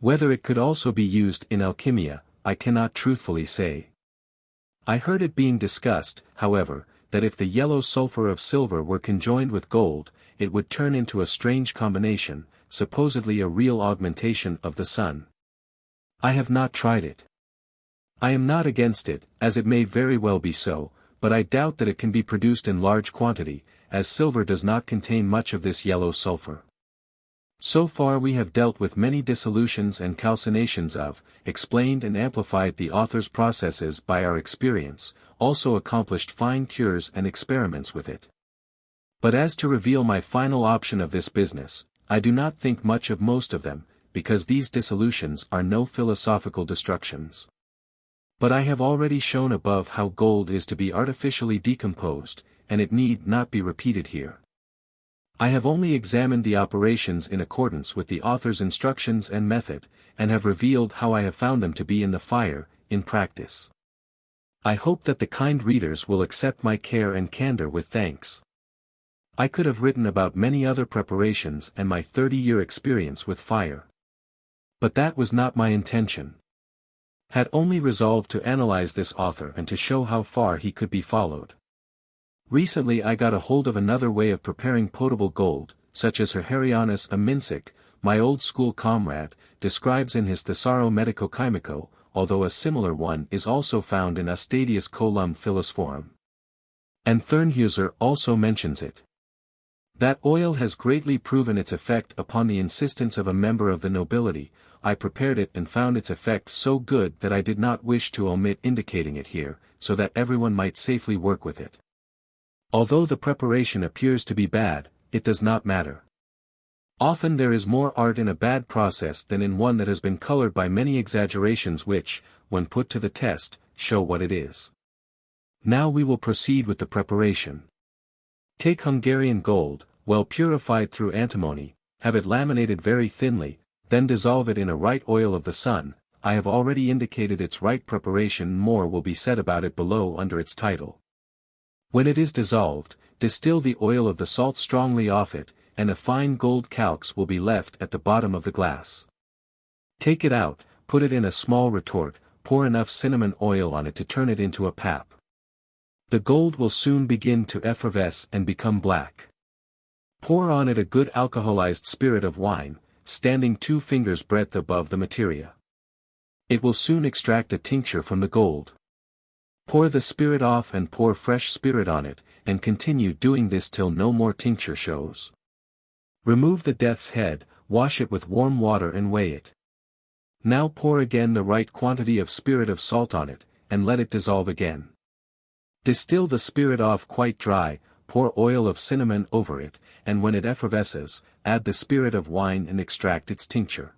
Whether it could also be used in alchemia, I cannot truthfully say. I heard it being discussed, however, that if the yellow sulfur of silver were conjoined with gold, it would turn into a strange combination, supposedly a real augmentation of the sun. I have not tried it. I am not against it, as it may very well be so, but I doubt that it can be produced in large quantity, as silver does not contain much of this yellow sulfur. So far we have dealt with many dissolutions and calcinations of, explained and amplified the author's processes by our experience, also accomplished fine cures and experiments with it. But as to reveal my final option of this business, I do not think much of most of them, because these dissolutions are no philosophical destructions. But I have already shown above how gold is to be artificially decomposed, and it need not be repeated here. I have only examined the operations in accordance with the author's instructions and method, and have revealed how I have found them to be in the fire, in practice. I hope that the kind readers will accept my care and candor with thanks. I could have written about many other preparations and my 30-year experience with fire. But that was not my intention. Had only resolved to analyze this author and to show how far he could be followed. Recently I got a hold of another way of preparing potable gold, such as Herherianus Aminsic, my old school comrade, describes in his Thesauro Medico Chymico, although a similar one is also found in Astadius Column Philosophorum. And Thurnhuser also mentions it. That oil has greatly proven its effect upon the insistence of a member of the nobility. I prepared it and found its effect so good that I did not wish to omit indicating it here, so that everyone might safely work with it. Although the preparation appears to be bad, it does not matter. Often there is more art in a bad process than in one that has been colored by many exaggerations which, when put to the test, show what it is. Now we will proceed with the preparation. Take Hungarian gold, well purified through antimony, have it laminated very thinly, then dissolve it in a right oil of the sun. I have already indicated its right preparation, more will be said about it below under its title. When it is dissolved, distill the oil of the salt strongly off it, and a fine gold calx will be left at the bottom of the glass. Take it out, put it in a small retort, pour enough cinnamon oil on it to turn it into a pap. The gold will soon begin to effervesce and become black. Pour on it a good alcoholized spirit of wine, standing 2 fingers' breadth above the materia. It will soon extract a tincture from the gold. Pour the spirit off and pour fresh spirit on it, and continue doing this till no more tincture shows. Remove the death's head, wash it with warm water and weigh it. Now pour again the right quantity of spirit of salt on it, and let it dissolve again. Distill the spirit off quite dry, pour oil of cinnamon over it, and when it effervesces, add the spirit of wine and extract its tincture.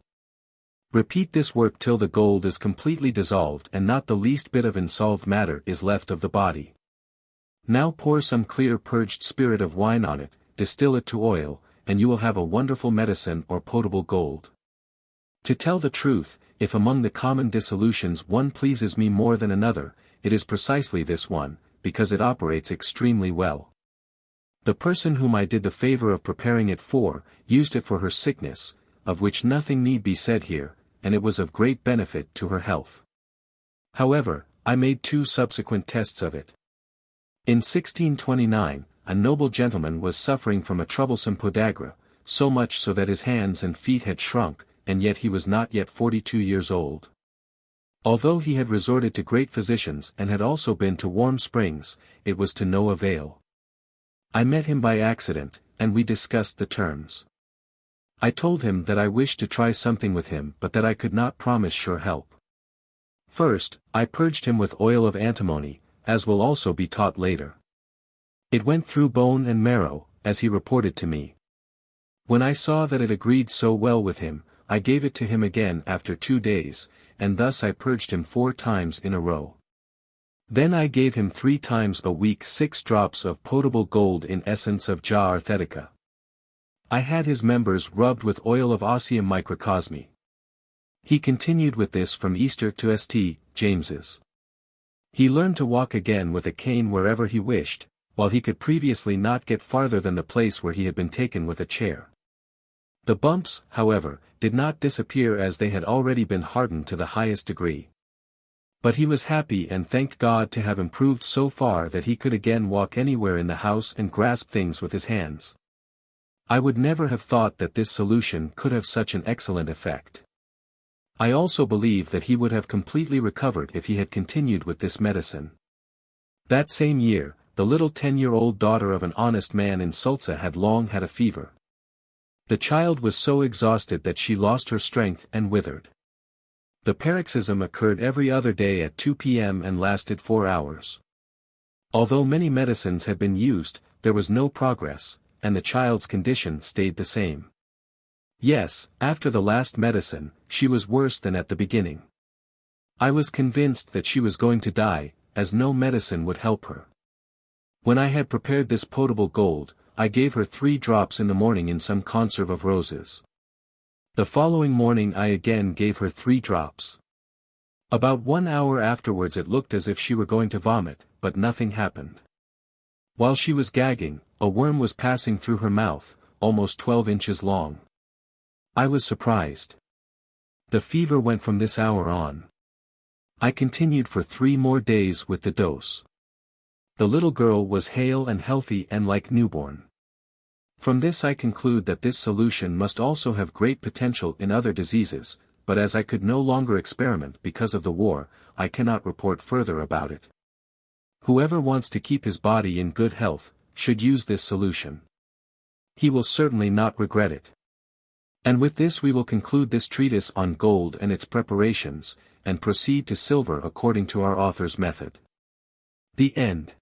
Repeat this work till the gold is completely dissolved and not the least bit of insolved matter is left of the body. Now pour some clear purged spirit of wine on it, distill it to oil, and you will have a wonderful medicine or potable gold. To tell the truth, if among the common dissolutions one pleases me more than another, it is precisely this one, because it operates extremely well. The person whom I did the favor of preparing it for, used it for her sickness, of which nothing need be said here, and it was of great benefit to her health. However, I made 2 subsequent tests of it. In 1629, a noble gentleman was suffering from a troublesome podagra, so much so that his hands and feet had shrunk, and yet he was not yet 42 years old. Although he had resorted to great physicians and had also been to warm springs, it was to no avail. I met him by accident, and we discussed the terms. I told him that I wished to try something with him but that I could not promise sure help. First, I purged him with oil of antimony, as will also be taught later. It went through bone and marrow, as he reported to me. When I saw that it agreed so well with him, I gave it to him again after 2 days, and thus I purged him 4 times in a row. Then I gave him 3 times a week 6 drops of potable gold in essence of Ja arthetica. I had his members rubbed with oil of Osmium microcosmi. He continued with this from Easter to St. James's. He learned to walk again with a cane wherever he wished, while he could previously not get farther than the place where he had been taken with a chair. The bumps, however, did not disappear as they had already been hardened to the highest degree. But he was happy and thanked God to have improved so far that he could again walk anywhere in the house and grasp things with his hands. I would never have thought that this solution could have such an excellent effect. I also believe that he would have completely recovered if he had continued with this medicine. That same year, the little 10-year-old daughter of an honest man in Sulza had long had a fever. The child was so exhausted that she lost her strength and withered. The paroxysm occurred every other day at 2 p.m. and lasted 4 hours. Although many medicines had been used, there was no progress, and the child's condition stayed the same. Yes, after the last medicine, she was worse than at the beginning. I was convinced that she was going to die, as no medicine would help her. When I had prepared this potable gold, I gave her 3 drops in the morning in some conserve of roses. The following morning I again gave her 3 drops. About 1 hour afterwards it looked as if she were going to vomit, but nothing happened. While she was gagging, a worm was passing through her mouth, almost 12 inches long. I was surprised. The fever went from this hour on. I continued for 3 more days with the dose. The little girl was hale and healthy and like newborn. From this I conclude that this solution must also have great potential in other diseases, but as I could no longer experiment because of the war, I cannot report further about it. Whoever wants to keep his body in good health, should use this solution. He will certainly not regret it. And with this we will conclude this treatise on gold and its preparations, and proceed to silver according to our author's method. The end.